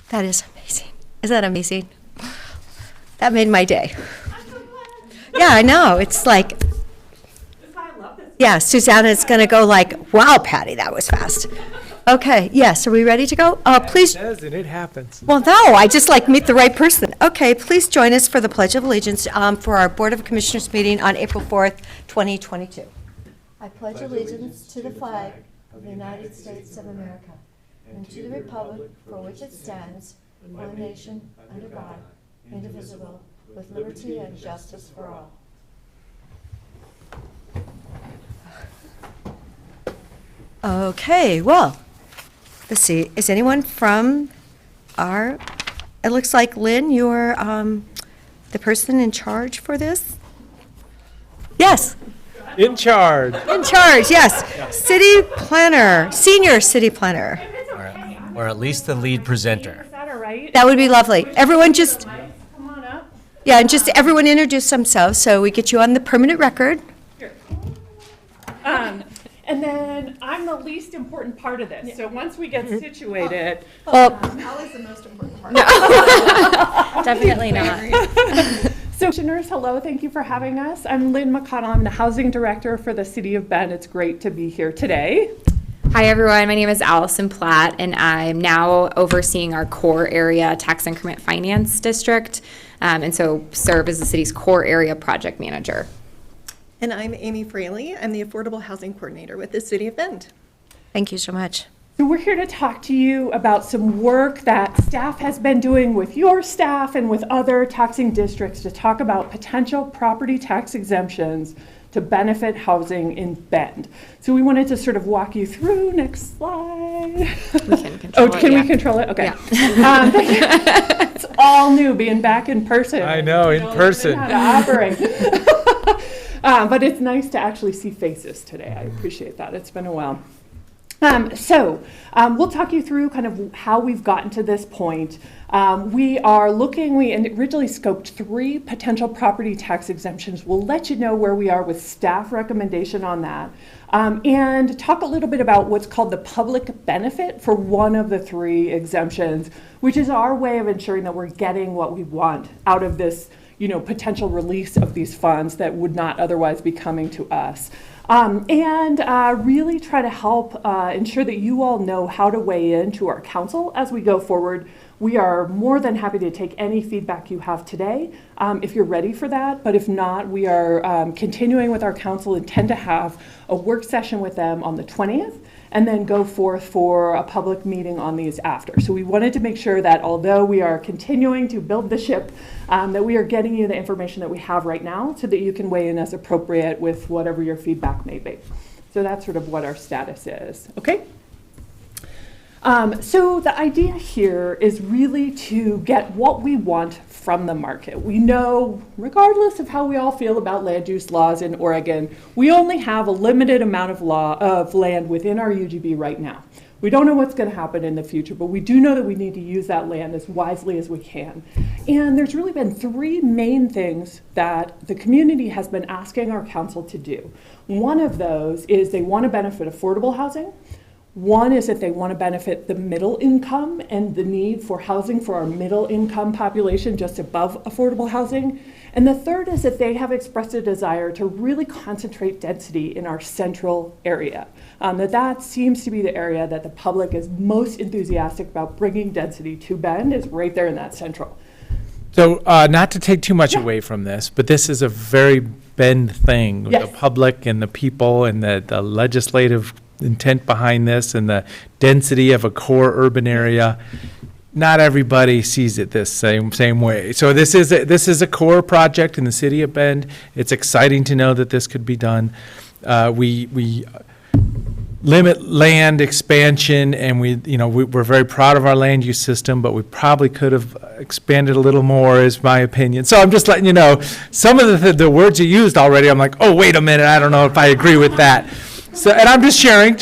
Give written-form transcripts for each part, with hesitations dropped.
That is amazing. Is that amazing? That made my day. Yeah, I know. It's like, yeah, Susanna's going to go like, wow, Patty, that was fast. Okay, yes, are we ready to go? Please. It does, and it happens. Well, no, I just like meet the right person. Okay, please join us for the Pledge of Allegiance for our Board of Commissioners meeting on April 4th, 2022. I pledge allegiance to the flag of the United States of America and to the republic for which it stands, one nation, under God, indivisible, with liberty and justice for all. Okay, well, let's see. Is anyone from it looks like, Lynn, you're the person in charge for this? Yes. In charge. In charge, yes. City planner, senior city planner. Or at least the lead presenter. Is that all right? That would be lovely. Everyone just, Come on up. yeah, and just everyone introduce themselves so we get you on the permanent record. Here. And then I'm the least important part of this. So once we get situated, Well, Allie's the most important part. Definitely not. so commissioners, hello, thank you for having us. I'm Lynn McConnell. I'm the housing director for the City of Bend. It's great to be here today. Hi, everyone. My name is Allison Platt, and I'm now overseeing our core area tax increment finance district, and so serve as the city's core area project manager. And I'm Amy Fraley. I'm the Affordable Housing Coordinator with the City of Bend. thank you so much. So we're here to talk to you about some work that staff has been doing with your staff and with other taxing districts to talk about potential property tax exemptions to benefit housing in Bend. So we wanted to sort of walk you through. Next slide. We can control it, Can yeah. we control it? Okay. Yeah. It's all new being back in person. I know, in person. How to operate. But it's nice to actually see faces today. I appreciate that. It's been a while. We'll talk you through kind of how we've gotten to this point. We originally scoped 3 potential property tax exemptions. We'll let you know where we are with staff recommendation on that. And talk a little bit about what's called the public benefit for one of the 3 exemptions, which is our way of ensuring that we're getting what we want out of this, potential release of these funds that would not otherwise be coming to us. Really try to help ensure that you all know how to weigh in to our council as we go forward. We are more than happy to take any feedback you have today if you're ready for that. But if not, we are continuing with our council, intend to have a work session with them on the 20th and then go forth for a public meeting on these after. So we wanted to make sure that although we are continuing to build the ship, that we are getting you the information that we have right now so that you can weigh in as appropriate with whatever your feedback may be. So that's sort of what our status is, okay? So the idea here is really to get what we want from the market. We know, regardless of how we all feel about land use laws in Oregon, we only have a limited amount of land within our UGB right now. We don't know what's going to happen in the future, but we do know that we need to use that land as wisely as we can. And there's really been 3 main things that the community has been asking our council to do. One of those is they want to benefit affordable housing. One is that they want to benefit the middle income and the need for housing for our middle income population just above affordable housing. And the third is that they have expressed a desire to really concentrate density in our central area. That seems to be the area that the public is most enthusiastic about bringing density to Bend, is right there in that central. So not to take too much away from this, but this is a very Bend thing with Yes. the public and the people and the legislative intent behind this and the density of a core urban area. Not everybody sees it this same way. So this is a core project in the city of Bend. It's exciting to know that this could be done. We limit land expansion, and we're very proud of our land use system, but we probably could have expanded a little more, is my opinion. So I'm just letting you know, some of the words you used already, I'm like, oh, wait a minute, I don't know if I agree with that. So, and I'm just sharing.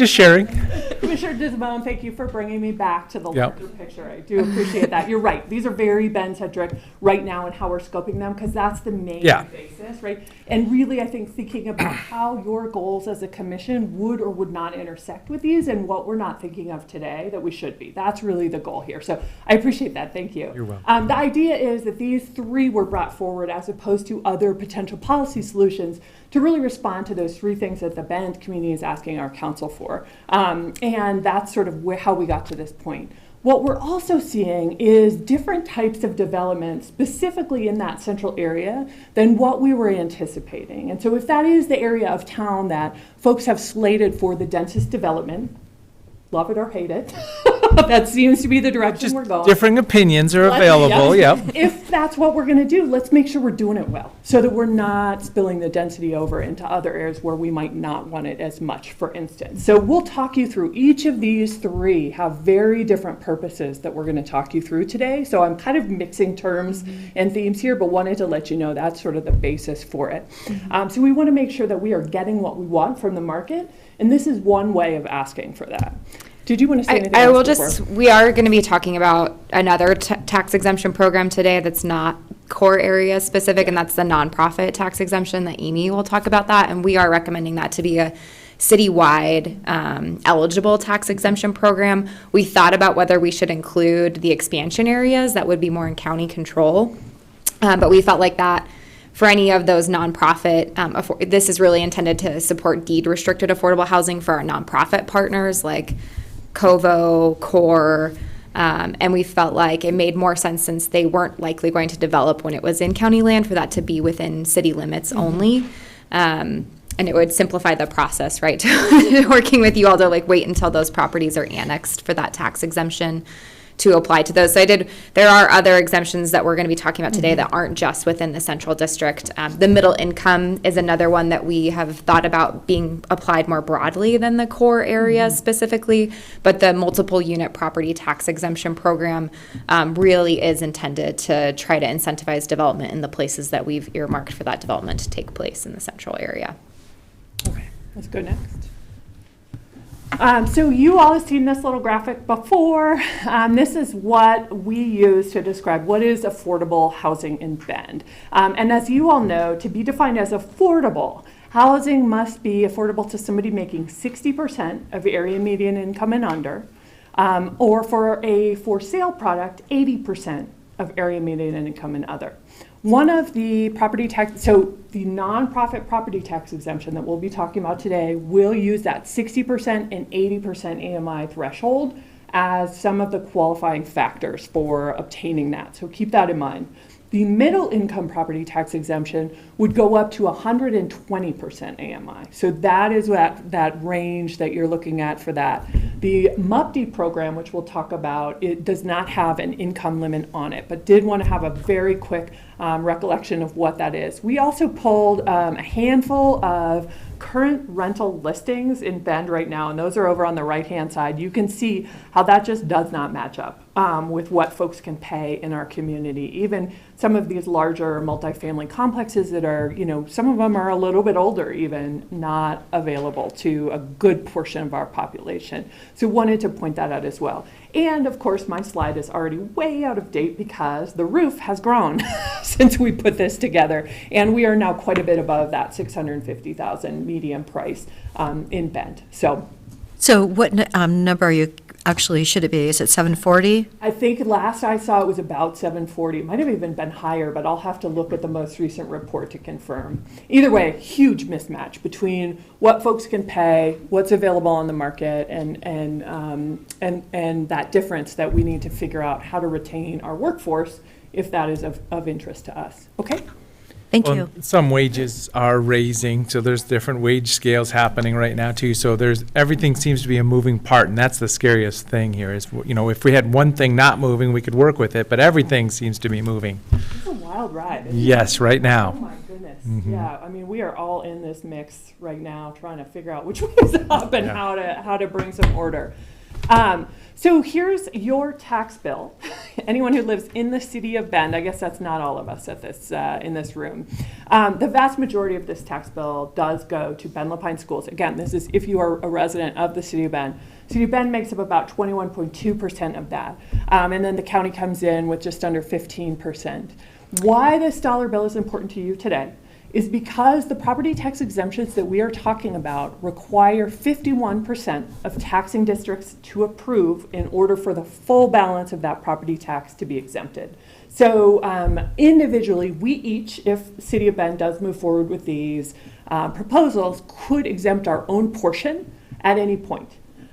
Commissioner Disbone, thank you for bringing me back to the Yep. larger picture. I do appreciate that. You're right. These are very Bend-centric right now and how we're scoping them, because that's the main Yeah. basis, right? And really, I think thinking about how your goals as a commission would or would not intersect with these and what we're not thinking of today that we should be. That's really the goal here. So I appreciate that. Thank you. You're welcome. The idea is that these three were brought forward as opposed to other potential policy solutions to really respond to those three things that the Bend community is asking our council for. And that's sort of how we got to this point. What we're also seeing is different types of development, specifically in that central area, than what we were anticipating. And so if that is the area of town that folks have slated for the densest development, love it or hate it, that seems to be the direction Just we're going. differing opinions are Let's- available, yeah. yep. If that's what we're gonna do, let's make sure we're doing it well, so that we're not spilling the density over into other areas where we might not want it as much, for instance. So we'll talk you through, each of these three have very different purposes that we're gonna talk you through today. So I'm kind of mixing terms and themes here, but wanted to let you know that's sort of the basis for it. So we wanna make sure that we are getting what we want from the market, and this is one way of asking for that. Did you want to say anything I else will before? just, we are going to be talking about another tax exemption program today that's not core area specific, and that's the nonprofit tax exemption that Amy will talk about that. And we are recommending that to be a citywide eligible tax exemption program. We thought about whether we should include the expansion areas that would be more in county control. But we felt like that for any of those nonprofit, this is really intended to support deed restricted affordable housing for our nonprofit partners like Covo, Core, and we felt like it made more sense, since they weren't likely going to develop when it was in county land, for that to be within city limits only. And it would simplify the process, right? Working with you all to like wait until those properties are annexed for that tax exemption to apply to those. So there are other exemptions that we're going to be talking about today that aren't just within the central district. The middle income is another one that we have thought about being applied more broadly than the core area specifically, but the multiple unit property tax exemption program really is intended to try to incentivize development in the places that we've earmarked for that development to take place in the central area. Okay, let's go next. So you all have seen this little graphic before. This is what we use to describe what is affordable housing in Bend. And as you all know, to be defined as affordable, housing must be affordable to somebody making 60% of area median income and under, or for a for sale product, 80% of area median income and other. One of the property tax, so the nonprofit property tax exemption that we'll be talking about today will use that 60% and 80% AMI threshold as some of the qualifying factors for obtaining that. So keep that in mind. The middle income property tax exemption would go up to 120% AMI. So that is that range that you're looking at for that. The MUPD program, which we'll talk about, it does not have an income limit on it, but did want to have a very quick recollection of what that is. We also pulled a handful of current rental listings in Bend right now, and those are over on the right-hand side. You can see how that just does not match up with what folks can pay in our community. Even some of these larger multifamily complexes that are, some of them are a little bit older, even not available to a good portion of our population. So wanted to point that out as well. And of course, my slide is already way out of date because the roof has grown since we put this together. And we are now quite a bit above that $650,000 median price in Bend. So what number are you, actually, should it be? Is it 740? I think last I saw it was about 740. It might have even been higher, but I'll have to look at the most recent report to confirm. Either way, huge mismatch between what folks can pay, what's available on the market, and that difference that we need to figure out how to retain our workforce if that is of interest to us. Okay? Thank Well, you. Some wages are raising, so there's different wage scales happening right now too. So everything seems to be a moving part, and that's the scariest thing here is, if we had one thing not moving, we could work with it, but everything seems to be moving. It's a wild ride. isn't it? Yes, right Oh now. my goodness. Yeah, I mean, we are all in this mix right now trying to figure out which way is up and Yeah. how to bring some order. So here's your tax bill. Anyone who lives in the city of Bend, I guess that's not all of us at this, in this room. The vast majority of this tax bill does go to Bend Lapine Schools. Again, this is if you are a resident of the city of Bend. City of Bend makes up about 21.2% of that. And then the county comes in with just under 15%. Why this dollar bill is important to you today is because the property tax exemptions that we are talking about require 51% of taxing districts to approve in order for the full balance of that property tax to be exempted. So individually, we each, if City of Bend does move forward with these proposals, could exempt our own portion at any point.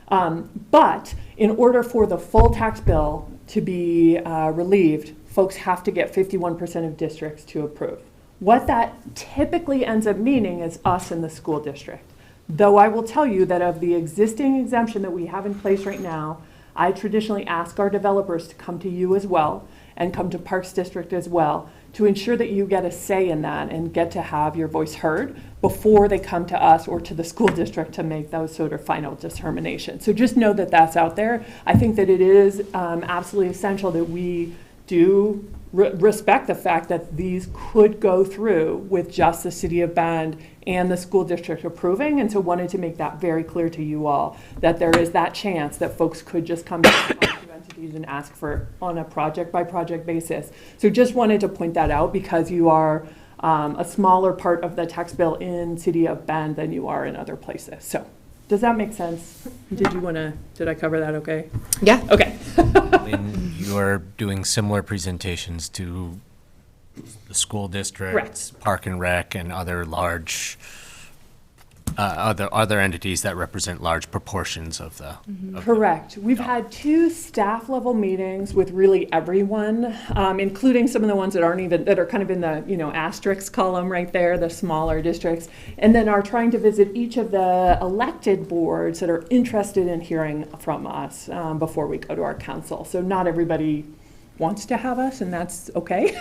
But in order for the full tax bill to be relieved, folks have to get 51% of districts to approve. What that typically ends up meaning is us in the school district. Though I will tell you that of the existing exemption that we have in place right now, I traditionally ask our developers to come to you as well and come to Parks District as well to ensure that you get a say in that and get to have your voice heard before they come to us or to the school district to make those sort of final determinations. So just know that that's out there. I think that it is absolutely essential that we do respect the fact that these could go through with just the City of Bend and the school district approving, and so wanted to make that very clear to you all, that there is that chance that folks could just come to two entities and ask for on a project-by-project basis. So just wanted to point that out because you are a smaller part of the tax bill in City of Bend than you are in other places. So does that make sense? Did I cover that okay? Yeah. Okay. When you are doing similar presentations to the school districts, Correct. Park and Rec, and other large, other entities that represent large proportions of the. of Correct. We've had 2 staff level meetings with really everyone, including some of the ones that are kind of in the, asterisk column right there, the smaller districts, and then are trying to visit each of the elected boards that are interested in hearing from us before we go to our council. So not everybody wants to have us, and that's okay.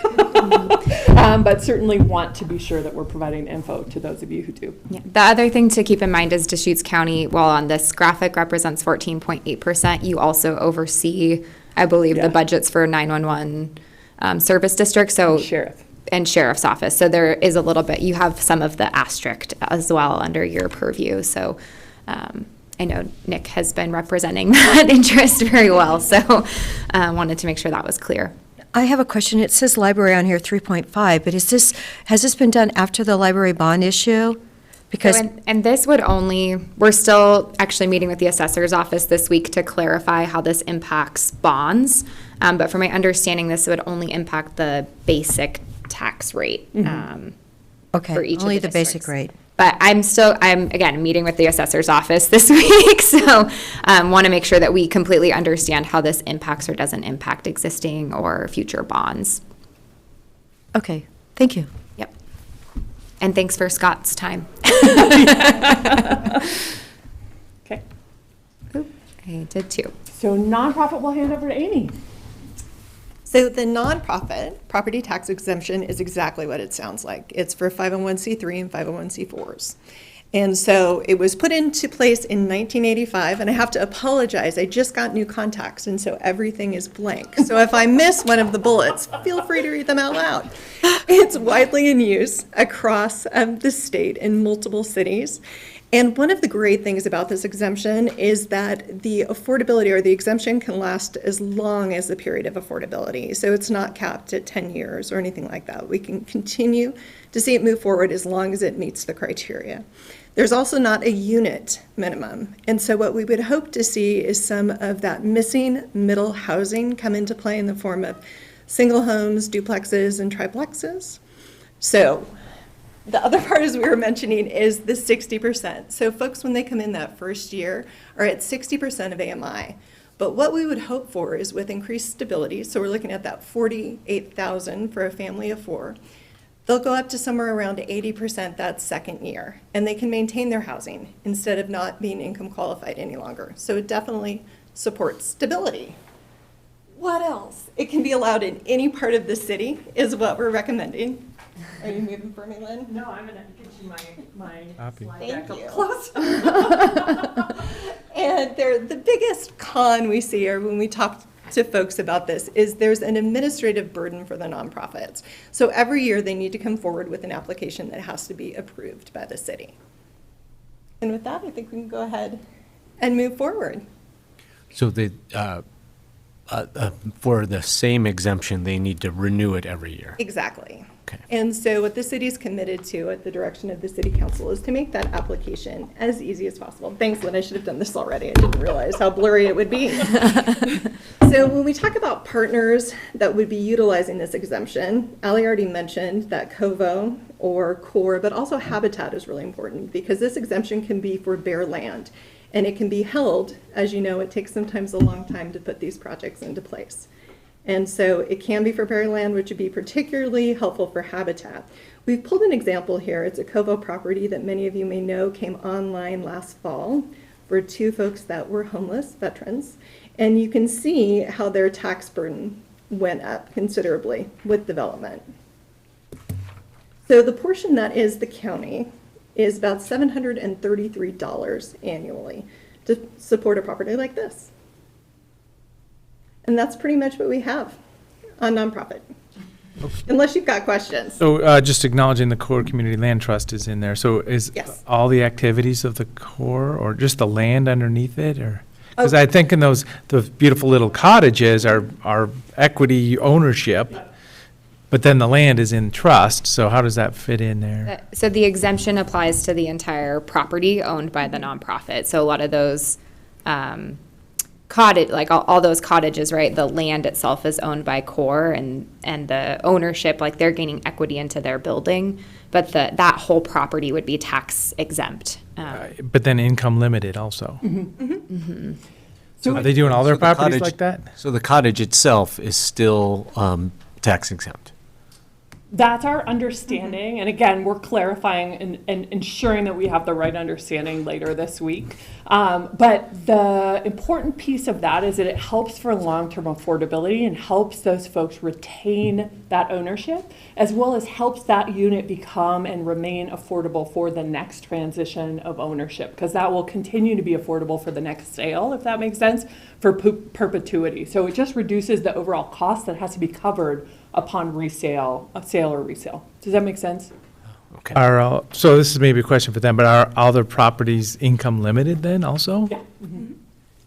But certainly want to be sure that we're providing info to those of you who do. Yeah. The other thing to keep in mind is Deschutes County, while on this graphic represents 14.8%, you also oversee, I believe, Yeah. the budgets for 911 service districts. So Sheriff. and sheriff's office. So there is a little bit, you have some of the asterisk as well under your purview. So I know Nick has been representing that interest very well. So wanted to make sure that was clear. I have a question. It says library on here 3.5, but has this been done after the library bond issue? Because So, and this would only, we're still actually meeting with the assessor's office this week to clarify how this impacts bonds. But from my understanding, this would only impact the basic tax rate okay, for each only of the the basic districts. rate. But I'm again, meeting with the assessor's office this week. So want to make sure that we completely understand how this impacts or doesn't impact existing or future bonds. Okay, thank you. Yep. And thanks for Scott's time. Okay. I did too. So nonprofit will hand over to Amy. So the nonprofit property tax exemption is exactly what it sounds like. It's for 501c3 and 501c4s. And so it was put into place in 1985, and I have to apologize, I just got new contacts, and so everything is blank. So if I miss one of the bullets, feel free to read them out loud. It's widely in use across the state in multiple cities. And one of the great things about this exemption is that the affordability or the exemption can last as long as the period of affordability. So it's not capped at 10 years or anything like that. We can continue to see it move forward as long as it meets the criteria. There's also not a unit minimum. And so what we would hope to see is some of that missing middle housing come into play in the form of single homes, duplexes, and triplexes. So the other part, as we were mentioning, is the 60%. So folks, when they come in that first year, are at 60% of AMI. But what we would hope for is with increased stability, so we're looking at that $48,000 for a family of 4, they'll go up to somewhere around 80% that second year, and they can maintain their housing instead of not being income qualified any longer. So it definitely supports stability. What else? It can be allowed in any part of the city is what we're recommending. Are you moving for me, Lynn? No, I'm going to get you my Copy. slide Thank deck up you. close. And they're the biggest con we see, or when we talk to folks about this, is there's an administrative burden for the nonprofits. So every year, they need to come forward with an application that has to be approved by the city. And with that, I think we can go ahead and move forward. So for the same exemption, they need to renew it every year. Exactly. Okay. And so what the city's committed to at the direction of the city council is to make that application as easy as possible. Thanks, Lynn, I should have done this already. I didn't realize how blurry it would be. So when we talk about partners that would be utilizing this exemption, Ali already mentioned that COVO or CORE, but also Habitat is really important because this exemption can be for bare land. And it can be held, as you know, it takes sometimes a long time to put these projects into place. And so it can be for bare land, which would be particularly helpful for Habitat. We've pulled an example here. It's a COVO property that many of you may know came online last fall for 2 folks that were homeless veterans. And you can see how their tax burden went up considerably with development. So the portion that is the county is about $733 annually to support a property like this. And that's pretty much what we have on nonprofit. Unless you've got questions. So just acknowledging the Core Community Land Trust is in there. So is Yes. all the activities of the core or just the land underneath it or? Because Oh. I think in those beautiful little cottages are equity ownership, but then the land is in trust. So how does that fit in there? So the exemption applies to the entire property owned by the nonprofit. So a lot of those cottage, like all those cottages, right? The land itself is owned by CORE and the ownership, like they're gaining equity into their building, but that whole property would be tax exempt. But then income limited also. So are they doing all their So the properties cottage- like that? So the cottage itself is still tax exempt. That's our understanding, and again, we're clarifying and ensuring that we have the right understanding later this week. But the important piece of that is that it helps for long-term affordability and helps those folks retain that ownership, as well as helps that unit become and remain affordable for the next transition of ownership, because that will continue to be affordable for the next sale, if that makes sense, for perpetuity. So it just reduces the overall cost that has to be covered upon resale, a sale or resale. Does that make sense? Okay. So this is maybe a question for them, but are all their properties income limited then also? Yeah.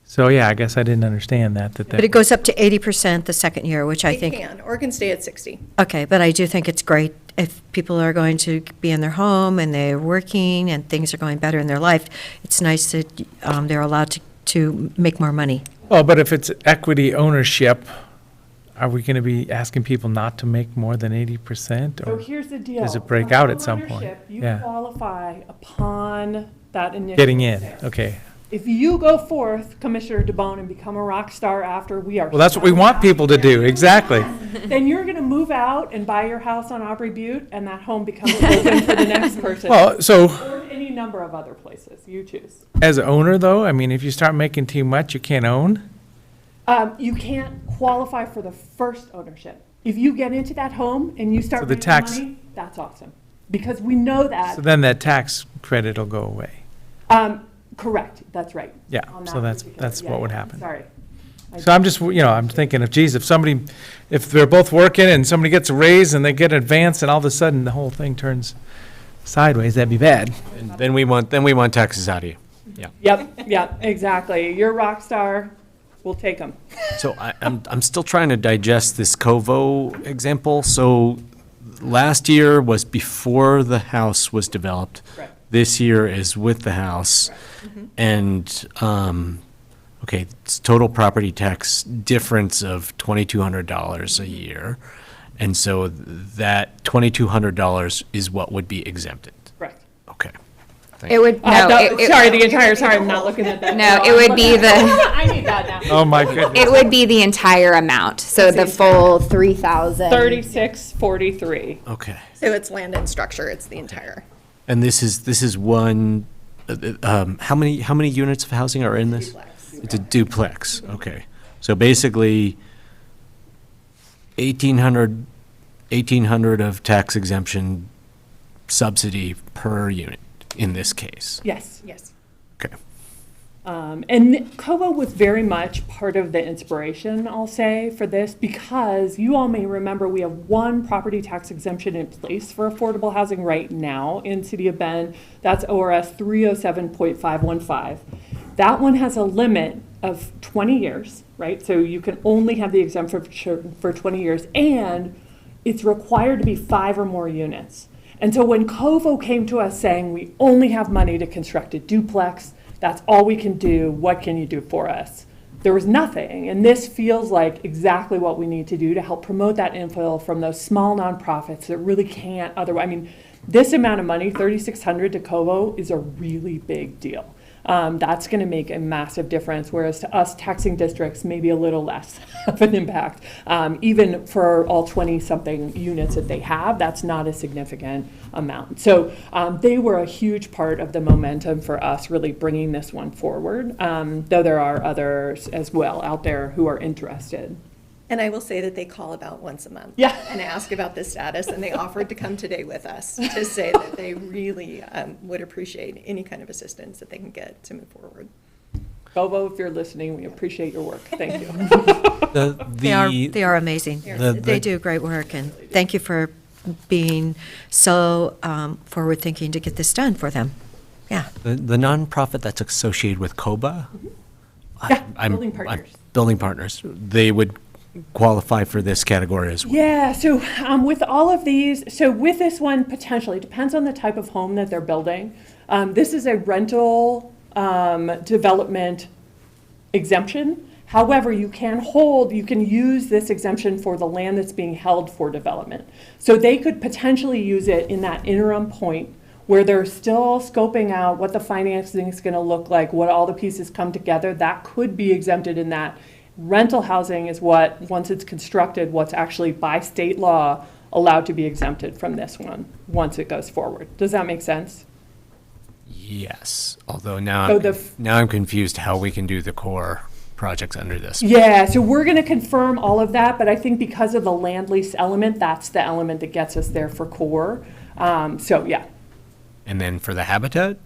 So yeah, I guess I didn't understand that. But it goes up to 80% the second year, which I They think, can, or can stay at 60. okay, but I do think it's great if people are going to be in their home and they're working and things are going better in their life. It's nice that they're allowed to make more money. Well, but if it's equity ownership, are we going to be asking people not to make more than 80%? So Or here's the deal. does it break For out at some point? homeownership, You Yeah. qualify upon that initial. Getting in, sale. okay. If you go forth, Commissioner DeBonne, and become a rock star after we are. Well, that's what we want people to do, exactly. Then you're gonna move out and buy your house on Aubrey Butte, and that home becomes open for the next person. Well, so Or any number of other places, you choose. as an owner though, I mean, if you start making too much, you can't own? You can't qualify for the first ownership. If you get into that home and you start So the making tax- money, that's awesome. Because we know that. So then that tax credit will go away. Correct, that's right. Yeah, On so that that's- particular- that's what would yeah, happen. Sorry. So I'm just, I'm thinking if, geez, if they're both working and somebody gets a raise and they get advanced and all of a sudden the whole thing turns sideways, that'd be bad. And then we want taxes out of you. Yeah. Yep, exactly. You're a rock star, we'll take them. So I'm still trying to digest this COVO example. So last year was before the house was developed. Correct. This year is with the house. And, okay, it's total property tax difference of $2,200 a year. And so that $2,200 is what would be exempted. Correct. Okay. It would, no, Sorry, I'm not looking at that. No, it would be the, I need that now. Oh, my goodness. it would be the entire amount, so the full 3,000. 3643. Okay. So it's land and structure, it's the entire. And this is one, how many units of housing are in this? Duplex. It's a duplex, okay. So basically, 1,800 of tax exemption subsidy per unit in this case. Yes. Yes. Okay. And COBO was very much part of the inspiration, I'll say, for this, because you all may remember we have one property tax exemption in place for affordable housing right now in City of Bend. That's ORS 307.515. That one has a limit of 20 years, right? So you can only have the exemption for 20 years, and it's required to be 5 or more units. And so when COVO came to us saying, we only have money to construct a duplex, that's all we can do, what can you do for us? There was nothing, and this feels like exactly what we need to do to help promote that infill from those small nonprofits that really can't otherwise. I mean, this amount of money, $3,600 to COVO, is a really big deal. That's going to make a massive difference, whereas to us taxing districts, maybe a little less of an impact. Even for all 20-something units that they have, that's not a significant amount. So they were a huge part of the momentum for us really bringing this one forward, though there are others as well out there who are interested. And I will say that they call about once a month. Yeah. And ask about the status, and they offered to come today with us to say that they really would appreciate any kind of assistance that they can get to move forward. Bobo, if you're listening, we appreciate your work. Thank you. They are amazing. They do great work, and thank you for being so forward-thinking to get this done for them. Yeah. The nonprofit that's associated with COBA, Yeah, Building Partners. Building Partners, they would qualify for this category as well. Yeah, so with all of these, so with this one, potentially, depends on the type of home that they're building. This is a rental development exemption. However, you can use this exemption for the land that's being held for development. So they could potentially use it in that interim point where they're still scoping out what the financing is going to look like, what all the pieces come together. That could be exempted in that. Rental housing is what, once it's constructed, what's actually by state law allowed to be exempted from this one once it goes forward. Does that make sense? Yes, although now, So now I'm confused how we can do the core projects under this. Yeah, so we're going to confirm all of that, but I think because of the land lease element, that's the element that gets us there for core. So yeah. And then for the habitat?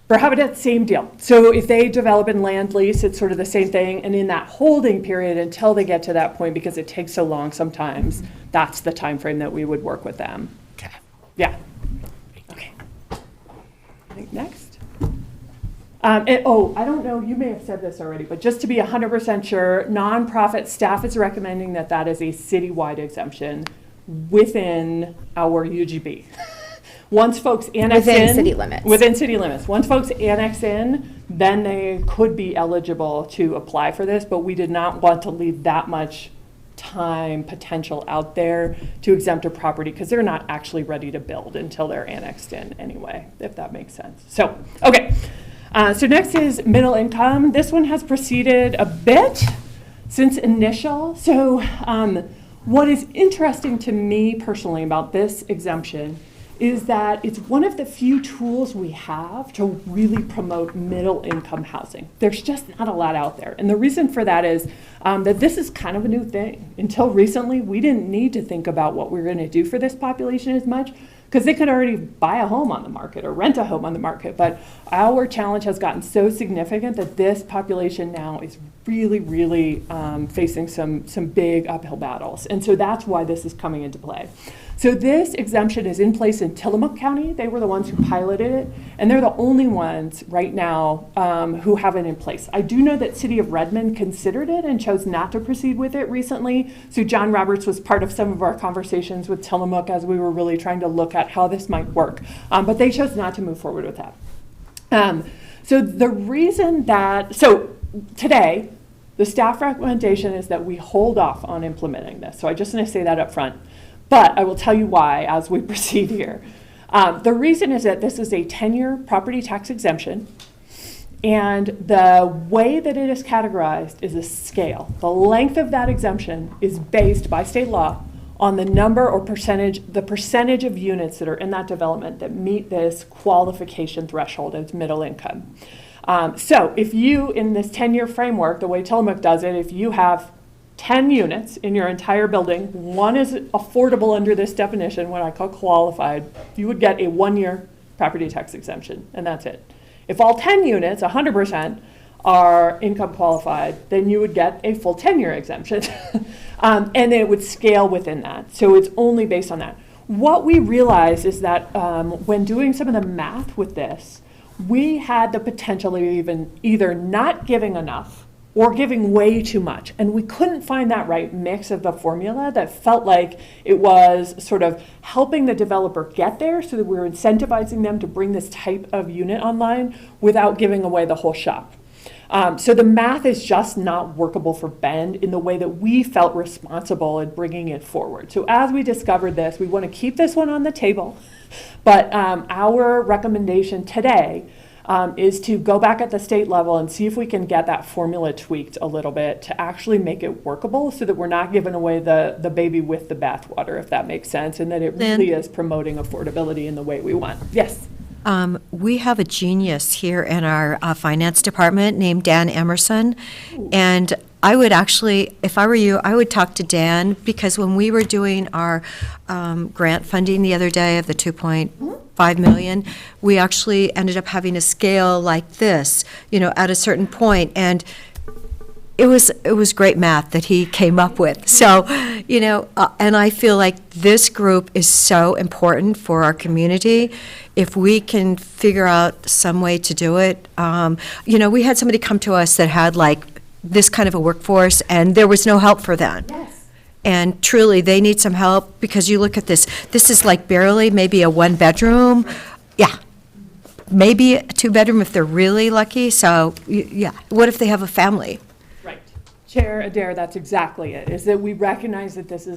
For Habitat, same deal. So if they develop in land lease, it's sort of the same thing. And in that holding period, until they get to that point, because it takes so long sometimes, that's the time frame that we would work with them. Okay. Yeah. Okay. I think next. I don't know, you may have said this already, but just to be 100% sure, nonprofit staff is recommending that that is a citywide exemption within our UGB. Once folks annex in. Within city limits. Within city limits. Once folks annex in, then they could be eligible to apply for this, but we did not want to leave that much time potential out there to exempt a property because they're not actually ready to build until they're annexed in anyway, if that makes sense. So, okay. So next is middle income. This one has proceeded a bit since initial. So what is interesting to me personally about this exemption is that it's one of the few tools we have to really promote middle income housing. There's just not a lot out there. And the reason for that is that this is kind of a new thing. Until recently, we didn't need to think about what we were going to do for this population as much because they could already buy a home on the market or rent a home on the market. But our challenge has gotten so significant that this population now is really, really facing some big uphill battles. And so that's why this is coming into play. So this exemption is in place in Tillamook County. They were the ones who piloted it, and they're the only ones right now who have it in place. I do know that City of Redmond considered it and chose not to proceed with it recently. So John Roberts was part of some of our conversations with Tillamook as we were really trying to look at how this might work. But they chose not to move forward with that. So the reason that, so today, the staff recommendation is that we hold off on implementing this. So I just want to say that up front. But I will tell you why as we proceed here. The reason is that this is a 10-year property tax exemption, and the way that it is categorized is a scale. The length of that exemption is based by state law on the number or the percentage of units that are in that development that meet this qualification threshold as middle income. So if you, in this 10-year framework, the way Tillamook does it, if you have 10 units in your entire building, one is affordable under this definition, what I call qualified, you would get a 1-year property tax exemption, and that's it. If all 10 units, 100%, are income qualified, then you would get a full 10-year exemption. And it would scale within that. So it's only based on that. What we realized is that when doing some of the math with this, we had the potential of either not giving enough or giving way too much. And we couldn't find that right mix of the formula that felt like it was sort of helping the developer get there so that we were incentivizing them to bring this type of unit online without giving away the whole shop. So the math is just not workable for Bend in the way that we felt responsible in bringing it forward. So as we discovered this, we want to keep this one on the table. But our recommendation today is to go back at the state level and see if we can get that formula tweaked a little bit to actually make it workable so that we're not giving away the baby with the bathwater, if that makes sense, and that it really is promoting affordability in the way we want. Yes. We have a genius here in our finance department named Dan Emerson, and I would actually, if I were you, I would talk to Dan, because when we were doing our grant funding the other day of the 2.5 million, we actually ended up having a scale like this, at a certain point, and it was great math that he came up with. So, and I feel like this group is so important for our community. If we can figure out some way to do it, we had somebody come to us that had like this kind of a workforce, and there was no help for that. Yes. And truly, they need some help, because you look at this is like barely maybe a 1-bedroom. Yeah. Maybe a 2-bedroom if they're really lucky. So, yeah. What if they have a family? Right. Chair Adair, that's exactly it, is that we recognize that this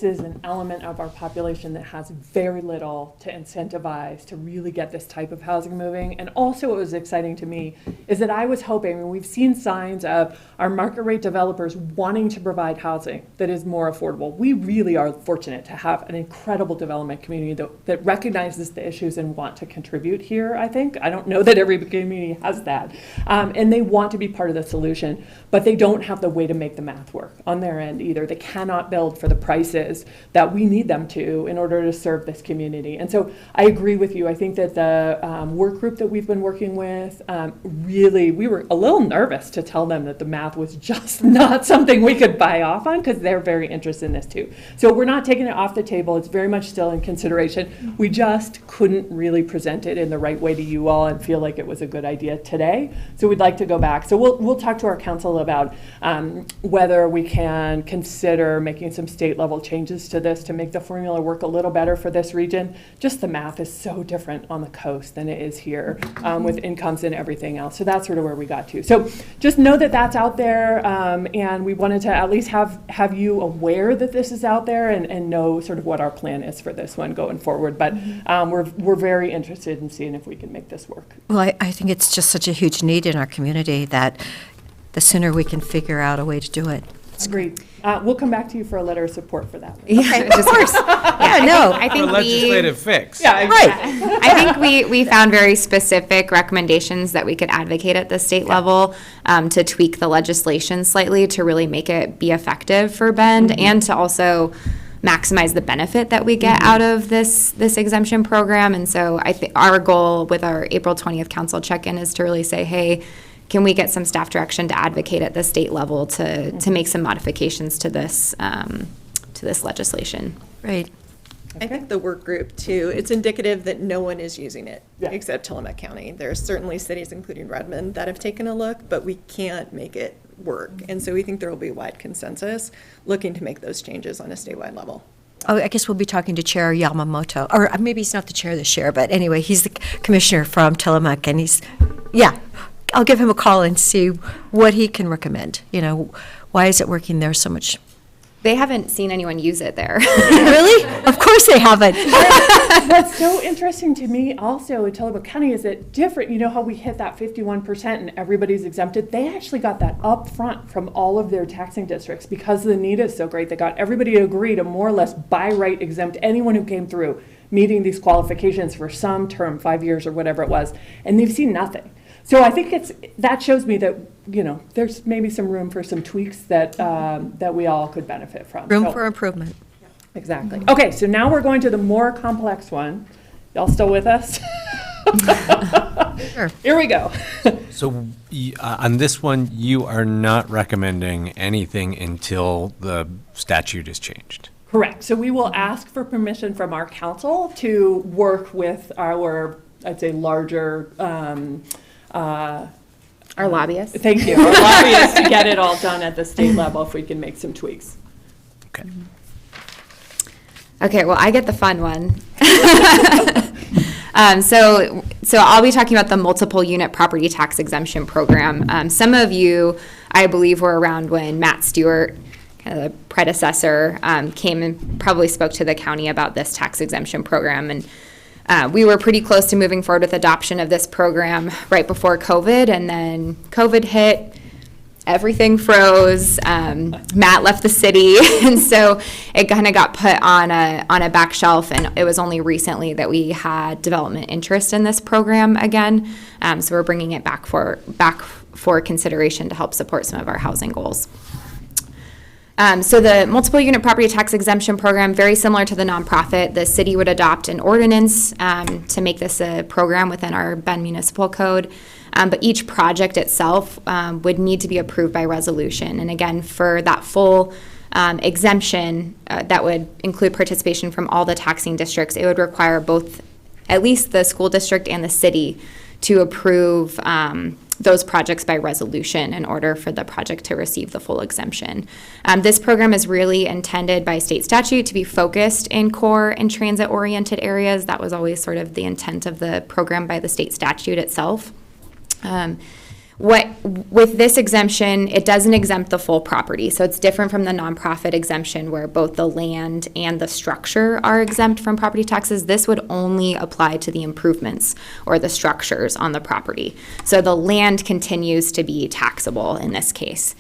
is an element of our population that has very little to incentivize to really get this type of housing moving. And also what was exciting to me is that I was hoping, and we've seen signs of our market rate developers wanting to provide housing that is more affordable. We really are fortunate to have an incredible development community that recognizes the issues and want to contribute here, I think. I don't know that every community has that. And they want to be part of the solution, but they don't have the way to make the math work on their end either. They cannot build for the prices that we need them to in order to serve this community. And so I agree with you. I think that the work group that we've been working with, really, we were a little nervous to tell them that the math was just not something we could buy off on, because they're very interested in this too. So we're not taking it off the table. It's very much still in consideration. We just couldn't really present it in the right way to you all and feel like it was a good idea today. So we'd like to go back. So we'll talk to our council about whether we can consider making some state level changes to this to make the formula work a little better for this region. Just the math is so different on the coast than it is here, with incomes and everything else. So that's sort of where we got to. So just know that that's out there, and we wanted to at least have you aware that this is out there and know sort of what our plan is for this one going forward. But we're very interested in seeing if we can make this work. Well, I think it's just such a huge need in our community that the sooner we can figure out a way to do it. Agreed. We'll come back to you for a letter of support for that. Okay, of course. Yeah, no. I think A legislative fix. Yeah, Right. I think we found very specific recommendations that we could advocate at the state level to tweak the legislation slightly to really make it be effective for Bend and to also maximize the benefit that we get out of this exemption program. And so I think our goal with our April 20th council check-in is to really say, hey, can we get some staff direction to advocate at the state level to make some modifications to this legislation? Right. I think the work group too, it's indicative that no one is using it Yeah. except Tillamook County. There are certainly cities, including Redmond, that have taken a look, but we can't make it work. And so we think there will be wide consensus looking to make those changes on a statewide level. Oh, I guess we'll be talking to Chair Yamamoto, or maybe he's not the chair this year, but anyway, he's the commissioner from Tillamook, and I'll give him a call and see what he can recommend. Why is it working there so much? They haven't seen anyone use it there. Really? Of course they haven't. What's so interesting to me also in Tillamook County is that different, you know how we hit that 51% and everybody's exempted? They actually got that up front from all of their taxing districts because the need is so great. They got everybody to agree to more or less by right exempt anyone who came through meeting these qualifications for some term, 5 years or whatever it was, and they've seen nothing. So I think that shows me that, there's maybe some room for some tweaks that we all could benefit from. Room So- for improvement. Exactly. Okay, so now we're going to the more complex one. Y'all still with us? Sure. Here we go. So on this one, you are not recommending anything until the statute is changed? Correct. So we will ask for permission from our council to work with our, I'd say, larger, Our lobbyists. thank you, our lobbyists to get it all done at the state level if we can make some tweaks. Okay. Okay, well, I get the fun one. So I'll be talking about the multiple unit property tax exemption program. Some of you, I believe, were around when Matt Stewart, kind of the predecessor, came and probably spoke to the county about this tax exemption program. And we were pretty close to moving forward with adoption of this program right before COVID, and then COVID hit. Everything froze. Matt left the city, and so it kind of got put on a back shelf. And it was only recently that we had development interest in this program again. So we're bringing it back for consideration to help support some of our housing goals. So the multiple unit property tax exemption program, very similar to the nonprofit, the city would adopt an ordinance to make this a program within our Bend Municipal Code. But each project itself would need to be approved by resolution. And again, for that full exemption, that would include participation from all the taxing districts. It would require both, at least the school district and the city, to approve those projects by resolution in order for the project to receive the full exemption. This program is really intended by state statute to be focused in core and transit-oriented areas. That was always sort of the intent of the program by the state statute itself. With this exemption, it doesn't exempt the full property. So it's different from the nonprofit exemption where both the land and the structure are exempt from property taxes. This would only apply to the improvements or the structures on the property. So the land continues to be taxable in this case.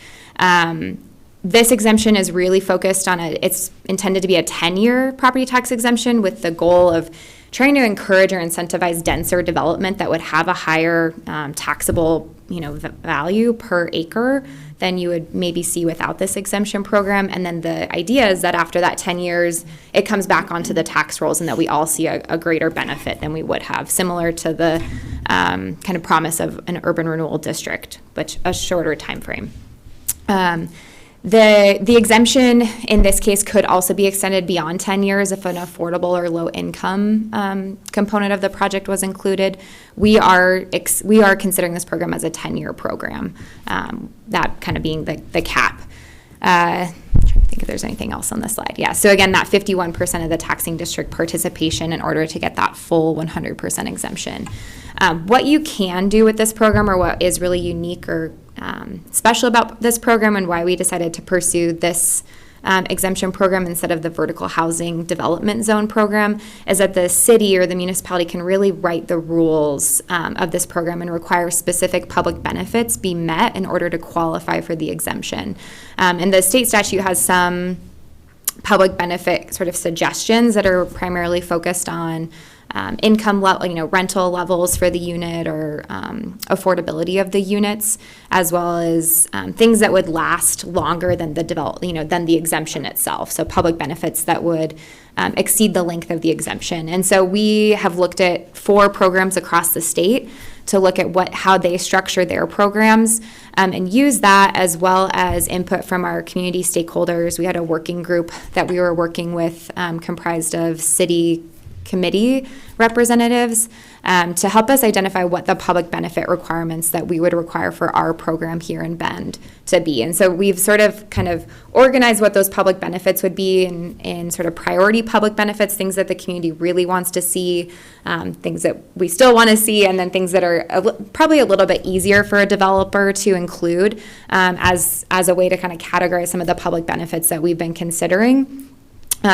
This exemption is really focused on it's intended to be a 10-year property tax exemption with the goal of trying to encourage or incentivize denser development that would have a higher taxable, value per acre than you would maybe see without this exemption program. And then the idea is that after that 10 years, it comes back onto the tax rolls and that we all see a greater benefit than we would have, similar to the kind of promise of an urban renewal district, but a shorter time frame. The exemption in this case could also be extended beyond 10 years if an affordable or low income component of the project was included. We are considering this program as a 10-year program, that kind of being the cap. I'm trying to think if there's anything else on this slide. Yeah, so again, that 51% of the taxing district participation in order to get that full 100% exemption. What you can do with this program, or what is really unique or special about this program and why we decided to pursue this exemption program instead of the vertical housing development zone program, is that the city or the municipality can really write the rules of this program and require specific public benefits be met in order to qualify for the exemption. And the state statute has some public benefit sort of suggestions that are primarily focused on income level, rental levels for the unit or affordability of the units, as well as things that would last longer than than the exemption itself. So public benefits that would exceed the length of the exemption. And so we have looked at 4 programs across the state to look at how they structure their programs and use that as well as input from our community stakeholders. We had a working group that we were working with comprised of city committee representatives to help us identify what the public benefit requirements that we would require for our program here in Bend to be. And so we've sort of kind of organized what those public benefits would be in sort of priority public benefits, things that the community really wants to see, things that we still want to see, and then things that are probably a little bit easier for a developer to include as a way to kind of categorize some of the public benefits that we've been considering.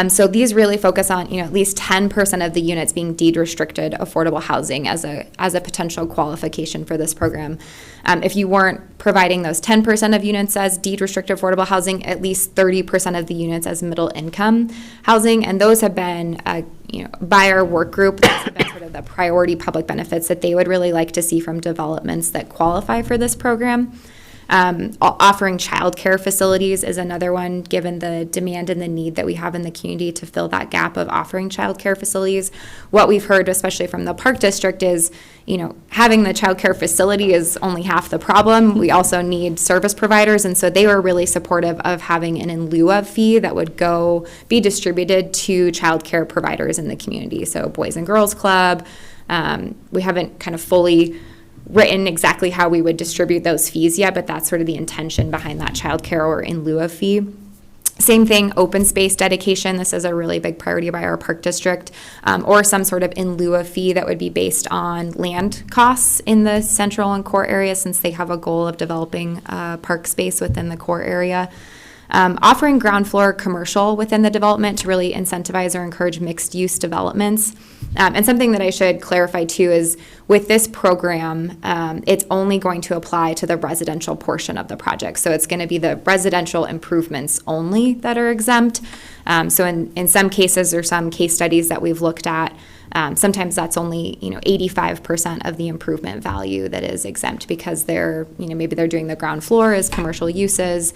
So these really focus on, at least 10% of the units being deed restricted affordable housing as a potential qualification for this program. If you weren't providing those 10% of units as deed restricted affordable housing, at least 30% of the units as middle income housing, and those have been, by our work group, those have been sort of the priority public benefits that they would really like to see from developments that qualify for this program. Offering childcare facilities is another one, given the demand and the need that we have in the community to fill that gap of offering childcare facilities. What we've heard, especially from the Park District, is, having the childcare facility is only half the problem. We also need service providers, and so they were really supportive of having an in lieu of fee that would be distributed to childcare providers in the community. So Boys and Girls Club. We haven't kind of fully written exactly how we would distribute those fees yet, but that's sort of the intention behind that childcare or in lieu of fee. Same thing, open space dedication. This is a really big priority by our Park District, or some sort of in lieu of fee that would be based on land costs in the central and core area, since they have a goal of developing park space within the core area. Offering ground floor commercial within the development to really incentivize or encourage mixed use developments. And something that I should clarify too is with this program, it's only going to apply to the residential portion of the project. So it's going to be the residential improvements only that are exempt. So in some cases or some case studies that we've looked at, sometimes that's only 85% of the improvement value that is exempt, because maybe they're doing the ground floor as commercial uses.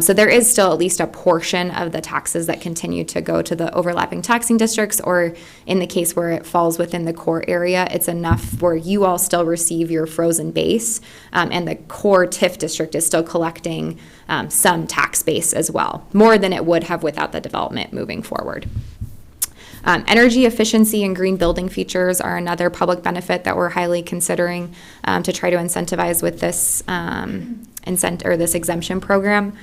So there is still at least a portion of the taxes that continue to go to the overlapping taxing districts, or in the case where it falls within the core area, it's enough where you all still receive your frozen base, and the core TIF district is still collecting some tax base as well, more than it would have without the development moving forward. Energy efficiency and green building features are another public benefit that we're highly considering to try to incentivize with this this exemption program.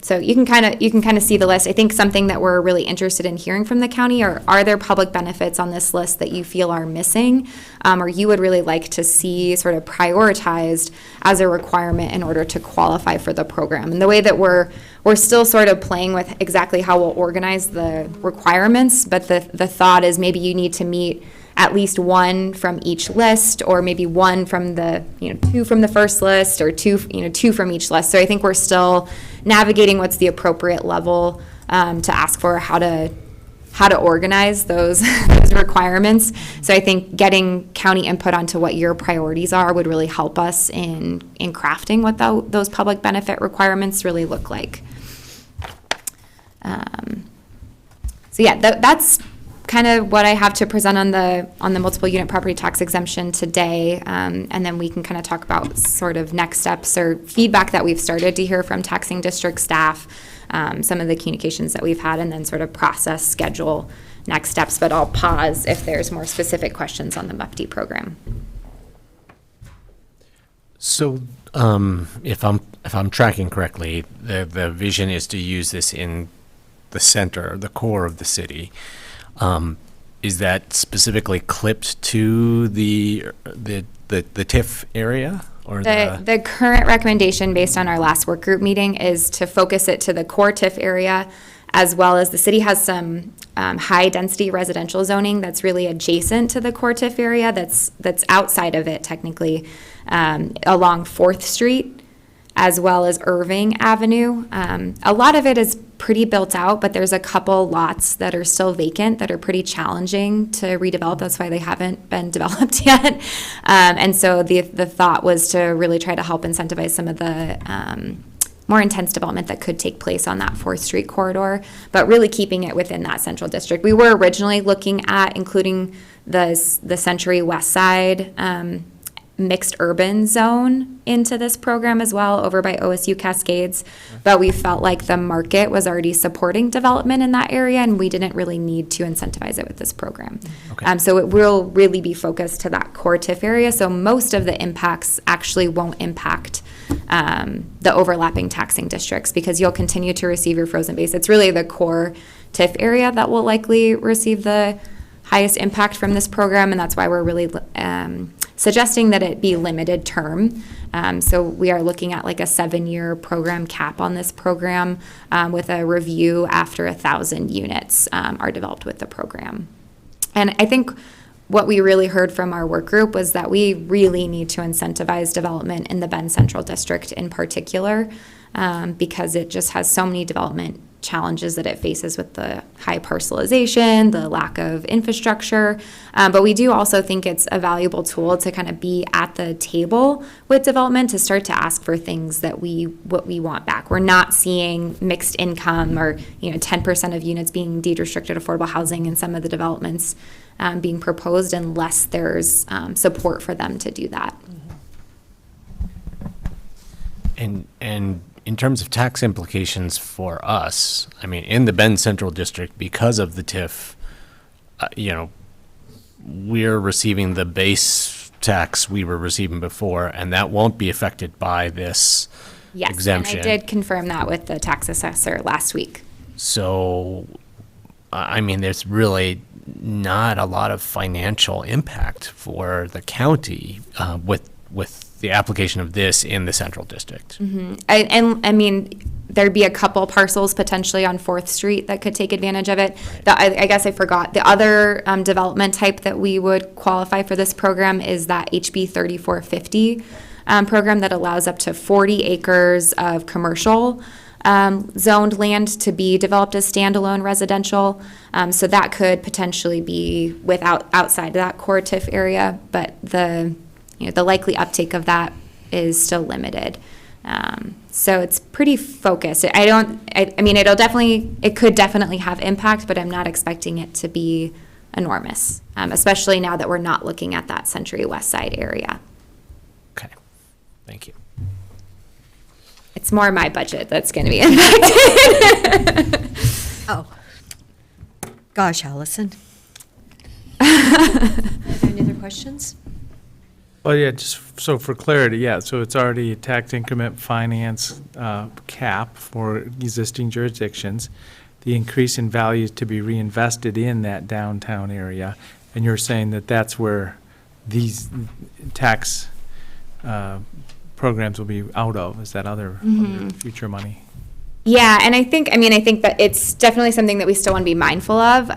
So you can kind of see the list. I think something that we're really interested in hearing from the county are there public benefits on this list that you feel are missing, or you would really like to see sort of prioritized as a requirement in order to qualify for the program. And the way that we're still sort of playing with exactly how we'll organize the requirements, but the thought is maybe you need to meet at least one from each list, or maybe one from the, two from the first list, or two from each list. So I think we're still navigating what's the appropriate level to ask for how to organize those requirements. So I think getting county input onto what your priorities are would really help us in crafting what those public benefit requirements really look like. So yeah, that's kind of what I have to present on the multiple unit property tax exemption today, and then we can kind of talk about sort of next steps or feedback that we've started to hear from taxing district staff, some of the communications that we've had, and then sort of process schedule next steps. But I'll pause if there's more specific questions on the MUFD program. So, if I'm tracking correctly, the vision is to use this in the center, the core of the city. Is that specifically clipped to the TIF area, or the current recommendation based on our last work group meeting is to focus it to the core TIF area, as well as the city has some high density residential zoning that's really adjacent to the core TIF area that's outside of it technically, along 4th Street as well as Irving Avenue. A lot of it is pretty built out, but there's a couple lots that are still vacant that are pretty challenging to redevelop. That's why they haven't been developed yet. And so the thought was to really try to help incentivize some of the more intense development that could take place on that 4th Street corridor, but really keeping it within that central district. We were originally looking at including the Century West Side mixed urban zone into this program as well, over by OSU Cascades, but we felt like the market was already supporting development in that area, and we didn't really need to incentivize it with this program. Okay. So it will really be focused to that core TIF area, so most of the impacts actually won't impact the overlapping taxing districts, because you'll continue to receive your frozen base. It's really the core TIF area that will likely receive the highest impact from this program, and that's why we're really suggesting that it be limited term. So we are looking at like a 7-year program cap on this program, with a review after 1,000 units are developed with the program. And I think what we really heard from our work group was that we really need to incentivize development in the Bend Central District in particular, because it just has so many development challenges that it faces with the high parcelization, the lack of infrastructure. But we do also think it's a valuable tool to kind of be at the table with development to start to ask for things that what we want back. We're not seeing mixed income or 10% of units being deed restricted affordable housing in some of the developments being proposed unless there's support for them to do that. And in terms of tax implications for us, I mean, in the Bend Central District, because of the TIF, we're receiving the base tax we were receiving before, and that won't be affected by this Yes, exemption. and I did confirm that with the tax assessor last week. So, I mean, there's really not a lot of financial impact for the county with the application of this in the Central District. I mean, there'd be a couple parcels potentially on 4th Street that could take advantage of it. I guess I forgot. The other development type that we would qualify for this program is that HB 3450 program that allows up to 40 acres of commercial zoned land to be developed as standalone residential. So that could potentially be outside that core TIF area, but the likely uptake of that is still limited. So it's pretty focused. I mean, it could definitely have impact, but I'm not expecting it to be enormous, especially now that we're not looking at that Century West Side area. Okay, thank you. It's more my budget that's going to be impacted. Oh. Gosh, Allison. Are there any other questions? Well, yeah, just so for clarity, yeah, so it's already a tax increment finance cap for existing jurisdictions. The increase in value is to be reinvested in that downtown area, and you're saying that that's where these tax programs will be out of, is that other future money? Yeah, and I think that it's definitely something that we still want to be mindful of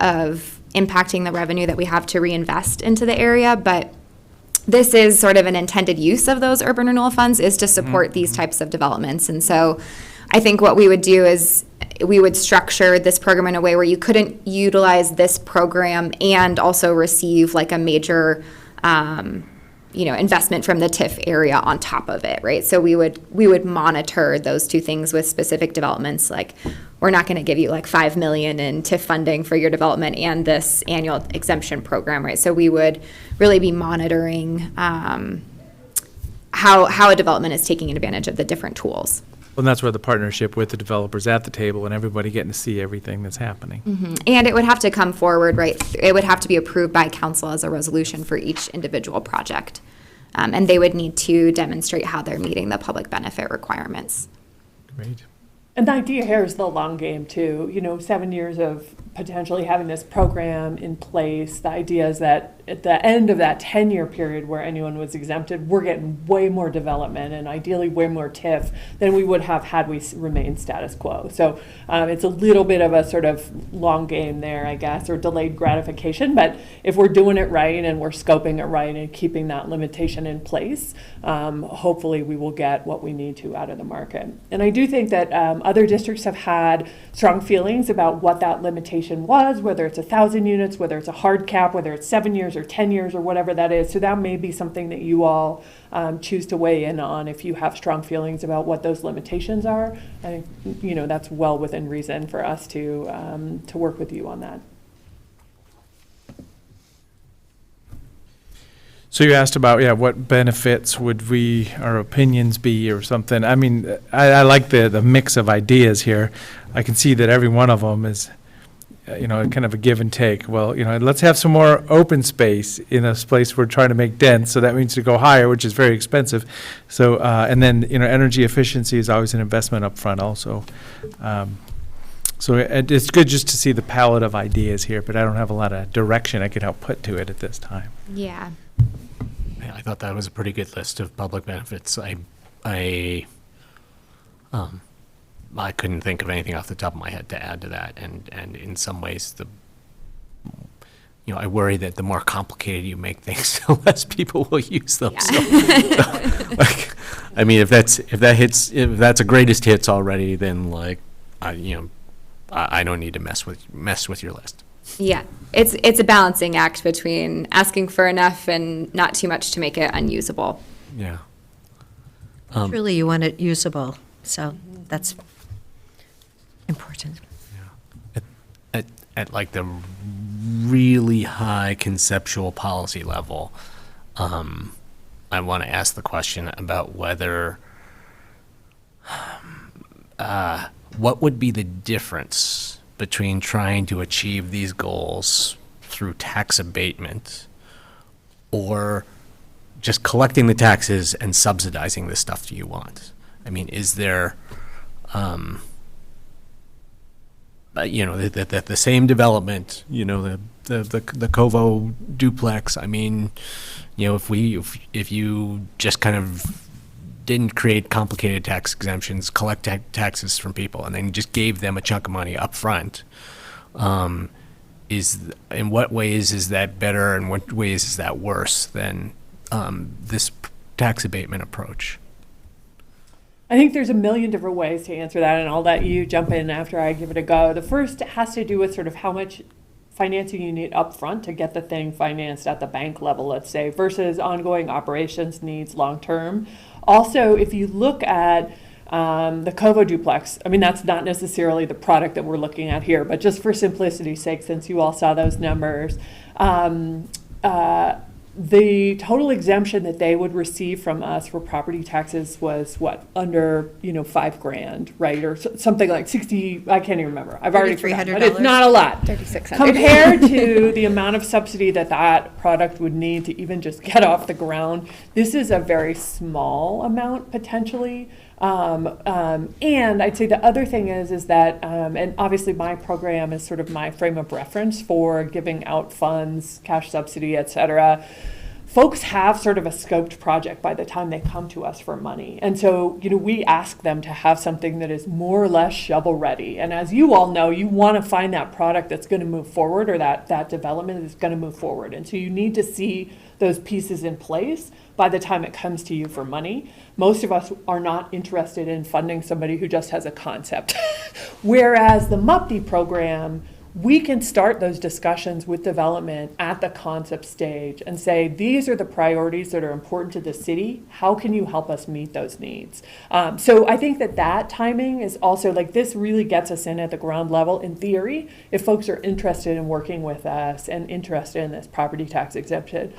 impacting the revenue that we have to reinvest into the area, but this is sort of an intended use of those urban renewal funds is to support these types of developments. And so I think what we would do is we would structure this program in a way where you couldn't utilize this program and also receive like a major investment from the TIF area on top of it, right? So we would monitor those two things with specific developments. Like, we're not going to give you like $5 million in TIF funding for your development and this annual exemption program, right? So we would really be monitoring how a development is taking advantage of the different tools. Well, and that's where the partnership with the developers at the table and everybody getting to see everything that's happening. And it would have to come forward, right? It would have to be approved by council as a resolution for each individual project. And they would need to demonstrate how they're meeting the public benefit requirements. Great. And the idea here is the long game too, 7 years of potentially having this program in place. The idea is that at the end of that 10-year period where anyone was exempted, we're getting way more development and ideally way more TIF than we would have had we remained status quo. So it's a little bit of a sort of long game there, I guess, or delayed gratification. But if we're doing it right and we're scoping it right and keeping that limitation in place, hopefully we will get what we need to out of the market. And I do think that other districts have had strong feelings about what that limitation was, whether it's 1,000 units, whether it's a hard cap, whether it's 7 years or 10 years or whatever that is. So that may be something that you all choose to weigh in on if you have strong feelings about what those limitations are. I think, that's well within reason for us to work with you on that. So you asked about, what benefits would our opinions be or something. I mean, I like the mix of ideas here. I can see that every one of them is, kind of a give and take. Well, let's have some more open space in a place we're trying to make dense, so that means to go higher, which is very expensive. So, and then, energy efficiency is always an investment up front also. So it's good just to see the palette of ideas here, but I don't have a lot of direction I could help put to it at this time. Yeah. Yeah, I thought that was a pretty good list of public benefits. I couldn't think of anything off the top of my head to add to that, and in some ways, I worry that the more complicated you make things, the less people will use them. Yeah. So, I mean, if that's a greatest hits already, then I don't need to mess with your list. Yeah, it's a balancing act between asking for enough and not too much to make it unusable. Yeah. Truly, you want it usable, so that's important. At like the really high conceptual policy level, I want to ask the question about whether, what would be the difference between trying to achieve these goals through tax abatement or just collecting the taxes and subsidizing the stuff you want? I mean, is there, the same development, the Covo duplex. I mean, if you just kind of didn't create complicated tax exemptions, collect taxes from people, and then just gave them a chunk of money up front, in what ways is that better and what ways is that worse than this tax abatement approach? I think there's a million different ways to answer that, and I'll let you jump in after I give it a go. The first has to do with sort of how much financing you need up front to get the thing financed at the bank level, let's say, versus ongoing operations needs long-term. Also, if you look at the Covo duplex, I mean, that's not necessarily the product that we're looking at here, but just for simplicity's sake, since you all saw those numbers, the total exemption that they would receive from us for property taxes was what, under, $5,000, right? Or something like 60, I can't even remember. I've already forgotten, but it's not a lot. 3,600. Compared to the amount of subsidy that product would need to even just get off the ground, this is a very small amount potentially. And I'd say the other thing is that, and obviously my program is sort of my frame of reference for giving out funds, cash subsidy, et cetera. Folks have sort of a scoped project by the time they come to us for money. And so, we ask them to have something that is more or less shovel ready. And as you all know, you want to find that product that's going to move forward, or that development is going to move forward. And so you need to see those pieces in place by the time it comes to you for money. Most of us are not interested in funding somebody who just has a concept. Whereas the MUPD program, we can start those discussions with development at the concept stage and say, these are the priorities that are important to the city. How can you help us meet those needs? So I think that timing is also, like, this really gets us in at the ground level in theory, if folks are interested in working with us and interested in this property tax exemption.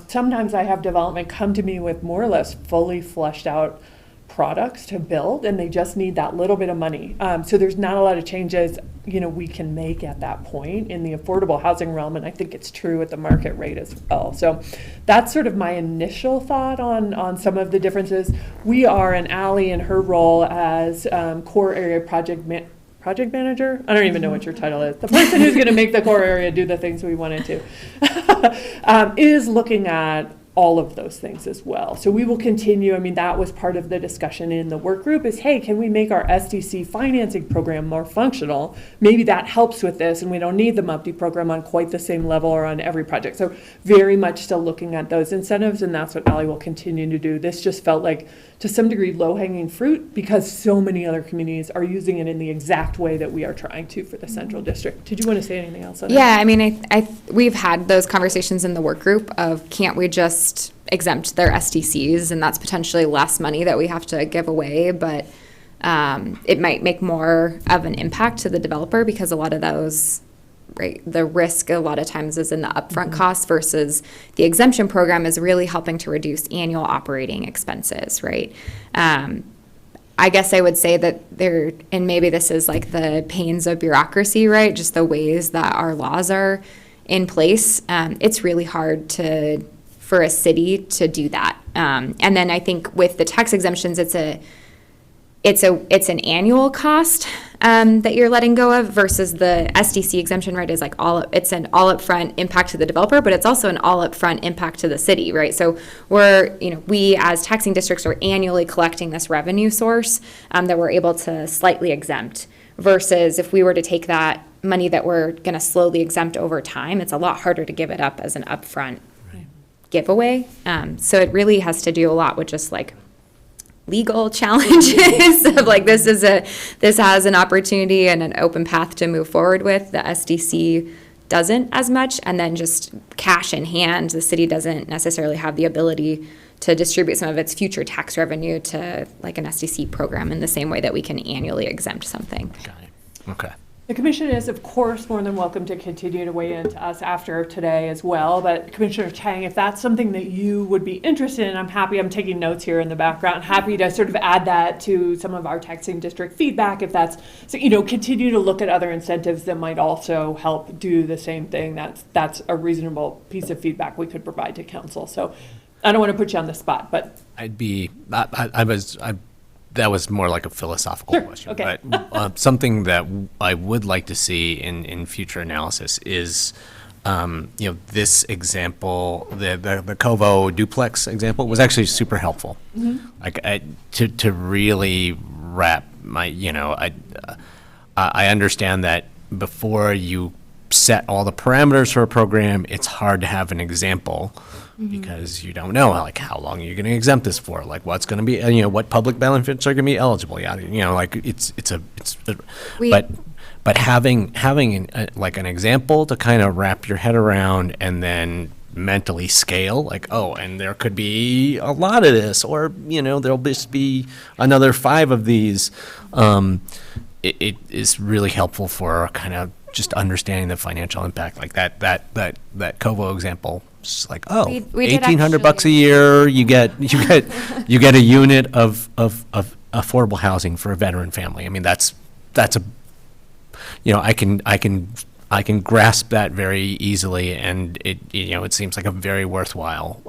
Sometimes I have development come to me with more or less fully fleshed out products to build, and they just need that little bit of money. So there's not a lot of changes, we can make at that point in the affordable housing realm, and I think it's true at the market rate as well. So that's sort of my initial thought on some of the differences. We are, and Ally in her role as core area project manager, I don't even know what your title is, the person who's going to make the core area do the things we want it to, is looking at all of those things as well. So we will continue. I mean, that was part of the discussion in the work group is, hey, can we make our SDC financing program more functional? Maybe that helps with this, and we don't need the MUPD program on quite the same level or on every project. So very much still looking at those incentives, and that's what Ally will continue to do. This just felt like, to some degree, low-hanging fruit because so many other communities are using it in the exact way that we are trying to for the Central District. Did you want to say anything else on that? Yeah, I mean, we've had those conversations in the work group of, can't we just exempt their SDCs, and that's potentially less money that we have to give away, but it might make more of an impact to the developer because a lot of those, right, the risk a lot of times is in the upfront costs versus the exemption program is really helping to reduce annual operating expenses, right? I guess I would say that there, and maybe this is like the pains of bureaucracy, right? Just the ways that our laws are in place. It's really hard for a city to do that. And then I think with the tax exemptions, it's an annual cost that you're letting go of versus the SDC exemption, right, is like it's an all upfront impact to the developer, but it's also an all upfront impact to the city, right? So we as taxing districts are annually collecting this revenue source that we're able to slightly exempt versus if we were to take that money that we're going to slowly exempt over time, it's a lot harder to give it up as an upfront giveaway. So it really has to do a lot with just like legal challenges of like, this has an opportunity and an open path to move forward with. The SDC doesn't as much, and then just cash in hand, the city doesn't necessarily have the ability to distribute some of its future tax revenue to like an SDC program in the same way that we can annually exempt something. Got it. Okay. The commission is, of course, more than welcome to continue to weigh in to us after today as well. But Commissioner Chang, if that's something that you would be interested in, I'm taking notes here in the background, happy to sort of add that to some of our taxing district feedback. If that's, so, continue to look at other incentives that might also help do the same thing. That's a reasonable piece of feedback we could provide to council. So I don't want to put you on the spot, but That was more like a philosophical Sure, question. okay. But something that I would like to see in future analysis is, this example, the Covo duplex example was actually super helpful. Like to really wrap I understand that before you set all the parameters for a program, it's hard to have an example because you don't know how long you're going to exempt this for, like what's going to be, what public benefits are going to be eligible. Yeah, We- but having an example to kind of wrap your head around and then mentally scale, and there could be a lot of this, or there'll just be another 5 of these. It is really helpful for kind of just understanding the financial impact, like that Covo example. It's like, We did $1,800 a actually- year, you get a unit of affordable housing for a veteran family. I mean, that's a, I can grasp that very easily, and it seems like a very worthwhile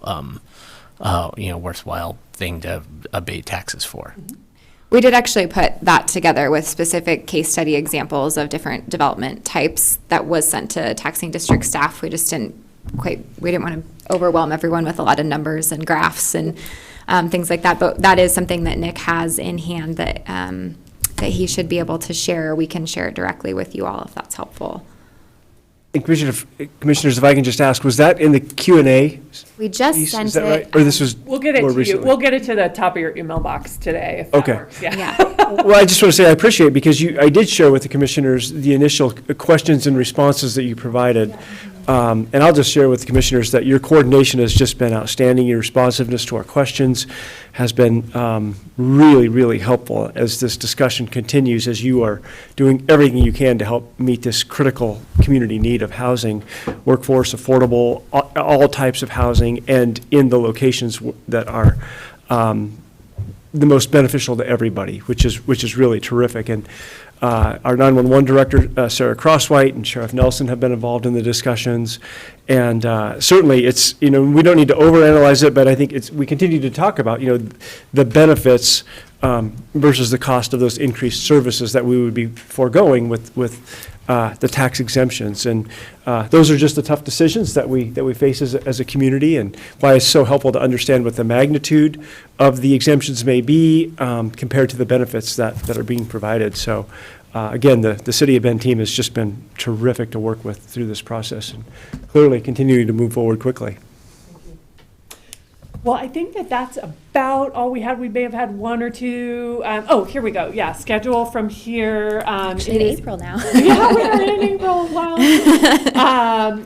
thing to abate taxes for. We did actually put that together with specific case study examples of different development types that was sent to taxing district staff. We didn't want to overwhelm everyone with a lot of numbers and graphs and things like that. But that is something that Nick has in hand that he should be able to share. We can share it directly with you all if that's helpful. And Commissioners, if I can just ask, was that in the Q&A? We just piece? sent Is that it. right? Or this was we'll get it more to you. recently? We'll get it to the top of your email box today if that Okay. works. Yeah. Yeah. Well, I just want to say I appreciate it because I did share with the commissioners the initial questions and responses that you provided. And I'll just share with the commissioners that your coordination has just been outstanding. Your responsiveness to our questions has been really, really helpful as this discussion continues, as you are doing everything you can to help meet this critical community need of housing, workforce, affordable, all types of housing, and in the locations that are the most beneficial to everybody, which is really terrific. And our 911 director, Sarah Crosswhite, and Sheriff Nelson have been involved in the discussions. And certainly it's, we don't need to overanalyze it, but I think we continue to talk about, the benefits versus the cost of those increased services that we would be foregoing with the tax exemptions. And those are just the tough decisions that we face as a community, and why it's so helpful to understand what the magnitude of the exemptions may be compared to the benefits that are being provided. So again, the City of Bend team has just been terrific to work with through this process, and clearly continuing to move forward quickly. Well, I think that's about all we had. We may have had one or two. Here we go. Yeah, schedule from here. In April now. Yeah, we are in April. Wow.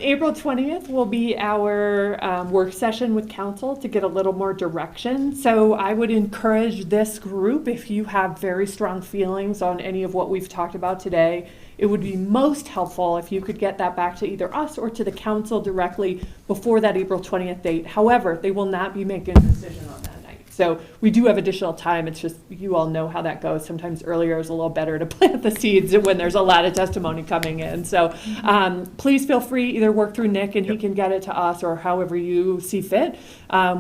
April 20th will be our work session with council to get a little more direction. So I would encourage this group, if you have very strong feelings on any of what we've talked about today, it would be most helpful if you could get that back to either us or to the council directly before that April 20th date. However, they will not be making a decision on that night. So we do have additional time. It's just, you all know how that goes. Sometimes earlier is a little better to plant the seeds when there's a lot of testimony coming in. So please feel free, either work through Nick and he can get it to us, or however you see fit.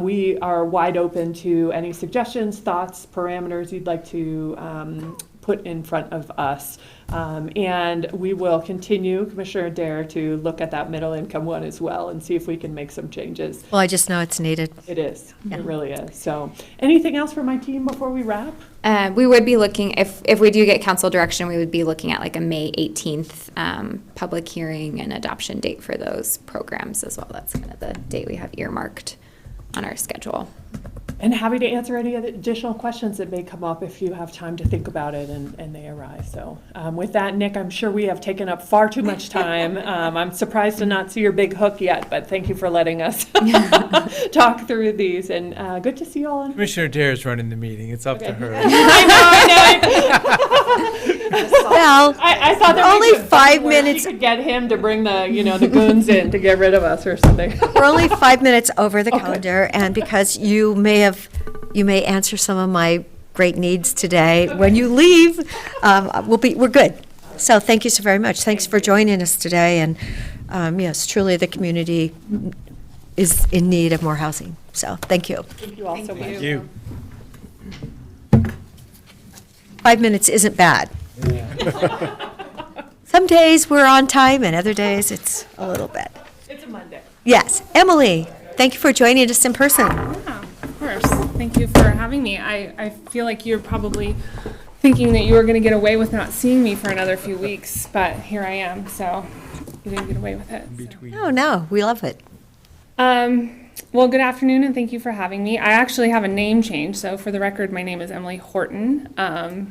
We are wide open to any suggestions, thoughts, parameters you'd like to put in front of us. And we will continue, Commissioner Dare, to look at that middle income one as well and see if we can make some changes. Well, I just know it's needed. It is, Yeah. it really is. So anything else for my team before we wrap? We would be looking, if we do get council direction, we would be looking at like a May 18th public hearing and adoption date for those programs as well. That's kind of the date we have earmarked. on our schedule. And happy to answer any other additional questions that may come up if you have time to think about it and they arise. So with that, Nick, I'm sure we have taken up far too much time. I'm surprised to not see your big hook yet, but thank you for letting us talk through these. And good to see you all. In- Commissioner Dare is running the meeting. It's up to her. I know. Well, I thought there Only was a 5 where minutes. You could get him to bring the goons in to get rid of us or something. we're only 5 minutes over the Okay. calendar, and because you may answer some of my great needs today, when you leave, we're good. So thank you so very much. Thanks for joining us today, and yes, truly the community is in need of more housing. So thank you. Thank you all so much. Thank you. 5 minutes isn't bad. Some days we're on time, and other days it's a little bit. It's a Monday. Yes, Emily, thank you for joining us in person. Yeah, of course. Thank you for having me. I feel like you're probably thinking that you were going to get away with not seeing me for another few weeks, but here I am, so you didn't get away with it. so. No, we love it. Well, good afternoon, and thank you for having me. I actually have a name change, so for the record, my name is Emily Horton,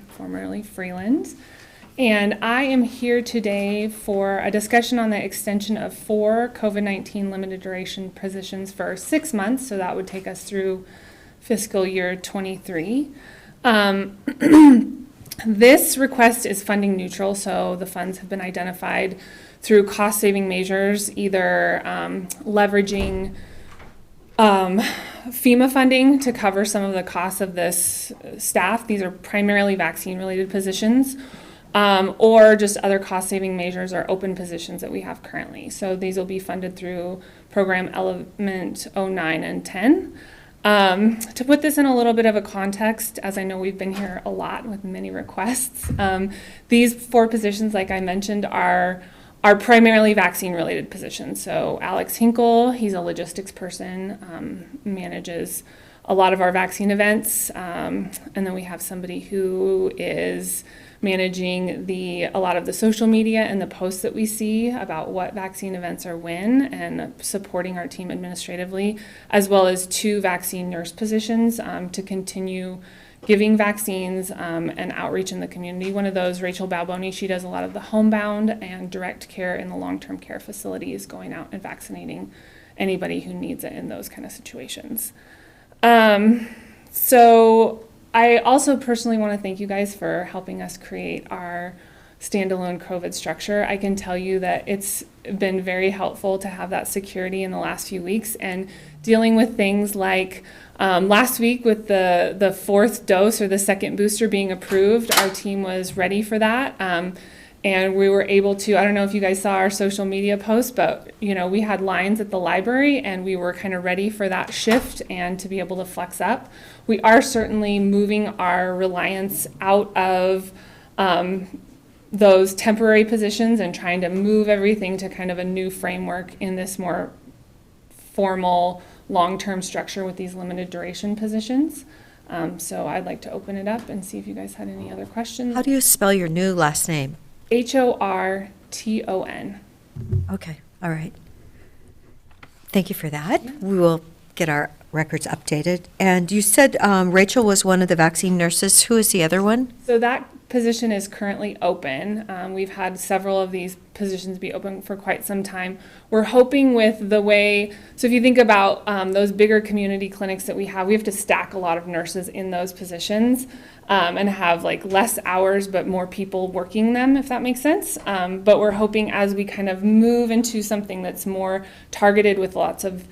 formerly Freeland. And I am here today for a discussion on the extension of 4 COVID-19 limited duration positions for 6 months, so that would take us through fiscal year 23. This request is funding neutral, so the funds have been identified through cost-saving measures, either leveraging FEMA funding to cover some of the costs of this staff. These are primarily vaccine-related positions, or just other cost-saving measures or open positions that we have currently. So these will be funded through program Element 09 and 10. To put this in a little bit of a context, as I know we've been here a lot with many requests, these 4 positions, like I mentioned, are primarily vaccine-related positions. So Alex Hinkle, he's a logistics person, manages a lot of our vaccine events, and then we have somebody who is managing a lot of the social media and the posts that we see about what vaccine events are when, and supporting our team administratively, as well as 2 vaccine nurse positions to continue giving vaccines and outreach in the community. One of those, Rachel Balboni, she does a lot of the homebound and direct care in the long-term care facilities, going out and vaccinating anybody who needs it in those kind of situations. So I also personally want to thank you guys for helping us create our standalone COVID structure. I can tell you that it's been very helpful to have that security in the last few weeks, and dealing with things like last week with the 4th dose or the 2nd booster being approved. Our team was ready for that. And we were able to, I don't know if you guys saw our social media post, but we had lines at the library, and we were kind of ready for that shift and to be able to flex up. We are certainly moving our reliance out of those temporary positions and trying to move everything to kind of a new framework in this more formal long-term structure with these limited duration positions. So I'd like to open it up and see if you guys had any other questions. How do you spell your new last name? Horton. Okay, all right. Thank you for that. We will get our records updated. And you said Rachel was one of the vaccine nurses. Who is the other one? So that position is currently open. We've had several of these positions be open for quite some time. We're hoping with the way, so if you think about those bigger community clinics that we have to stack a lot of nurses in those positions and have like less hours but more people working them, if that makes sense. But we're hoping as we kind of move into something that's more targeted with lots of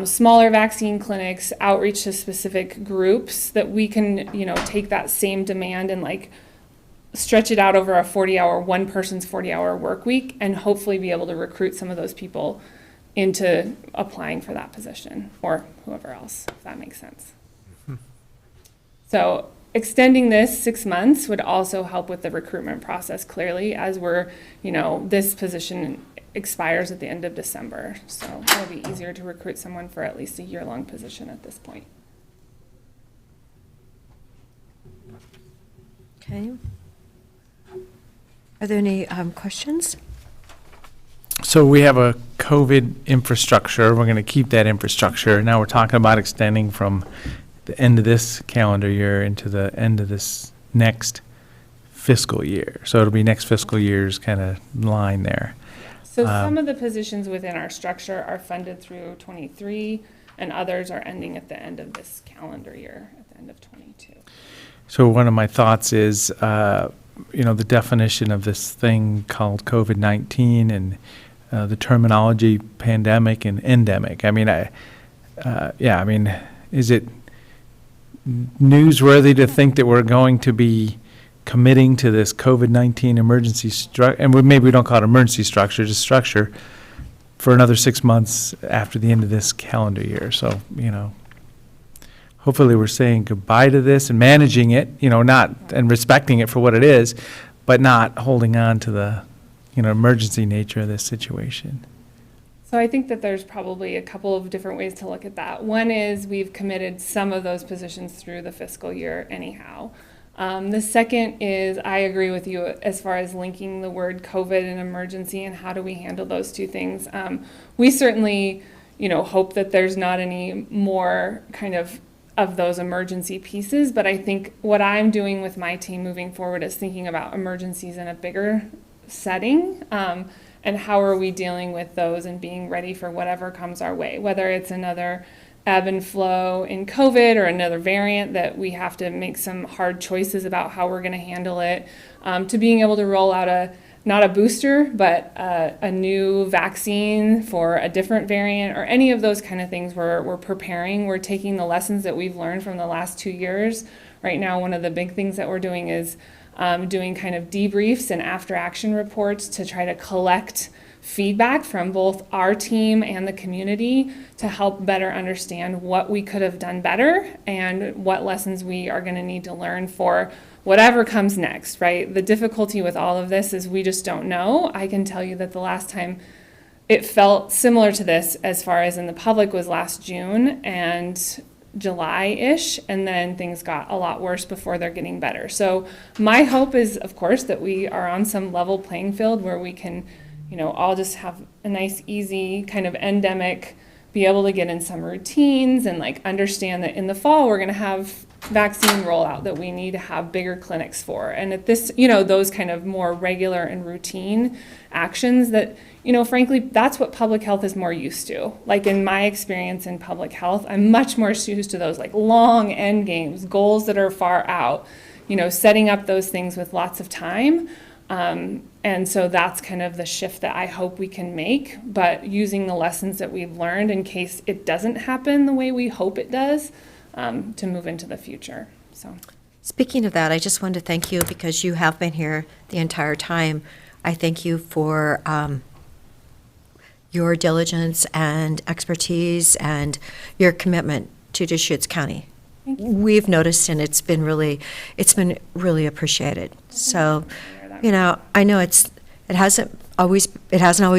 smaller vaccine clinics, outreach to specific groups, that we can, take that same demand and like stretch it out over a 40-hour, person's 40-hour work week, and hopefully be able to recruit some of those people into applying for that position, or whoever else, if that makes sense. So extending this 6 months would also help with the recruitment process, clearly, as we're, this position expires at the end of December. So it'll be easier to recruit someone for at least a year-long position at this point. Okay. Are there any questions? So we have a COVID infrastructure. We're going to keep that infrastructure. Now we're talking about extending from the end of this calendar year into the end of this next fiscal year. So it'll be next fiscal year's kind of line there. So some of the positions within our structure are funded through '23, and others are ending at the end of this calendar year, at the end of '22. So one of my thoughts is, the definition of this thing called COVID-19 and the terminology pandemic and endemic. I mean, is it newsworthy to think that we're going to be committing to this COVID-19 emergency structure, and maybe we don't call it emergency structure, just structure, for another 6 months after the end of this calendar year? So, hopefully we're saying goodbye to this and managing it, and respecting it for what it is, but not holding on to the, emergency nature of this situation. So I think that there's probably a couple of different ways to look at that. One is we've committed some of those positions through the fiscal year anyhow. The second is I agree with you as far as linking the word COVID and emergency and how do we handle those two things. We certainly, hope that there's not any more kind of those emergency pieces, but I think what I'm doing with my team moving forward is thinking about emergencies in a bigger setting, and how are we dealing with those and being ready for whatever comes our way, whether it's another ebb and flow in COVID or another variant that we have to make some hard choices about how we're going to handle it, to being able to roll out not a booster, but a new vaccine for a different variant, or any of those kind of things. We're preparing. We're taking the lessons that we've learned from the last 2 years. Right now, one of the big things that we're doing is doing kind of debriefs and after action reports to try to collect feedback from both our team and the community to help better understand what we could have done better and what lessons we are going to need to learn for whatever comes next, right? The difficulty with all of this is we just don't know. I can tell you that the last time it felt similar to this as far as in the public was last June and July-ish, and then things got a lot worse before they're getting better. So my hope is, of course, that we are on some level playing field where we can, all just have a nice, easy kind of endemic, be able to get in some routines and understand that in the fall we're going to have vaccine rollout that we need to have bigger clinics for. And at this, those kind of more regular and routine actions that, frankly, that's what public health is more used to. Like in my experience in public health, I'm much more used to those long end games, goals that are far out, setting up those things with lots of time. And so that's kind of the shift that I hope we can make, but using the lessons that we've learned in case it doesn't happen the way we hope it does, to move into the future. So, Speaking of that, I just wanted to thank you because you have been here the entire time. I thank you for your diligence and expertise and your commitment to Deschutes County. We've noticed, and it's been really appreciated. So, I know it hasn't always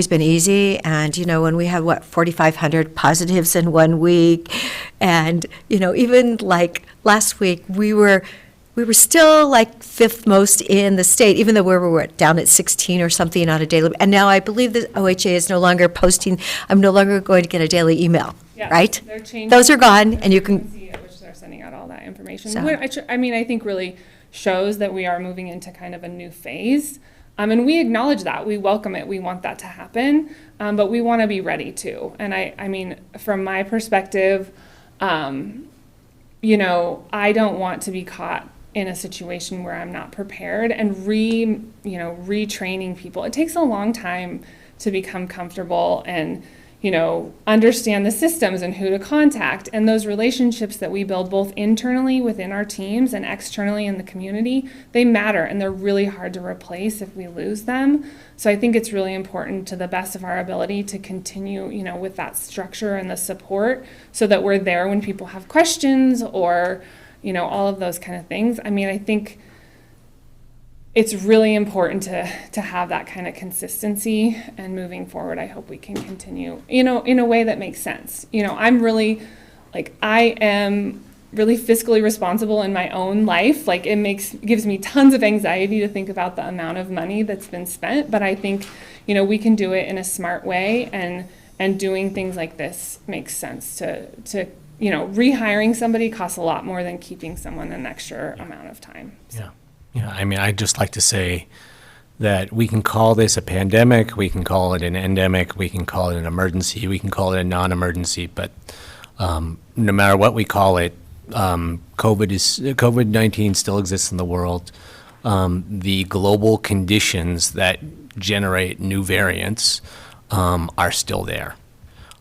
been easy, and when we have 4,500 positives in 1 week, and even last week we were still fifth most in the state, even though we were down at 16 or something on a daily. And now I believe the OHA is no longer posting. I'm no longer going to get a daily email, right? They're changing. Those are gone, and you can. At which they're sending out all that information. So. I think really shows that we are moving into kind of a new phase. And we acknowledge that. We welcome it. We want that to happen. But we want to be ready too. And I mean, from my perspective, I don't want to be caught in a situation where I'm not prepared and retraining people. It takes a long time to become comfortable and, understand the systems and who to contact, and those relationships that we build both internally within our teams and externally in the community, they matter, and they're really hard to replace if we lose them. So I think it's really important, to the best of our ability, to continue, with that structure and the support so that we're there when people have questions or, all of those kind of things. I mean, I think it's really important to have that kind of consistency, and moving forward, I hope we can continue, in a way that makes sense. I'm really, I am really fiscally responsible in my own life. Like gives me tons of anxiety to think about the amount of money that's been spent, but I think, we can do it in a smart way, and doing things like this makes sense to rehiring somebody costs a lot more than keeping someone an extra amount of time. Yeah. Yeah, I mean, I'd just like to say that we can call this a pandemic, we can call it an endemic, we can call it an emergency, we can call it a non-emergency, but no matter what we call it, COVID-19 still exists in the world. The global conditions that generate new variants are still there.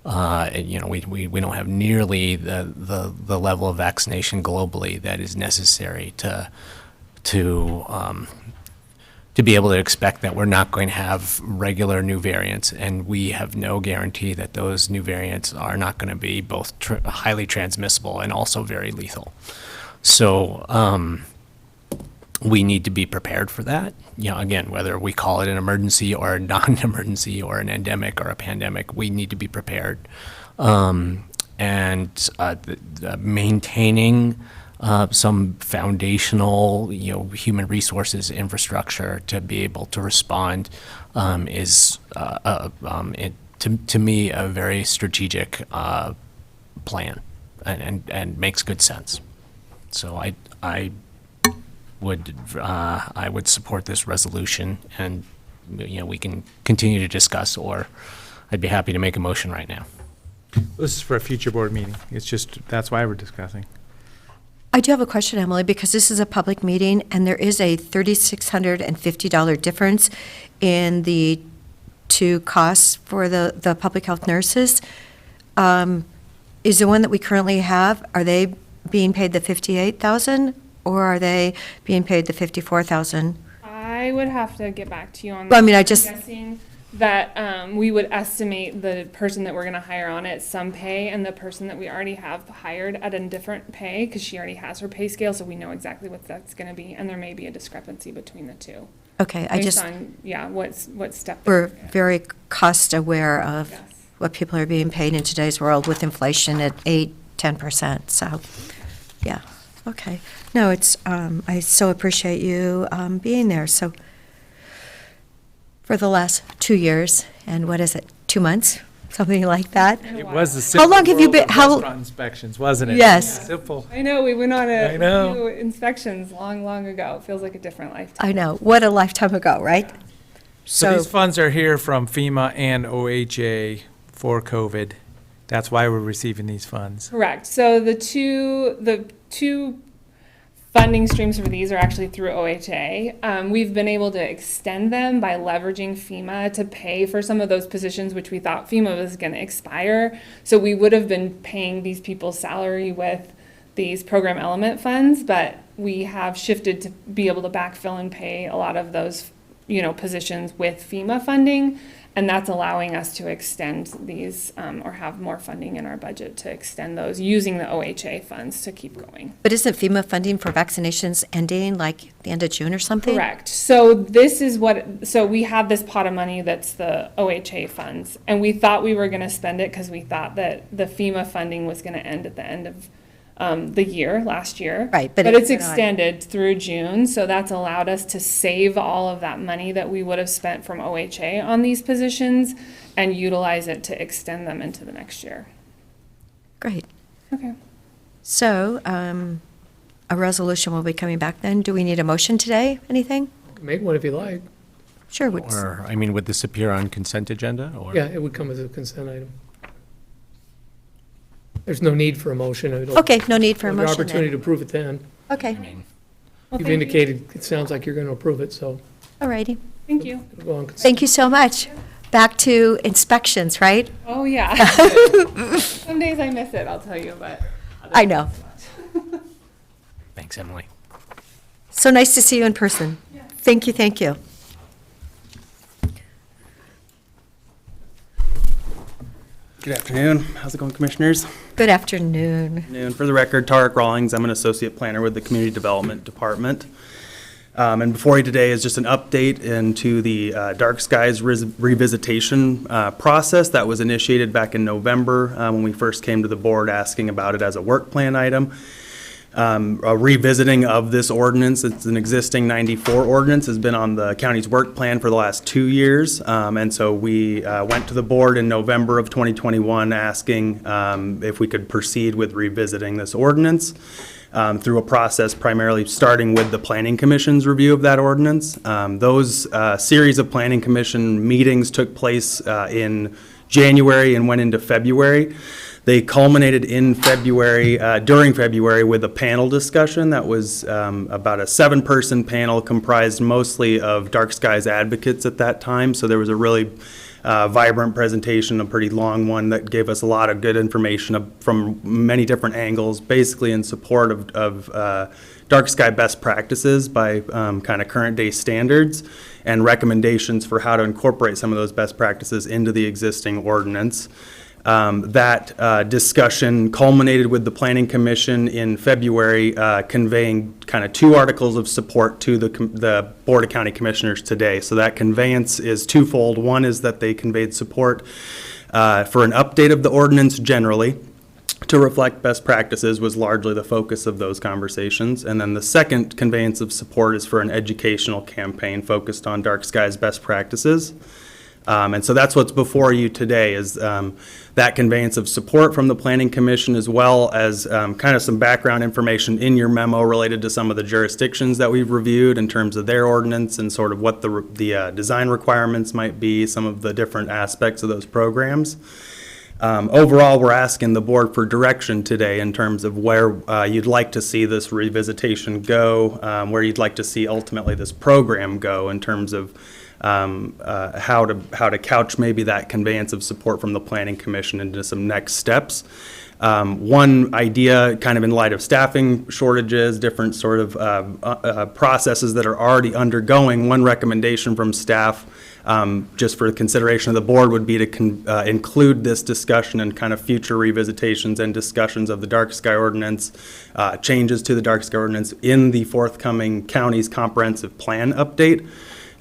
We don't have nearly the level of vaccination globally that is necessary to be able to expect that we're not going to have regular new variants, and we have no guarantee that those new variants are not going to be both highly transmissible and also very lethal. So we need to be prepared for that. Again, whether we call it an emergency or a non-emergency or an endemic or a pandemic, we need to be prepared. Maintaining some foundational, human resources infrastructure to be able to respond is, to me, a very strategic plan and makes good sense. So I would support this resolution, and we can continue to discuss, or I'd be happy to make a motion right now. This is for a future board meeting. It's just, that's why we're discussing. I do have a question, Emily, because this is a public meeting, and there is a $3,650 difference in the two costs for the public health nurses. Is the one that we currently have, are they being paid the $58,000, or are they being paid the $54,000? I would have to get back to you on that. Well, I mean, I'm guessing that we would estimate the person that we're going to hire on at some pay, and the person that we already have hired at a different pay, because she already has her pay scale, so we know exactly what that's going to be, and there may be a discrepancy between the two. Okay, Based on, what step. We're very cost aware of Yes. what people are being paid in today's world with inflation at 8-10%, so, yeah, okay. No, it's, I so appreciate you being there, so, for the last 2 years, and what is it, 2 months, something like that? It was the How simple long have you world been- of how- restaurant inspections, wasn't it? Yes. Simple. I know, we went on I know. a few inspections long ago. It feels like a different lifetime. I know, what a lifetime ago, right? So these funds are here from FEMA and OHA for COVID. That's why we're receiving these funds. Correct. So the two funding streams for these are actually through OHA. We've been able to extend them by leveraging FEMA to pay for some of those positions, which we thought FEMA was going to expire. So we would have been paying these people's salary with these program element funds, but we have shifted to be able to backfill and pay a lot of those, positions with FEMA funding. And that's allowing us to extend these, or have more funding in our budget to extend those using the OHA funds to keep going. But isn't FEMA funding for vaccinations ending like the end of June or something? Correct. So this is so we have this pot of money that's the OHA funds, and we thought we were going to spend it because we thought that the FEMA funding was going to end at the end of the year, last year. Right, But but it's it's not. extended through June, so that's allowed us to save all of that money that we would have spent from OHA on these positions and utilize it to extend them into the next year. Great. Okay. So, a resolution will be coming back then. Do we need a motion today? Anything? Make one if you like. Sure. Or, would this appear on consent agenda, or? Yeah, it would come as a consent item. There's no need for a motion. It'll- Okay, no need for a There'll be motion opportunity to then. approve it then. Okay, Well, You've thank you. indicated, it sounds like you're going to approve it, so all righty. Thank you. it'll go on consent. Thank you so much. Back to inspections, right? Oh, yeah. Some days I miss it, I'll tell you, but. I know. Thanks, Emily. So nice to see you in person. Thank you, thank you. Good afternoon. How's it going, Commissioners? Good afternoon. And for the record, Tarek Rawlings, I'm an Associate Planner with the Community Development Department. And before you today is just an update into the Dark Skies revisitation process that was initiated back in November when we first came to the board asking about it as a work plan item. a revisiting of this ordinance. It's an existing 94 ordinance, has been on the county's work plan for the last 2 years. And so we went to the board in November of 2021 asking if we could proceed with revisiting this ordinance through a process primarily starting with the Planning Commission's review of that ordinance. Those series of Planning Commission meetings took place in January and went into February. They culminated in February, during February, with a panel discussion that was about a 7-person panel comprised mostly of Dark Skies advocates at that time. So there was a really vibrant presentation, a pretty long one that gave us a lot of good information from many different angles, basically in support of dark sky best practices by kind of current day standards and recommendations for how to incorporate some of those best practices into the existing ordinance. That discussion culminated with the Planning Commission in February conveying kind of 2 articles of support to the Board of County Commissioners today. So that conveyance is twofold. One is that they conveyed support for an update of the ordinance generally to reflect best practices was largely the focus of those conversations. And then the second conveyance of support is for an educational campaign focused on dark skies best practices. And so that's what's before you today is that conveyance of support from the Planning Commission, as well as kind of some background information in your memo related to some of the jurisdictions that we've reviewed in terms of their ordinance and sort of what the design requirements might be, some of the different aspects of those programs. Overall, we're asking the board for direction today in terms of where you'd like to see this revisitation go, where you'd like to see ultimately this program go in terms of how to couch maybe that conveyance of support from the Planning Commission into some next steps. One idea, kind of in light of staffing shortages, different sort of processes that are already undergoing, one recommendation from staff, just for consideration of the board, would be to include this discussion in kind of future revisitations and discussions of the dark sky ordinance, changes to the dark sky ordinance in the forthcoming county's comprehensive plan update.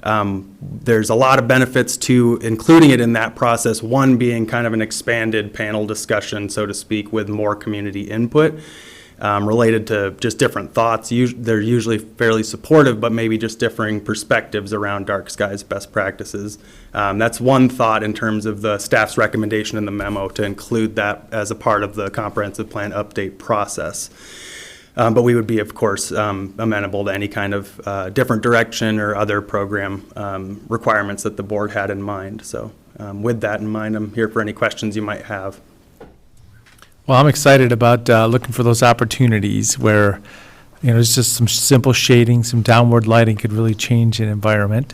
There's a lot of benefits to including it in that process, one being kind of an expanded panel discussion, so to speak, with more community input related to just different thoughts. They're usually fairly supportive, but maybe just differing perspectives around dark skies best practices. That's one thought in terms of the staff's recommendation in the memo to include that as a part of the comprehensive plan update process. But we would be, of course, amenable to any kind of different direction or other program requirements that the board had in mind. So with that in mind, I'm here for any questions you might have. Well, I'm excited about looking for those opportunities where, it's just some simple shading, some downward lighting could really change an environment.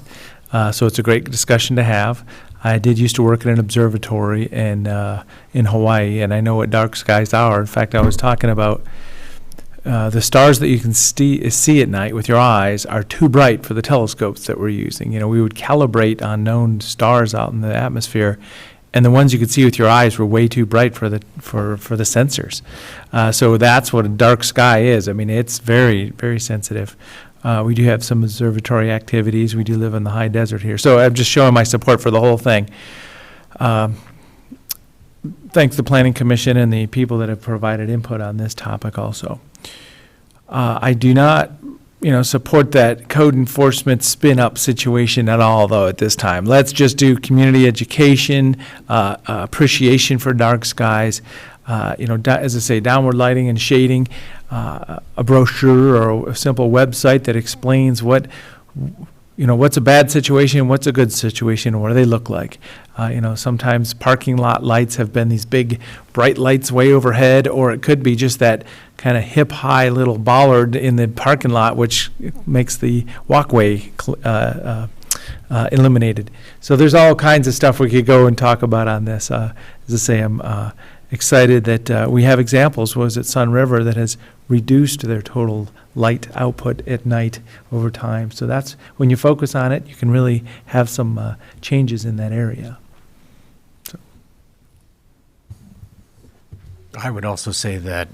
So it's a great discussion to have. I did used to work at an observatory in Hawaii, and I know what dark skies are. In fact, I was talking about the stars that you can see at night with your eyes are too bright for the telescopes that we're using. We would calibrate on known stars out in the atmosphere, and the ones you could see with your eyes were way too bright for the sensors. So that's what a dark sky is. I mean, it's very, very sensitive. We do have some observatory activities. We do live in the high desert here. So I'm just showing my support for the whole thing. Thanks to the Planning Commission and the people that have provided input on this topic also. I do not, support that code enforcement spin-up situation at all, though, at this time. Let's just do community education, appreciation for dark skies, as I say, downward lighting and shading, a brochure or a simple website that explains what's a bad situation, what's a good situation, what do they look like? Sometimes parking lot lights have been these big bright lights way overhead, or it could be just that kind of hip high little bollard in the parking lot, which makes the walkway illuminated. So there's all kinds of stuff we could go and talk about on this. As I say, I'm excited that we have examples. Was it Sun River that has reduced their total light output at night over time? So that's when you focus on it, you can really have some changes in that area. So. I would also say that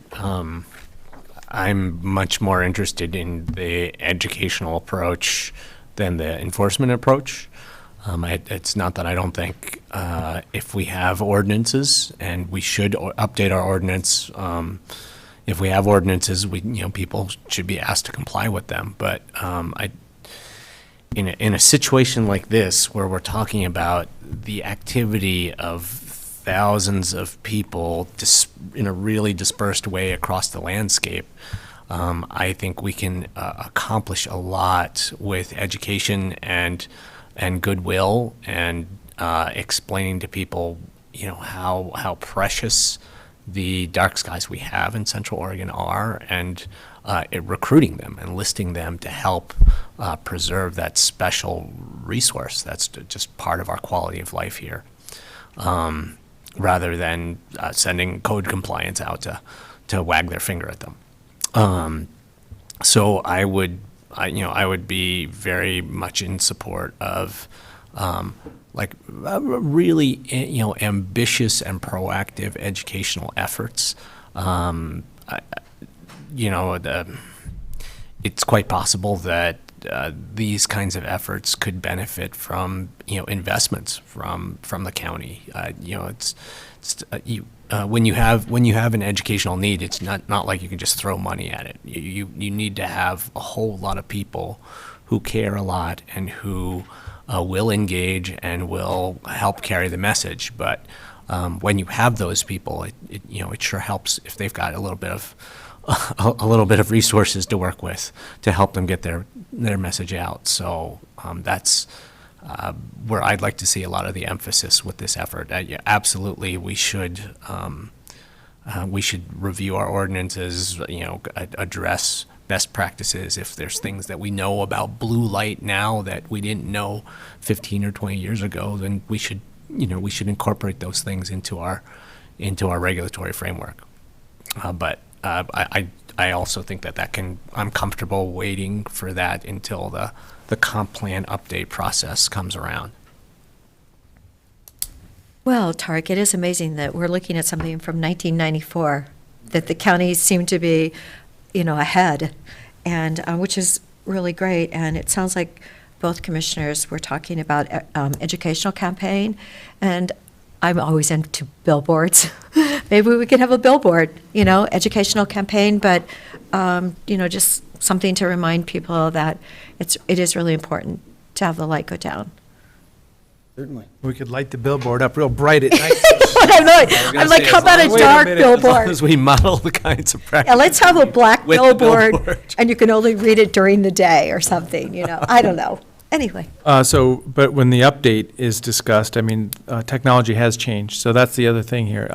I'm much more interested in the educational approach than the enforcement approach. It's not that I don't think if we have ordinances, and we should update our ordinance, if we have ordinances, people should be asked to comply with them. But in a situation like this, where we're talking about the activity of thousands of people in a really dispersed way across the landscape, I think we can accomplish a lot with education and goodwill and explaining to people, how precious the dark skies we have in Central Oregon are, and recruiting them and listing them to help preserve that special resource that's just part of our quality of life here, rather than sending code compliance out to wag their finger at them. So I would be very much in support of really, ambitious and proactive educational efforts. It's quite possible that these kinds of efforts could benefit from, investments from the county. When you have an educational need, it's not like you can just throw money at it. You need to have a whole lot of people who care a lot and who will engage and will help carry the message. But when you have those people, it sure helps if they've got a little bit of resources to work with to help them get their message out. So that's where I'd like to see a lot of the emphasis with this effort. Absolutely, we should review our ordinances, address best practices. If there's things that we know about blue light now that we didn't know 15 or 20 years ago, then we should incorporate those things into our regulatory framework. But I also think that I'm comfortable waiting for that until the comp plan update process comes around. Well, Tarek, it is amazing that we're looking at something from 1994, that the counties seem to be, ahead, and which is really great. And it sounds like both commissioners were talking about educational campaign, and I'm always into billboards. Maybe we could have a billboard, educational campaign, but, just something to remind people that it is really important to have the light go down. Certainly. We could light the billboard up real bright at night. I'm like, how about a dark billboard? As we model the kinds of practice. Yeah, let's have a black with the billboard, billboard. and you can only read it during the day or something, I don't know. Anyway, But when the update is discussed, technology has changed. So that's the other thing here.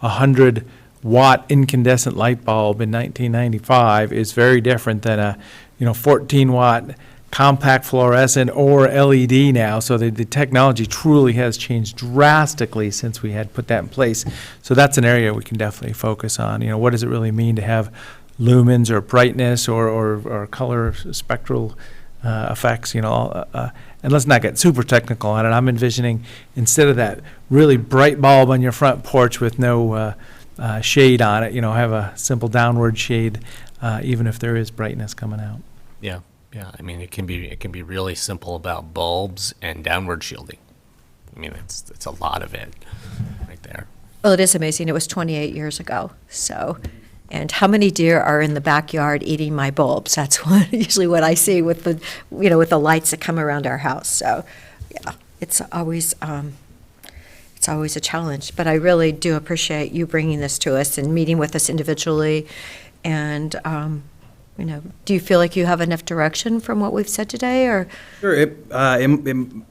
100-watt incandescent light bulb in 1995 is very different than a 14-watt compact fluorescent or LED now. So the technology truly has changed drastically since we had put that in place. So that's an area we can definitely focus on. What does it really mean to have lumens or brightness or color spectral effects, and let's not get super technical on it. I'm envisioning, instead of that really bright bulb on your front porch with no shade on it, have a simple downward shade, even if there is brightness coming out. Yeah. It can be really simple about bulbs and downward shielding. It's a lot of it right there. well, it is amazing. It was 28 years ago, so. And how many deer are in the backyard eating my bulbs? That's usually what I see with the, with the lights that come around our house. So, yeah, it's always a challenge. But I really do appreciate you bringing this to us and meeting with us individually. And, do you feel like you have enough direction from what we've said today, or? Sure.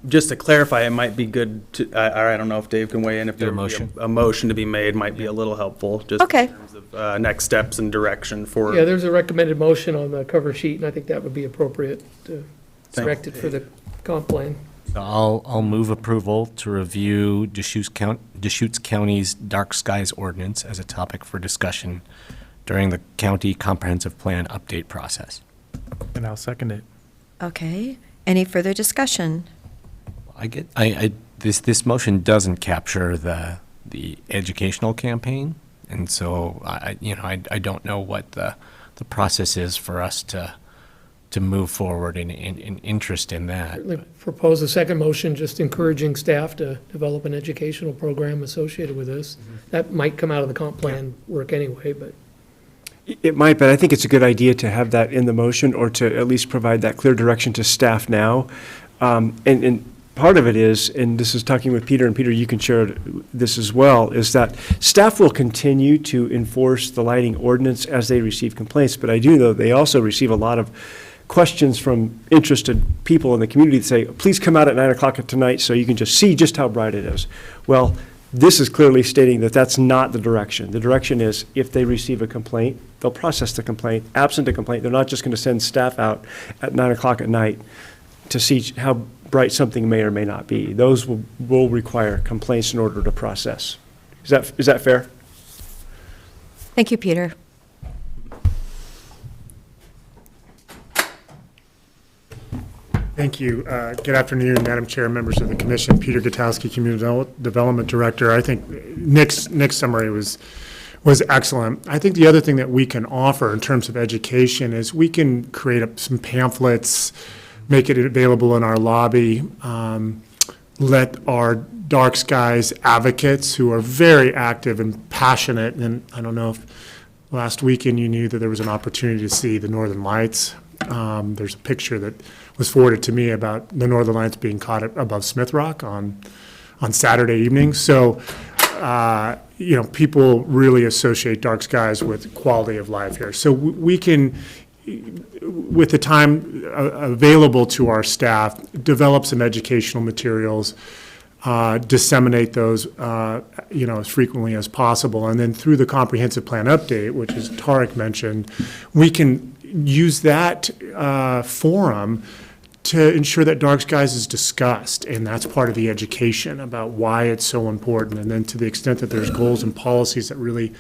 Just to clarify, it might be good to, I don't know if Dave can weigh in, if There a there would be motion? a motion to be made, might be a little helpful, just Okay. in terms of next steps and direction for. Yeah, there's a recommended motion on the cover sheet, and I think that would be appropriate to direct it for the comp plan. I'll move approval to review Deschutes County's dark skies ordinance as a topic for discussion during the county comprehensive plan update process. And I'll second it. Okay. Any further discussion? This motion doesn't capture the educational campaign, and so I don't know what the process is for us to move forward in interest in that. Certainly propose a second motion, just encouraging staff to develop an educational program associated with this. That might come out of the comp plan work anyway, but It might, but I think it's a good idea to have that in the motion, or to at least provide that clear direction to staff now. And part of it is, and this is talking with Peter, and Peter, you can share this as well, is that staff will continue to enforce the lighting ordinance as they receive complaints, but I do know they also receive a lot of questions from interested people in the community that say, please come out at 9 o'clock tonight so you can just see just how bright it is. Well, this is clearly stating that that's not the direction. The direction is, if they receive a complaint, they'll process the complaint. Absent a complaint, they're not just going to send staff out at 9 o'clock at night to see how bright something may or may not be. Those will require complaints in order to process. Is that fair? Thank you, Peter. Thank you. Good afternoon, Madam Chair, members of the commission. Peter Gutowski, Community Development Director. I think Nick's summary was excellent. I think the other thing that we can offer in terms of education is we can create some pamphlets, make it available in our lobby, let our dark skies advocates, who are very active and passionate, and I don't know if last weekend you knew that there was an opportunity to see the Northern Lights. There's a picture that was forwarded to me about the Northern Lights being caught above Smith Rock on Saturday evening. So, people really associate dark skies with quality of life here. So we can, with the time available to our staff, develop some educational materials, disseminate those, as frequently as possible. And then through the comprehensive plan update, which as Tarek mentioned, we can use that forum to ensure that dark skies is discussed, and that's part of the education about why it's so important. And then to the extent that there's goals and policies that really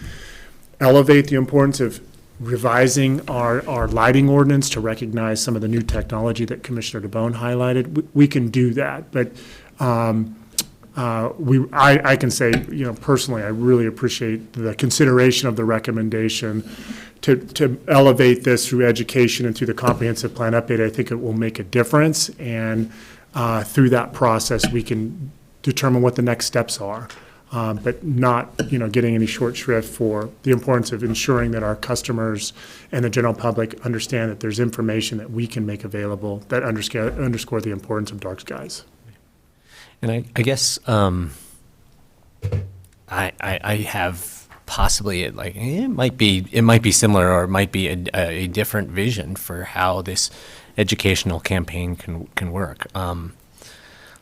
elevate the importance of revising our lighting ordinance to recognize some of the new technology that Commissioner DeBonne highlighted, we can do that. But I can say, personally, I really appreciate the consideration of the recommendation to elevate this through education and through the comprehensive plan update. I think it will make a difference, and through that process, we can determine what the next steps are, but not, getting any short shrift for the importance of ensuring that our customers and the general public understand that there's information that we can make available that underscore the importance of dark skies. And I guess I have possibly it might be similar, or it might be a different vision for how this educational campaign can work.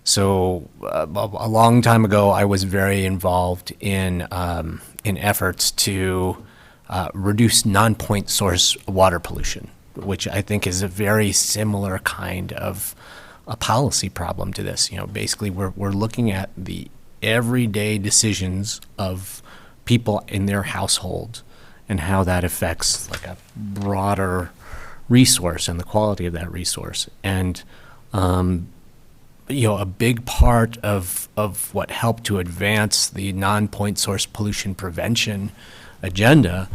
So a long time ago, I was very involved in efforts to reduce non-point source water pollution, which I think is a very similar kind of a policy problem to this. Basically we're looking at the everyday decisions of people in their household and how that affects a broader resource and the quality of that resource. And a big part of what helped to advance the non-point source pollution prevention agenda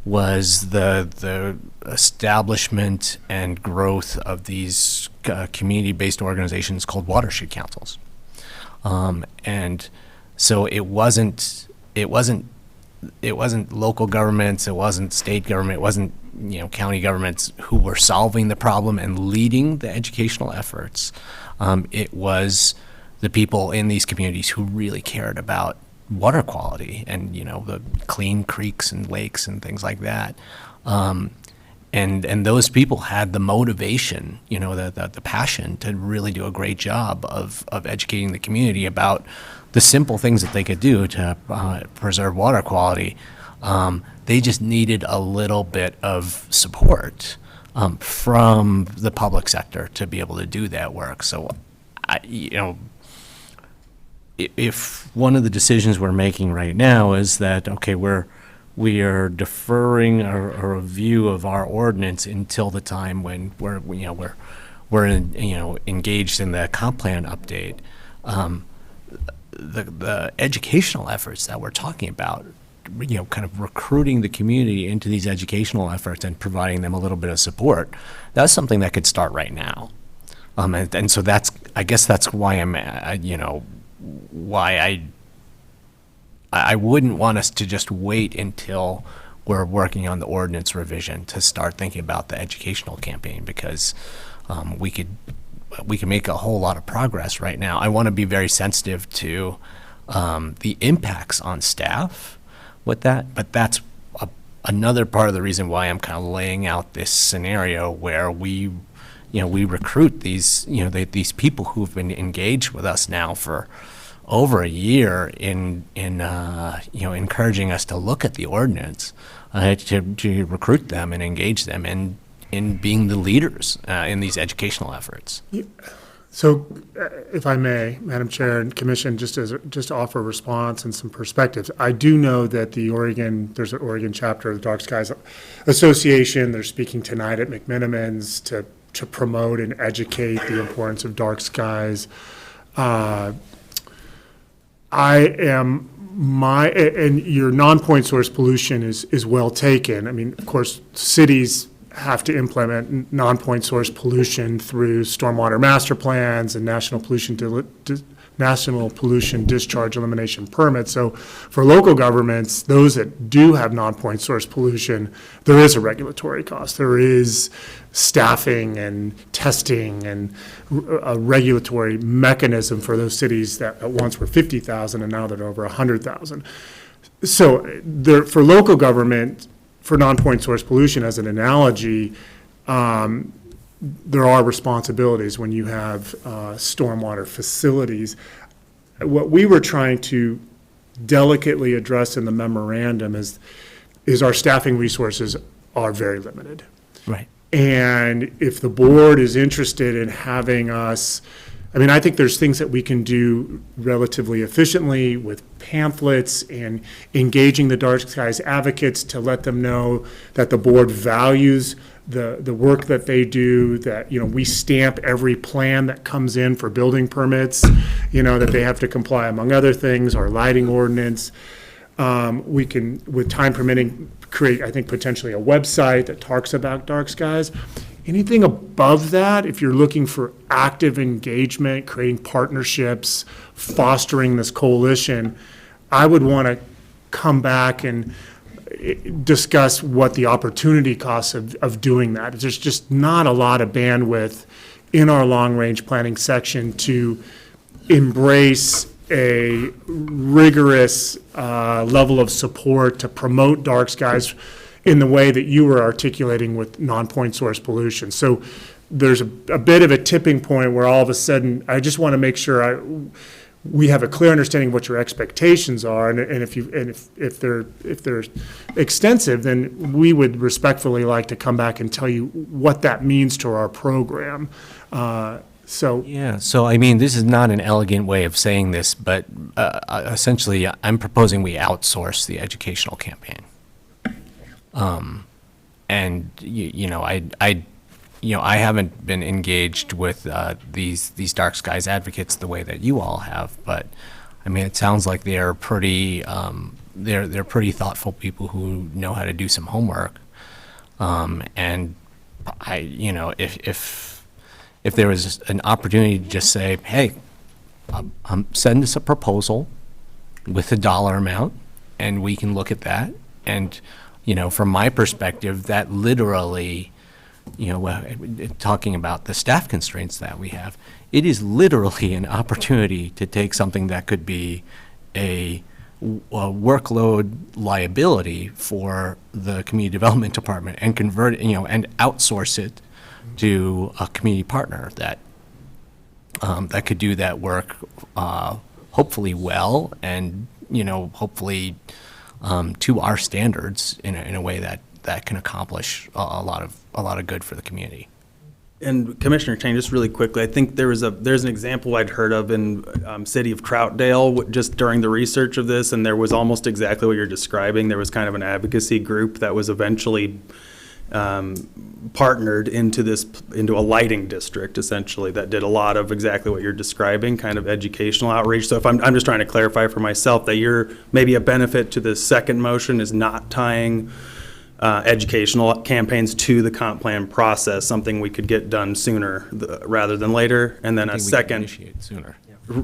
was the establishment and growth of these community-based organizations called watershed councils. And so it wasn't local governments, it wasn't state government, it wasn't county governments who were solving the problem and leading the educational efforts. It was the people in these communities who really cared about water quality and the clean creeks and lakes and things like that. And those people had the motivation, the passion to really do a great job of educating the community about the simple things that they could do to preserve water quality. They just needed a little bit of support from the public sector to be able to do that work. So, if one of the decisions we're making right now is that, okay, we are deferring a review of our ordinance until the time when we're engaged in the comp plan update. The educational efforts that we're talking about, kind of recruiting the community into these educational efforts and providing them a little bit of support, that's something that could start right now. And so I guess that's why why I wouldn't want us to just wait until we're working on the ordinance revision to start thinking about the educational campaign, because we could make a whole lot of progress right now. I want to be very sensitive to the impacts on staff with that, but that's another part of the reason why I'm kind of laying out this scenario where we recruit these, these people who've been engaged with us now for over a year in encouraging us to look at the ordinance, to recruit them and engage them in being the leaders in these educational efforts. So, if I may, Madam Chair and Commission, just to offer a response and some perspectives, I do know that there's an Oregon chapter of the Dark Skies Association. They're speaking tonight at McMenamins to promote and educate the importance of dark skies. And your non-point source pollution is well taken. I mean, of course, cities have to implement non-point source pollution through stormwater master plans and national pollution discharge elimination permits. So for local governments, those that do have non-point source pollution, there is a regulatory cost. There is staffing and testing and a regulatory mechanism for those cities that at once were 50,000 and now they're over 100,000. So for local government, for non-point source pollution, as an analogy, there are responsibilities when you have stormwater facilities. What we were trying to delicately address in the memorandum is our staffing resources are very limited. Right. And if the board is interested in having us, I mean, I think there's things that we can do relatively efficiently with pamphlets and engaging the Dark Skies advocates to let them know that the board values the work that they do, that, we stamp every plan that comes in for building permits, that they have to comply, among other things, our lighting ordinance. We can, with time permitting, create, I think, potentially a website that talks about dark skies. Anything above that, if you're looking for active engagement, creating partnerships, fostering this coalition, I would want to come back and discuss what the opportunity costs of doing that. There's just not a lot of bandwidth in our long-range planning section to embrace a rigorous level of support to promote dark skies in the way that you were articulating with non-point source pollution. So there's a bit of a tipping point where all of a sudden, I just want to make sure we have a clear understanding of what your expectations are, and if they're extensive, then we would respectfully like to come back and tell you what that means to our program. So I mean, this is not an elegant way of saying this, but essentially, I'm proposing we outsource the educational campaign. And I haven't been engaged with these Dark Skies advocates the way that you all have, but I mean, it sounds like they're pretty they're pretty thoughtful people who know how to do some homework. And if there was an opportunity to just say, hey, send us a proposal with a dollar amount, and we can look at that, and from my perspective, that literally, talking about the staff constraints that we have, it is literally an opportunity to take something that could be a workload liability for the community development department and convert it, and outsource it to a community partner that could do that work, hopefully well, and hopefully to our standards in a way that can accomplish a lot of good for the community. And Commissioner Chang, just really quickly, I think there's an example I'd heard of in city of Troutdale just during the research of this, and there was almost exactly what you're describing. There was kind of an advocacy group that was eventually partnered into a lighting district, essentially, that did a lot of exactly what you're describing, kind of educational outreach. So if I'm just trying to clarify for myself that maybe a benefit to this second motion is not tying educational campaigns to the comp plan process, something we could get done sooner rather than later. And then a second. Initiate sooner.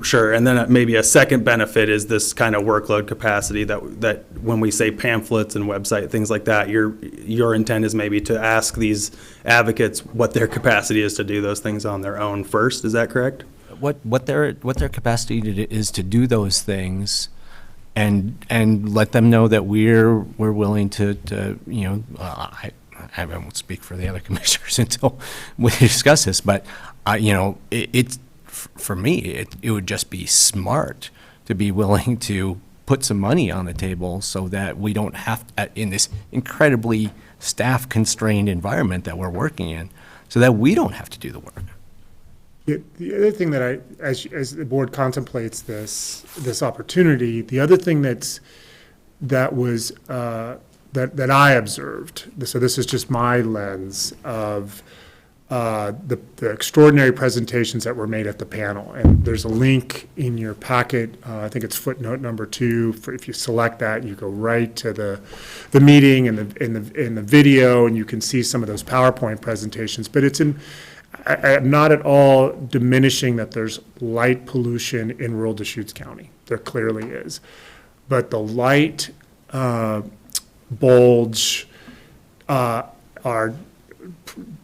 Sure, and then maybe a second benefit is this kind of workload capacity that when we say pamphlets and website, things like that, your intent is maybe to ask these advocates what their capacity is to do those things on their own first, is that correct? What their capacity is to do those things, and let them know that we're willing to I won't speak for the other commissioners until we discuss this, but it's for me, it would just be smart to be willing to put some money on the table so that we don't have, in this incredibly staff-constrained environment that we're working in, so that we don't have to do the work. The other thing that as the board contemplates this opportunity, the other thing that I observed, so this is just my lens of the extraordinary presentations that were made at the panel. And there's a link in your packet, I think it's footnote number 2. If you select that, you go right to the meeting and the video, and you can see some of those PowerPoint presentations. But I'm not at all diminishing that there's light pollution in rural Deschutes County. There clearly is. But the light bulge are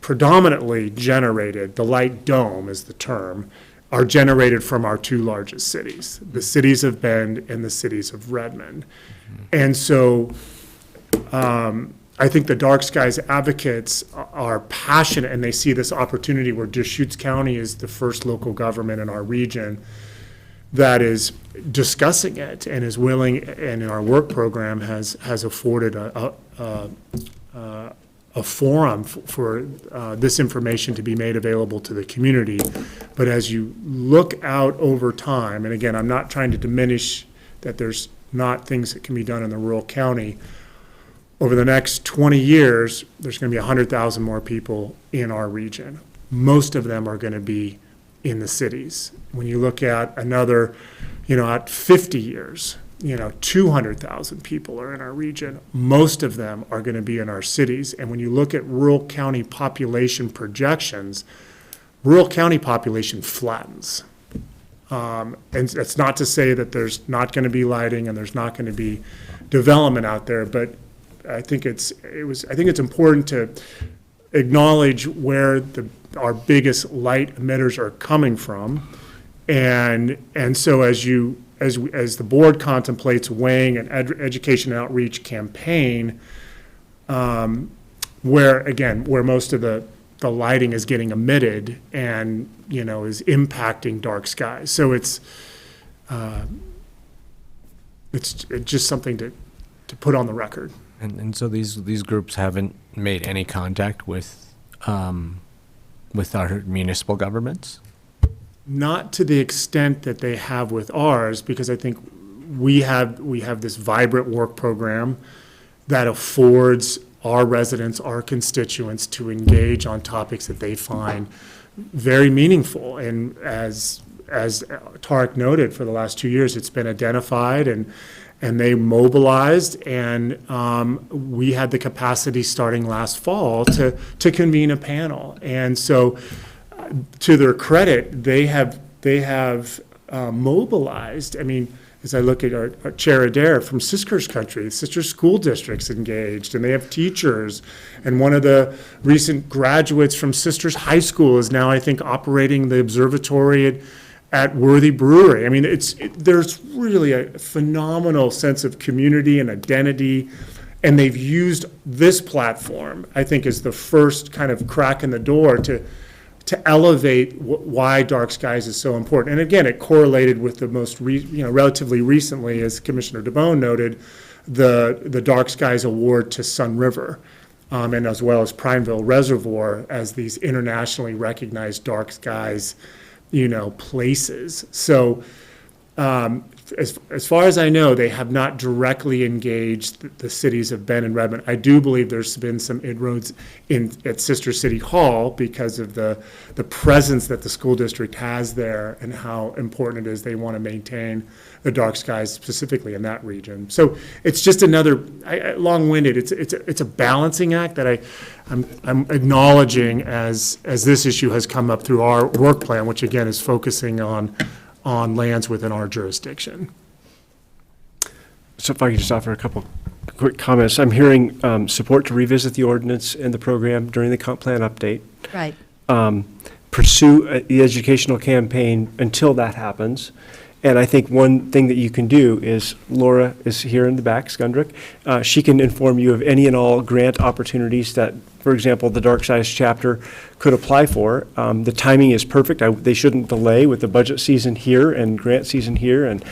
predominantly generated, the light dome is the term, are generated from our 2 largest cities, the cities of Bend and the cities of Redmond. And so I think the Dark Skies advocates are passionate, and they see this opportunity where Deschutes County is the first local government in our region that is discussing it and is willing, and in our work program has afforded a forum for this information to be made available to the community. But as you look out over time, and again, I'm not trying to diminish that there's not things that can be done in the rural county, over the next 20 years, there's going to be 100,000 more people in our region. Most of them are going to be in the cities. When you look at another, at 50 years, 200,000 people are in our region. Most of them are going to be in our cities. And when you look at rural county population projections, rural county population flattens. And it's not to say that there's not going to be lighting and there's not going to be development out there, but I think it's important to acknowledge where our biggest light emitters are coming from. And so as the board contemplates weighing an education outreach campaign, where most of the lighting is getting emitted and, is impacting dark skies. So it's just something to put on the record. And so these groups haven't made any contact with our municipal governments? Not to the extent that they have with ours, because I think we have this vibrant work program that affords our residents, our constituents, to engage on topics that they find very meaningful. And as Tarek noted, for the last 2 years, it's been identified and they mobilized, and we had the capacity starting last fall to convene a panel. And so, to their credit, they have mobilized. I mean, as I look at our Chair Adair from Siskers Country, sister school districts engaged, and they have teachers. And one of the recent graduates from Sisters High School is now, I think, operating the observatory at Worthy Brewery. I mean, there's really a phenomenal sense of community and identity, and they've used this platform, I think, as the first kind of crack in the door to elevate why Dark Skies is so important. And again, it correlated with the most relatively recently, as Commissioner DeBone noted, the Dark Skies Award to Sun River, and as well as Prineville Reservoir as these internationally recognized dark skies places. So as far as I know, they have not directly engaged the cities of Bend and Redmond. I do believe there's been some inroads at Sister City Hall because of the presence that the school district has there and how important it is they want to maintain the dark skies specifically in that region. So it's just another long-winded. It's a balancing act that I'm acknowledging as this issue has come up through our work plan, which again is focusing on on lands within our jurisdiction. So if I could just offer a couple quick comments. I'm hearing support to revisit the ordinance and the program during the comp plan update. Right. Pursue the educational campaign until that happens. And I think one thing that you can do is, Laura is here in the back, Skundrick. She can inform you of any and all grant opportunities that, for example, the Dark Skies chapter could apply for. The timing is perfect. They shouldn't delay with the budget season here and grant season here. And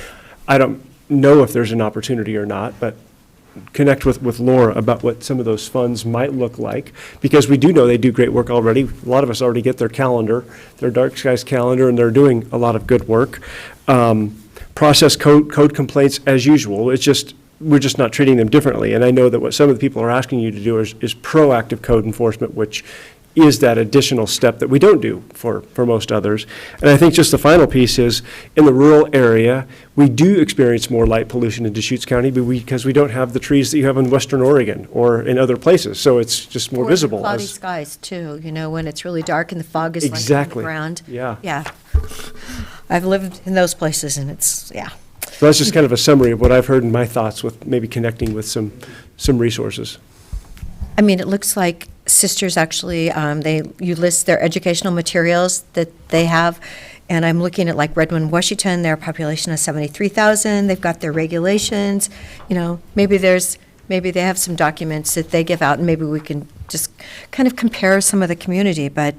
I don't know if there's an opportunity or not, but connect with Laura about what some of those funds might look like, because we do know they do great work already. A lot of us already get their calendar, their Dark Skies calendar, and they're doing a lot of good work. Process code complaints as usual. It's just, we're just not treating them differently. And I know that what some of the people are asking you to do is proactive code enforcement, which is that additional step that we don't do for most others. And I think just the final piece is, in the rural area, we do experience more light pollution in Deschutes County because we don't have the trees that you have in Western Oregon or in other places. So it's just more Or visible. Cloudy as- skies, too, when it's really dark and the fog is like on the Exactly. ground. Yeah. Yeah. I've lived in those places, and it's, yeah. So that's just kind of a summary of what I've heard and my thoughts with maybe connecting with some resources. I mean, it looks like Sisters actually, you list their educational materials that they have, and I'm looking at like Redmond, Washington, their population is 73,000, they've got their regulations, maybe they have some documents that they give out, and maybe we can just kind of compare some of the community, but,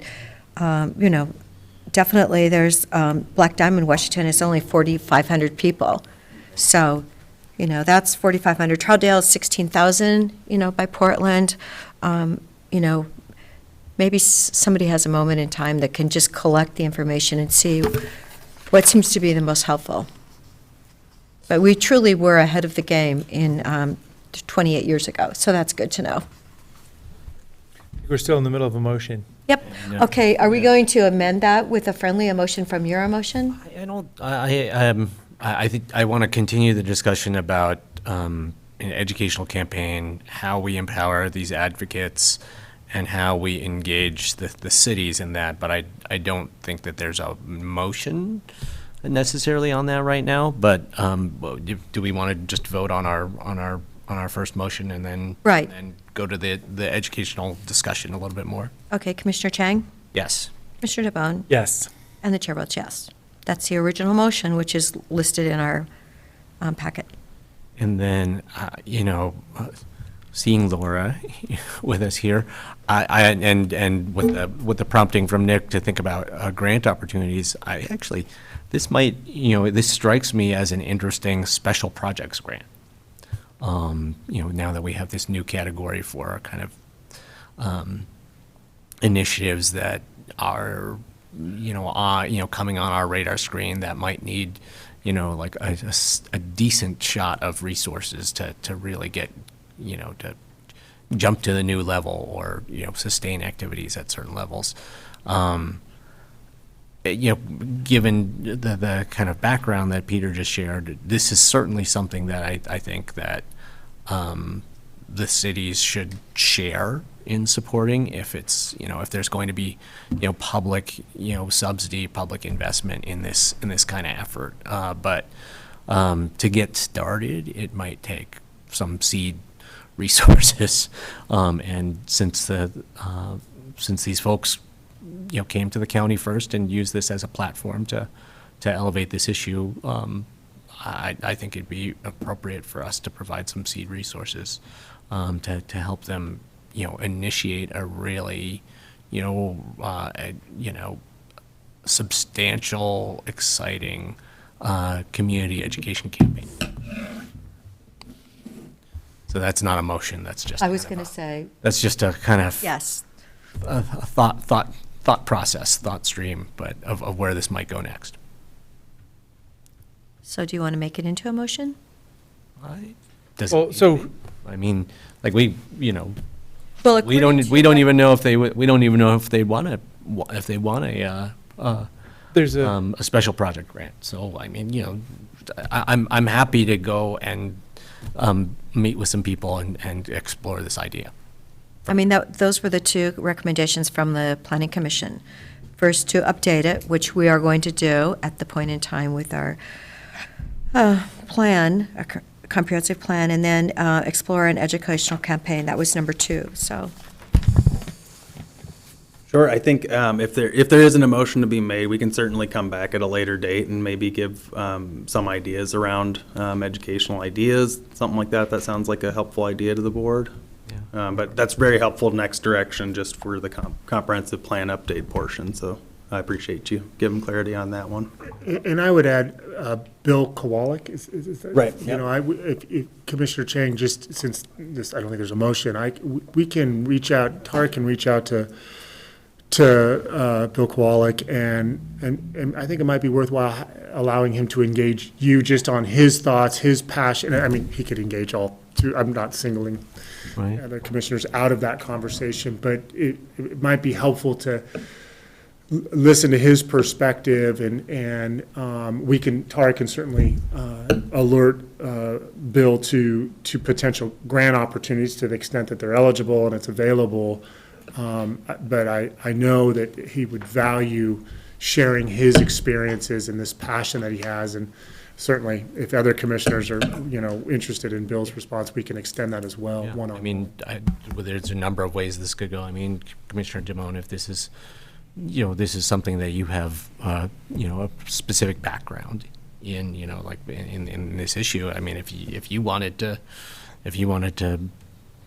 definitely there's, Black Diamond, Washington is only 4,500 people, so, that's 4,500. Troutdale is 16,000, by Portland. Maybe somebody has a moment in time that can just collect the information and see what seems to be the most helpful. But we truly were ahead of the game in 28 years ago, so that's good to know. We're still in the middle of a motion. Yep. Okay, are we going to amend that with a friendly emotion from your emotion? I think I want to continue the discussion about an educational campaign, how we empower these advocates, and how we engage the cities in that. But I don't think that there's a motion necessarily on that right now. But do we want to just vote on our first motion and then Right. and go to the educational discussion a little bit more? Okay, Commissioner Chang, Yes. Commissioner DeBonne, Yes. and the chair votes yes. That's the original motion, which is listed in our packet. And then, seeing Laura with us here, and with the prompting from Nick to think about grant opportunities, this strikes me as an interesting special projects grant. Now that we have this new category for kind of initiatives that are coming on our radar screen that might need, like a decent shot of resources to really get, to jump to the new level or, sustain activities at certain levels. Given the kind of background that Peter just shared, this is certainly something that I think that the cities should share in supporting if it's, if there's going to be, public, subsidy, public investment in this kind of effort. But to get started, it might take some seed resources. And since these folks, came to the county first and used this as a platform to elevate this issue, I think it'd be appropriate for us to provide some seed resources to help them, initiate a really, substantial, exciting community education campaign. So that's not a motion. That's just. I was going to say, That's just a kind of yes. a thought process, thought stream, but of where this might go next. So do you want to make it into a motion? Does Well, it- so- I mean, like we Well, we don't even know if they want There's a special project grant. So I mean, I'm happy to go and meet with some people and explore this idea. I mean, those were the two recommendations from the Planning Commission. First, to update it, which we are going to do at the point in time with our plan, a comprehensive plan, and then explore an educational campaign. That was number 2, so. Sure, I think if there isn't a motion to be made, we can certainly come back at a later date and maybe give some ideas around educational ideas, something like that. That sounds like a helpful idea to the board. But that's very helpful next direction just for the comprehensive plan update portion, so I appreciate you giving clarity on that one. And I would add, Bill Kowalik, is that? Right, You know, if Commissioner Chang, just since this, I don't think there's a motion, we can reach out, Tara can reach out to Bill Kowalik, and I think it might be worthwhile allowing him to engage you just on his thoughts, his passion. I mean, he could engage all through, I'm not singling Right. other commissioners out of that conversation, but it might be helpful to listen to his perspective, and Tara can certainly alert Bill to potential grant opportunities to the extent that they're eligible and it's available. But I know that he would value sharing his experiences and this passion that he has, and certainly if other commissioners are, interested in Bill's response, we can extend that as well. Yeah, I one-on-one. mean, there's a number of ways this could go. I mean, Commissioner Dimon, if this is, this is something that you have, a specific background in, like in this issue. I mean, if you wanted to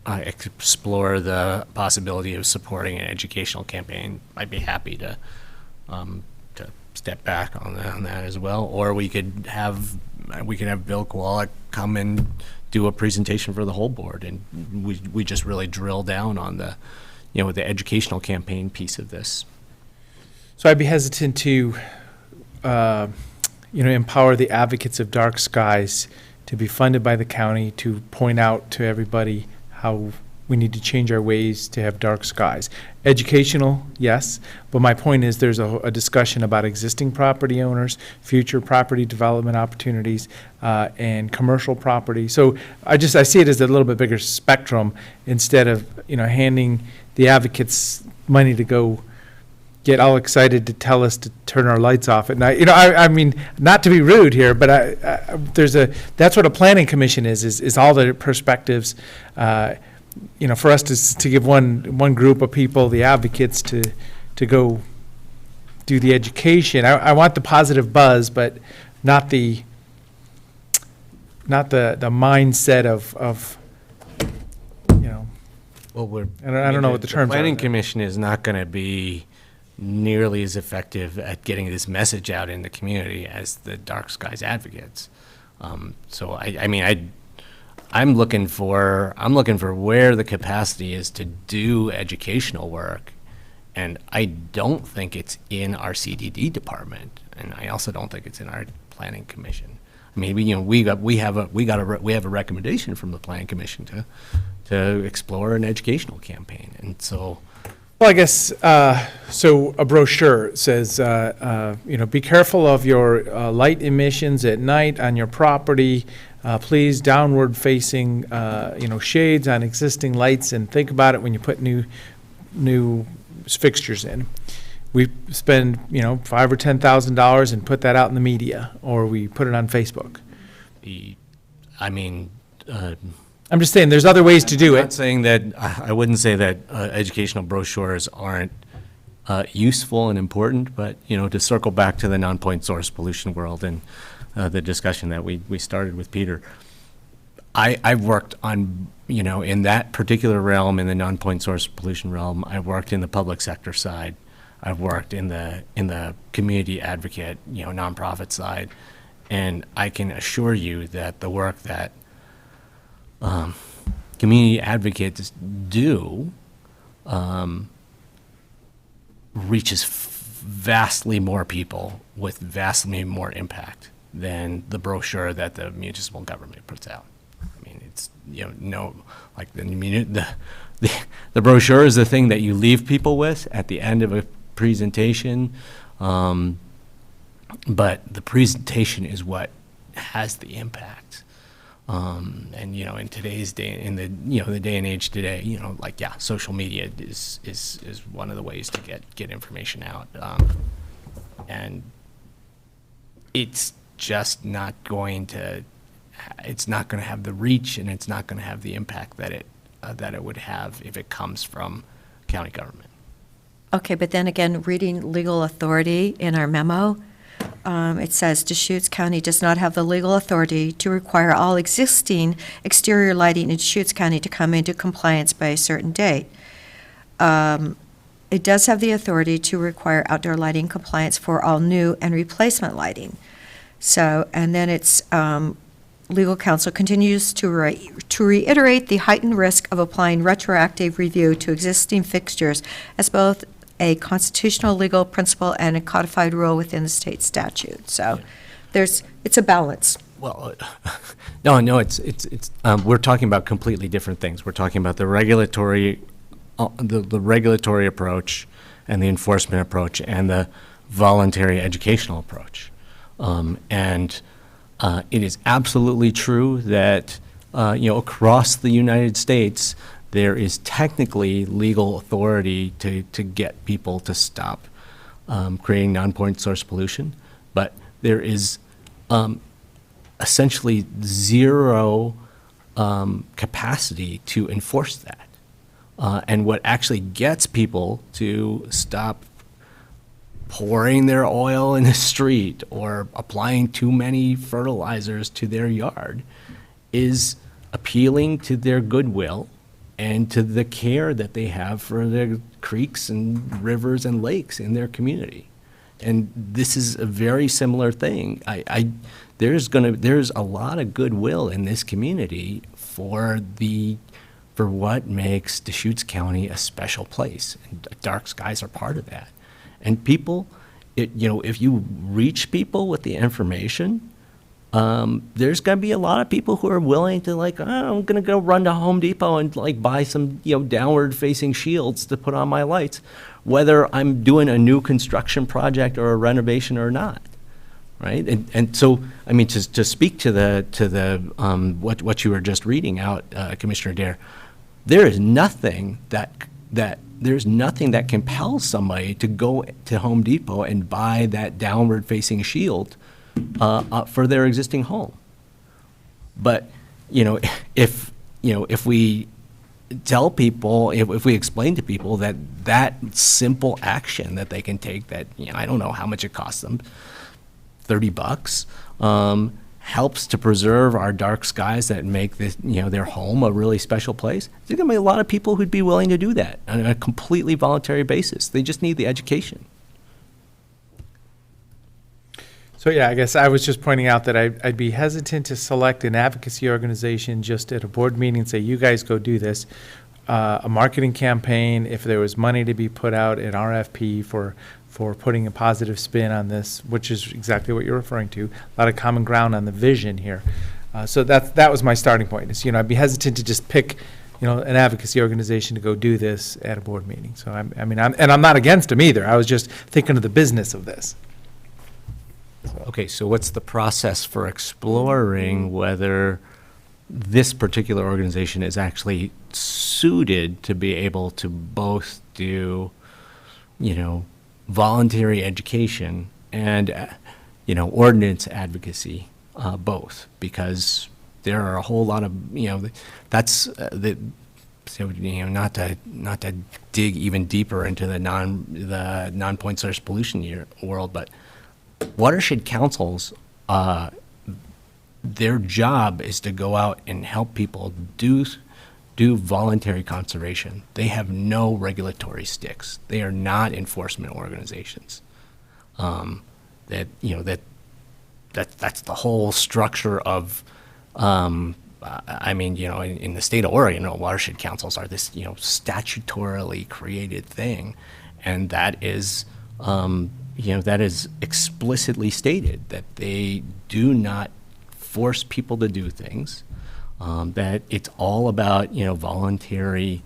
explore the possibility of supporting an educational campaign, I'd be happy to step back on that as well. Or we could have Bill Kowalik come and do a presentation for the whole board, and we just really drill down on the educational campaign piece of this. So I'd be hesitant to, empower the advocates of dark skies to be funded by the county to point out to everybody how we need to change our ways to have dark skies. Educational, yes, but my point is there's a discussion about existing property owners, future property development opportunities, and commercial property. So I see it as a little bit bigger spectrum instead of, handing the advocates money to go get all excited to tell us to turn our lights off at night. I mean, not to be rude here, but that's what a planning commission is all the perspectives, for us to give one group of people, the advocates, to go do the education. I want the positive buzz, but not the mindset of Well, I don't know what the terms are. Planning Commission is not going to be nearly as effective at getting this message out in the community as the dark skies advocates. So I'm looking for where the capacity is to do educational work, and I don't think it's in our CDD department, and I also don't think it's in our Planning Commission. I mean, we have a recommendation from the Planning Commission to explore an educational campaign, and so. Well, I guess, so a brochure says, be careful of your light emissions at night on your property. Please downward facing, shades on existing lights, and think about it when you put new fixtures in. We spend, $5,000 or $10,000 and put that out in the media, or we put it on Facebook. I'm just saying, there's other ways to do I'm it. not saying that, I wouldn't say that educational brochures aren't useful and important, but, to circle back to the non-point source pollution world and the discussion that we started with Peter, I've worked on, in that particular realm, in the non-point source pollution realm, I've worked in the public sector side. I've worked in the community advocate, nonprofit side, and I can assure you that the work that community advocates do reaches vastly more people with vastly more impact than the brochure that the municipal government puts out. I mean, it's the brochure is the thing that you leave people with at the end of a presentation, but the presentation is what has the impact. And, you know, in today's day, in the, you know, the day and age today, you know, like, yeah, social media is one of the ways to get information out. And it's just not going to, it's not going to have the reach, and it's not going to have the impact that it would have if it comes from county government. Okay, but then again, reading legal authority in our memo, it says Deschutes County does not have the legal authority to require all existing exterior lighting in Deschutes County to come into compliance by a certain date. It does have the authority to require outdoor lighting compliance for all new and replacement lighting. So, and then it's, legal counsel continues to reiterate the heightened risk of applying retroactive review to existing fixtures as both a constitutional legal principle and a codified rule within the state statute. So it's a balance. Well, no, it's we're talking about completely different things. We're talking about the regulatory, the regulatory approach and the enforcement approach and the voluntary educational approach. And it is absolutely true that, you know, across the United States, there is technically legal authority to get people to stop creating non-point source pollution, but there is essentially zero capacity to enforce that. And what actually gets people to stop pouring their oil in the street or applying too many fertilizers to their yard is appealing to their goodwill and to the care that they have for their creeks and rivers and lakes in their community. And this is a very similar thing. There's a lot of goodwill in this community for what makes Deschutes County a special place. And Dark Skies are part of that. And people, you know, if you reach people with the information, there's going to be a lot of people who are willing to, like, oh, I'm going to go run to Home Depot and, like, buy some, you know, downward-facing shields to put on my lights, whether I'm doing a new construction project or a renovation or not, right? And so, I mean, to speak to the what you were just reading out, Commissioner Dare, there is nothing that compels somebody to go to Home Depot and buy that downward-facing shield for their existing home. But, you know, if we tell people, if we explain to people that simple action that they can take, that, you know, I don't know how much it costs them, $30, helps to preserve our dark skies that make this, you know, their home a really special place, there's going to be a lot of people who'd be willing to do that on a completely voluntary basis. They just need the education. So, yeah, I guess I was just pointing out that I'd be hesitant to select an advocacy organization just at a board meeting and say, you guys go do this. A marketing campaign, if there was money to be put out, an RFP for putting a positive spin on this, which is exactly what you're referring to, a lot of common ground on the vision here. So that was my starting point. Is, you know, I'd be hesitant to just pick, you know, an advocacy organization to go do this at a board meeting. So I'm not against them either. I was just thinking of the business of this. Okay, so what's the process for exploring whether this particular organization is actually suited to be able to both do, you know, voluntary education and, you know, ordinance advocacy, both, because there are a whole lot of, you know, that's so, you know, not to dig even deeper into the non-point source pollution world, but watershed councils, their job is to go out and help people do voluntary conservation. They have no regulatory sticks. They are not enforcement organizations. That's the whole structure of. I mean, you know, in the state of Oregon, you know, watershed councils are this, you know, statutorily created thing, and that is. You know, that is explicitly stated that they do not force people to do things, that it's all about, you know, voluntary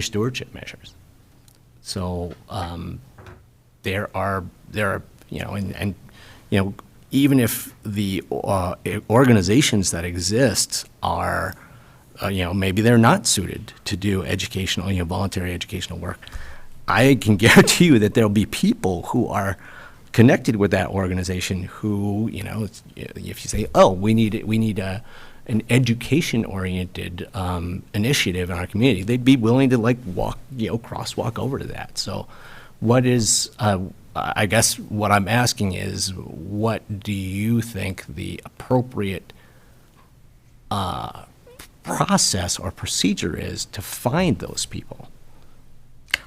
stewardship measures. So there are, you know, and you know, even if the organizations that exist are, maybe they're not suited to do educational, voluntary educational work, I can guarantee you that there'll be people who are connected with that organization who, if you say, oh, we need an education-oriented initiative in our community, they'd be willing to crosswalk over to that. So what is, I guess what I'm asking is, what do you think the appropriate process or procedure is to find those people?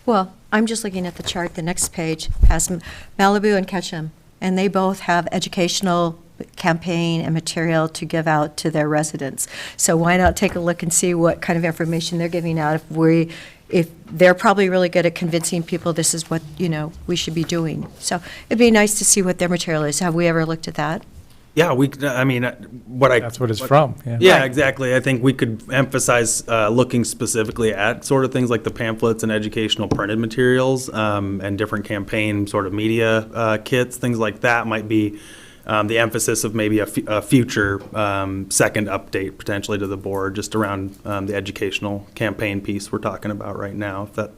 Well, I'm just looking at the chart. The next page has Malibu and Ketchum, and they both have educational campaign and material to give out to their residents. So why not take a look and see what kind of information they're giving out? If they're probably really good at convincing people this is what, we should be doing. So it'd be nice to see what their material is. Have we ever looked at that? Yeah, That's what it's from, yeah. Yeah, exactly. I think we could emphasize looking specifically at sort of things like the pamphlets and educational printed materials, and different campaign sort of media kits, things like that might be the emphasis of maybe a future second update potentially to the board, just around the educational campaign piece we're talking about right now, if that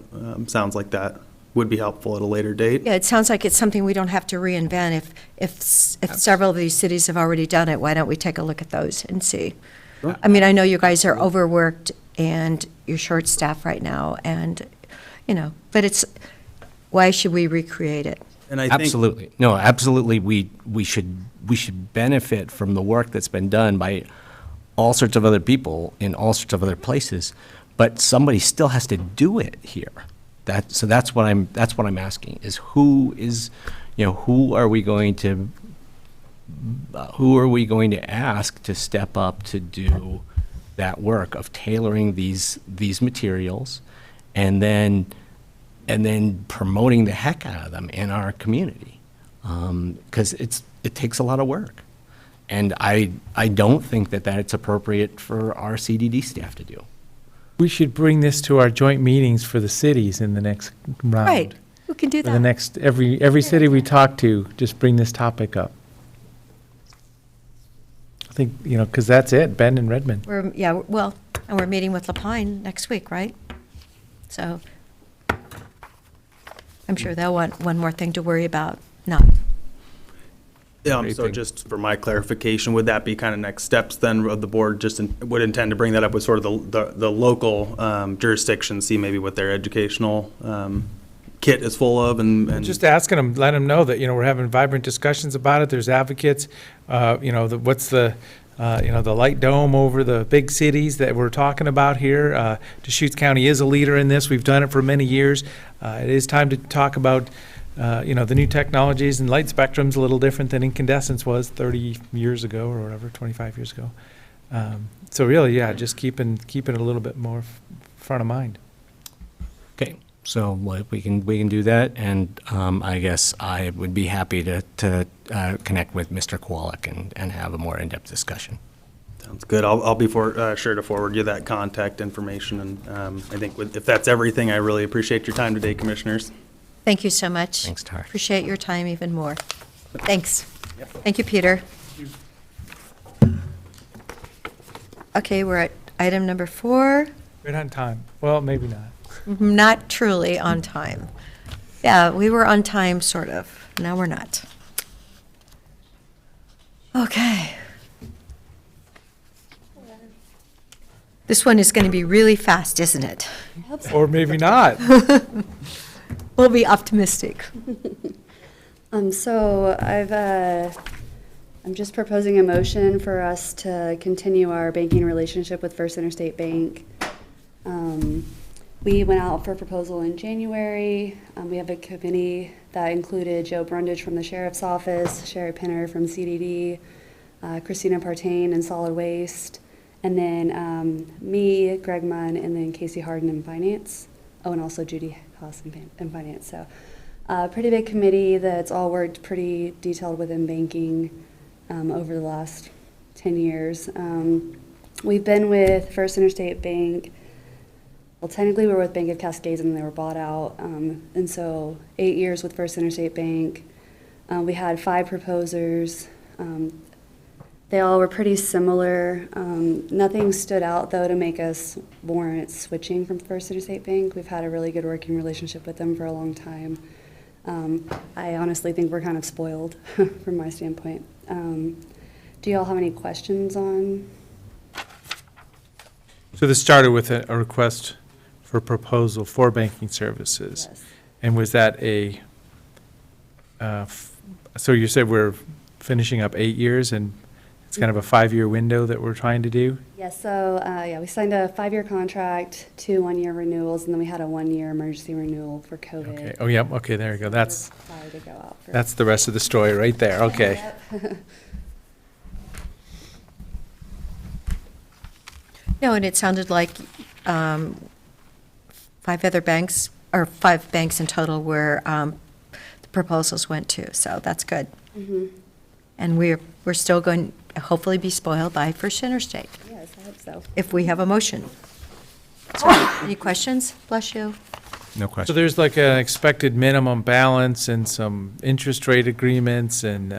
sounds like that would be helpful at a later date. Yeah, it sounds like it's something we don't have to reinvent. If several of these cities have already done it, why don't we take a look at those and see? Sure. I mean, I know you guys are overworked and you're short-staffed right now, and, but why should we recreate it? And I think Absolutely. No, absolutely. We should benefit from the work that's been done by all sorts of other people in all sorts of other places, but somebody still has to do it here. So that's what I'm asking, is who are we going to ask to step up to do that work of tailoring these materials and then promoting the heck out of them in our community, because it takes a lot of work, and I don't think that it's appropriate for our CDD staff to do. We should bring this to our joint meetings for the cities in the next round. Right, we can do For the that. next, every city we talk to, just bring this topic up. I think, because that's it, Bend and Redmond. And we're meeting with Lapine next week, right? So I'm sure they'll want one more thing to worry about. No. Great So thing. just for my clarification, would that be kind of next steps then of the board, would intend to bring that up with sort of the local jurisdiction, see maybe what their educational kit is full of, and Just asking them, let them know that, we're having vibrant discussions about it, there's advocates, what's the light dome over the big cities that we're talking about here. Deschutes County is a leader in this, we've done it for many years. It is time to talk about the new technologies, and light spectrum's a little different than incandescence was 30 years ago or whatever, 25 years ago. So really, yeah, just keep it a little bit more front of mind. Okay, so we can do that, and I guess I would be happy to connect with Mr. Kowalik and have a more in-depth discussion. sounds good. I'll be sure to forward you that contact information, and I think if that's everything, I really appreciate your time today, commissioners. Thank you so much. Thanks, Tara. Appreciate your time even more. Thanks. Thank you, Peter. Okay, we're at item number 4. Right on time. Well, maybe not. Not truly on time. Yeah, we were on time, sort of. Now we're not. Okay. This one is going to be really fast, isn't it? Or maybe not. We'll be optimistic. So I'm just proposing a motion for us to continue our banking relationship with First Interstate Bank. We went out for proposal in January. We have a committee that included Joe Brundage from the Sheriff's Office, Sherry Pinner from CDD, Christina Partain in Solid Waste, and then me, Greg Munn, and then Casey Harden in Finance. Oh, and also Judy Haas in Finance. So pretty big committee that's all worked pretty detailed within banking over the last 10 years. We've been with First Interstate Bank. Well, technically we were with Bank of Cascades and they were bought out. And so 8 years with First Interstate Bank. We had 5 proposers. They all were pretty similar. Nothing stood out, though, to make us warrant switching from First Interstate Bank. We've had a really good working relationship with them for a long time. I honestly think we're kind of spoiled from my standpoint. Do y'all have any questions on? So this started with a request for proposal for banking services. Yes. And was that so you said we're finishing up 8 years and it's kind of a 5-year window that we're trying to do? Yes, so, yeah, we signed a 5-year contract, 2 one-year renewals, and then we had a 1-year emergency renewal for COVID. Okay, oh, yep, okay, there you go. That's, Required to go out for- that's the rest of the story right there, okay. Yep. No, and it sounded like 5 other banks, or 5 banks in total where the proposals went to, so that's good. Mhm. And we're still going to hopefully be spoiled by First Interstate, Yes, I hope so. if we have a motion. So, any questions? Bless you. No So question. there's like an expected minimum balance and some interest rate agreements and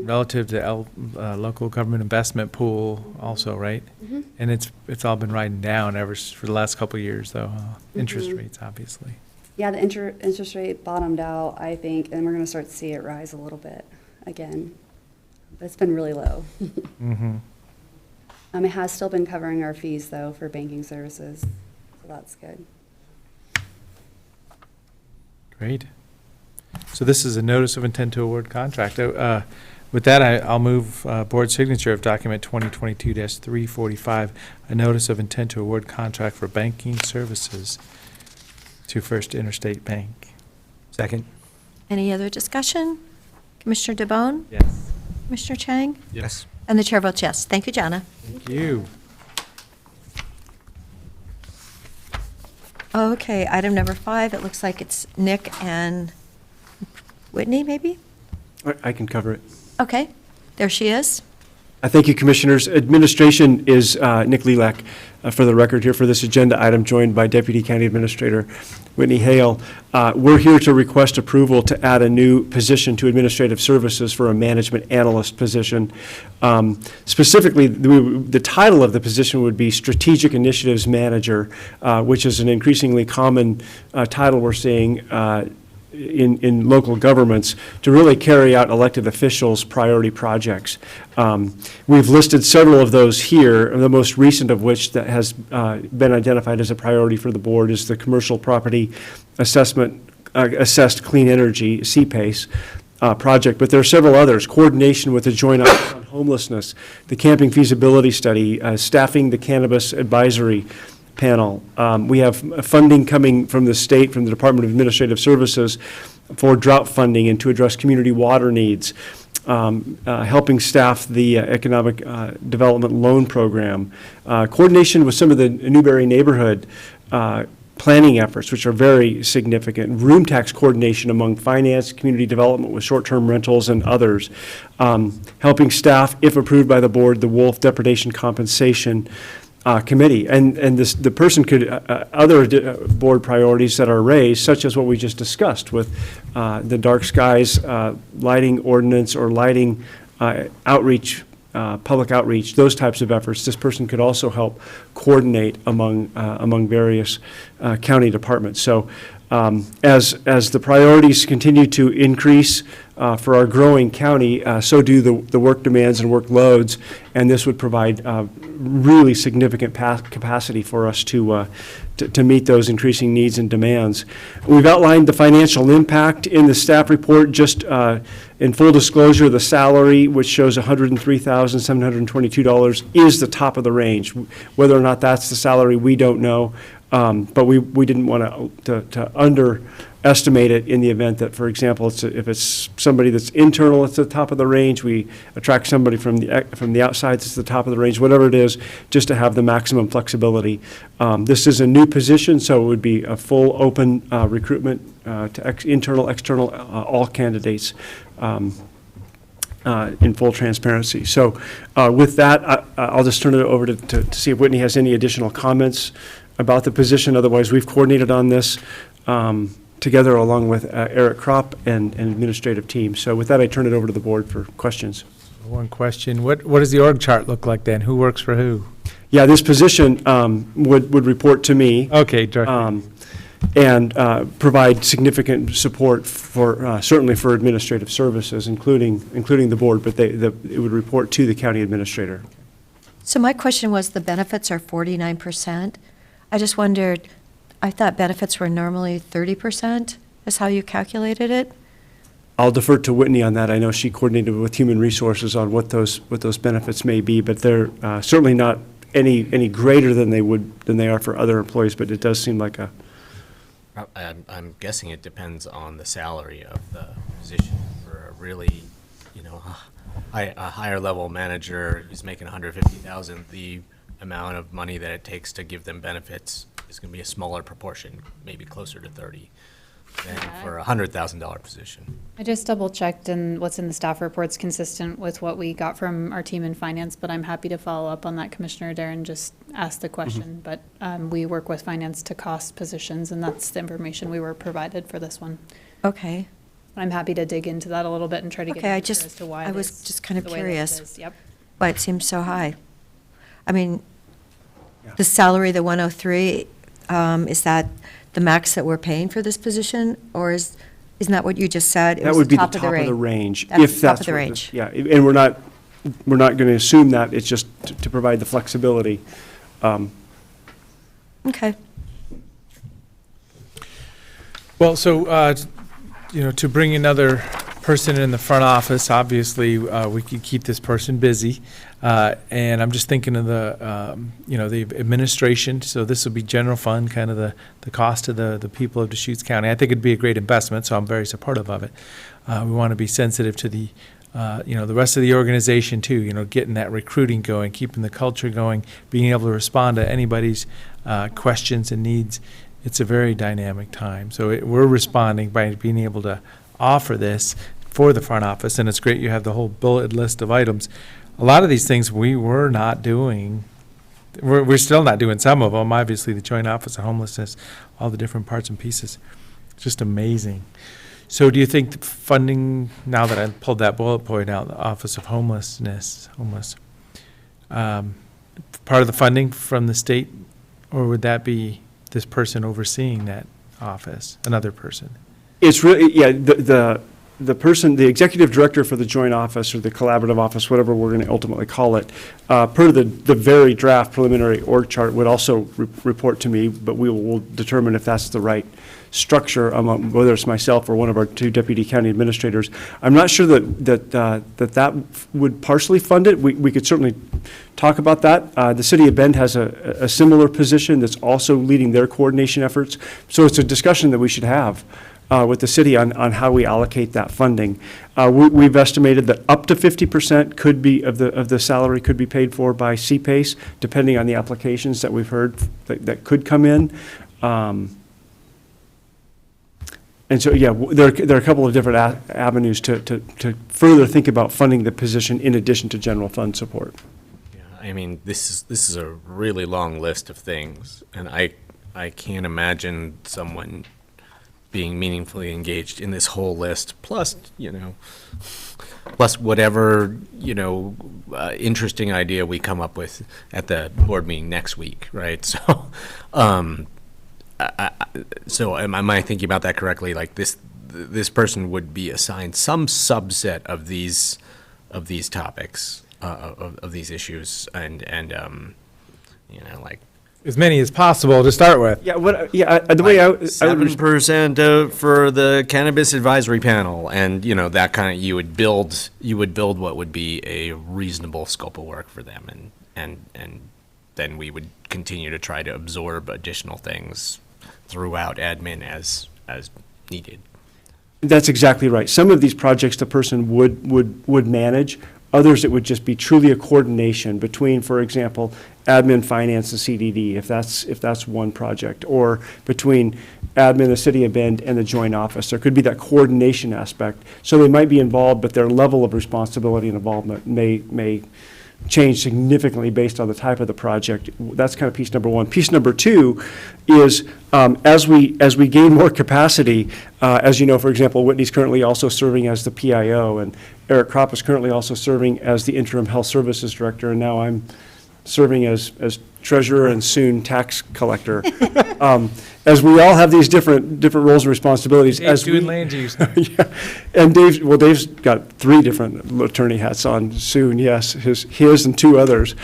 relative to local government investment pool also, right? Mhm. And it's all been riding down for the last couple of years, though, interest Mhm. rates, obviously. Yeah, the interest rate bottomed out, I think, and we're going to start to see it rise a little bit again. But it's been really low. Mm-hmm. It has still been covering our fees, though, for banking services, so that's good. Great. So this is a notice of intent to award contract. With that, I'll move board signature of document 2022-345, a notice of intent to award contract for banking services to First Interstate Bank. Second? Any other discussion? Commissioner DeBonne? Yes. Commissioner Chang? Yes. And the chair votes yes. Thank you, Jana. Thank you. Okay, item number 5, it looks like it's Nick and Whitney, maybe? I can cover it. Okay, there she is. Thank you, Commissioners. Administration is Nick Lelak, for the record here for this agenda item, joined by Deputy County Administrator Whitney Hale. We're here to request approval to add a new position to Administrative Services for a Management Analyst position. Specifically, the title of the position would be Strategic Initiatives Manager, which is an increasingly common title we're seeing in local governments to really carry out elected officials' priority projects. We've listed several of those here, the most recent of which that has been identified as a priority for the board is the Commercial Property Assessed Clean Energy, CPACE, project, but there are several others. Coordination with the Joint Office on Homelessness, the Camping Feasibility Study, staffing the Cannabis Advisory Panel. We have funding coming from the state, from the Department of Administrative Services for drought funding and to address community water needs, helping staff the Economic Development Loan Program, coordination with some of the Newberry neighborhood planning efforts, which are very significant, room tax coordination among finance, community development with short-term rentals and others, helping staff, if approved by the board, the Wolf Depredation Compensation Committee. And the person could, other board priorities that are raised, such as what we just discussed with the dark skies lighting ordinance or lighting outreach, public outreach, those types of efforts, this person could also help coordinate among various county departments. So as the priorities continue to increase for our growing county, so do the work demands and workloads, and this would provide really significant capacity for us to meet those increasing needs and demands. We've outlined the financial impact in the staff report. Just in full disclosure, the salary, which shows $103,722, is the top of the range. Whether or not that's the salary, we don't know. But we didn't want to underestimate it in the event that, for example, if it's somebody that's internal, it's the top of the range. We attract somebody from the outside, it's the top of the range. Whatever it is, just to have the maximum flexibility. This is a new position, so it would be a full open recruitment to internal, external, all candidates. In full transparency. So with that, I'll just turn it over to see if Whitney has any additional comments about the position. Otherwise, we've coordinated on this together along with Eric Kropp and administrative team. So with that, I turn it over to the board for questions. One question, what does the org chart look like then? Who works for who? Yeah, this position would report to me. Okay, directly. And provide significant support for, certainly for administrative services, including the board, but it would report to the county administrator. So my question was, the benefits are 49%. I just wondered, I thought benefits were normally 30%, is how you calculated it? I'll defer to Whitney on that. I know she coordinated with Human Resources on what those benefits may be, but they're certainly not any greater than they are for other employees, but it does seem like a. I'm guessing it depends on the salary of the position. For a really, a higher level manager who's making $150,000, the amount of money that it takes to give them benefits is going to be a smaller proportion, maybe closer to 30, than for a $100,000 position. I just double checked, and what's in the staff report's consistent with what we got from our team in finance, but I'm happy to follow up on that. Commissioner Darren just asked the question, but we work with finance to cost positions, and that's the information we were provided for this one. Okay. I'm happy to dig into that a little bit and try to get Okay, an I answer as to why I it was is just kind of the way that it curious. is. Yep. Why it seems so high. I mean, the salary, the 103, is that the max that we're paying for this position? Or isn't that what you just said? It That was would be the top top of the range. That's if the top that's of the what range. Yeah, and we're not going to assume that. It's just to provide the flexibility. Okay. Well, so, to bring another person in the front office, obviously, we could keep this person busy. And I'm just thinking of the administration. So this will be general fund, kind of the cost to the people of Deschutes County. I think it'd be a great investment, so I'm very supportive of it. We want to be sensitive to the rest of the organization too, getting that recruiting going, keeping the culture going, being able to respond to anybody's questions and needs. It's a very dynamic time. So we're responding by being able to offer this for the front office, and it's great you have the whole bullet list of items. A lot of these things we were not doing. We're still not doing some of them, obviously, the Joint Office of Homelessness, all the different parts and pieces. It's just amazing. So do you think the funding, now that I pulled that bullet point out, the Office of Homelessness, part of the funding from the state, or would that be this person overseeing that office, another person? It's really, yeah, the person, the executive director for the joint office or the collaborative office, whatever we're going to ultimately call it, per the very draft preliminary org chart would also report to me, but we will determine if that's the right structure, whether it's myself or one of our two deputy county administrators. I'm not sure that would partially fund it. We could certainly talk about that. The city of Bend has a similar position that's also leading their coordination efforts. So it's a discussion that we should have with the city on how we allocate that funding. We've estimated that up to 50% could be of the salary could be paid for by CPACE, depending on the applications that we've heard that could come in. And so, yeah, there are a couple of different avenues to further think about funding the position in addition to general fund support. Yeah, I mean, this is a really long list of things, and I can't imagine someone being meaningfully engaged in this whole list, plus whatever, interesting idea we come up with at the board meeting next week, right? So, so am I thinking about that correctly? Like this person would be assigned some subset of these topics, of these issues, and like as many as possible to start with. Yeah, the way I would 7% for the cannabis advisory panel, and that kind of you would build what would be a reasonable scope of work for them, and then we would continue to try to absorb additional things throughout admin as needed. That's exactly right. Some of these projects the person would manage. Others, it would just be truly a coordination between, for example, admin, finance, and CDD, if that's one project, or between admin, the city of Bend, and the joint office. There could be that coordination aspect. So they might be involved, but their level of responsibility and involvement may change significantly based on the type of the project. That's kind of piece number one. Piece number two is, as we gain more capacity, as you know, for example, Whitney's currently also serving as the PIO, and Eric Kropp is currently also serving as the interim health services director, and now I'm serving as treasurer and soon tax collector. As we all have these different roles and responsibilities. Dave's doing land use now. Yeah, and Dave's got 3 different attorney hats on soon, yes, his and 2 others.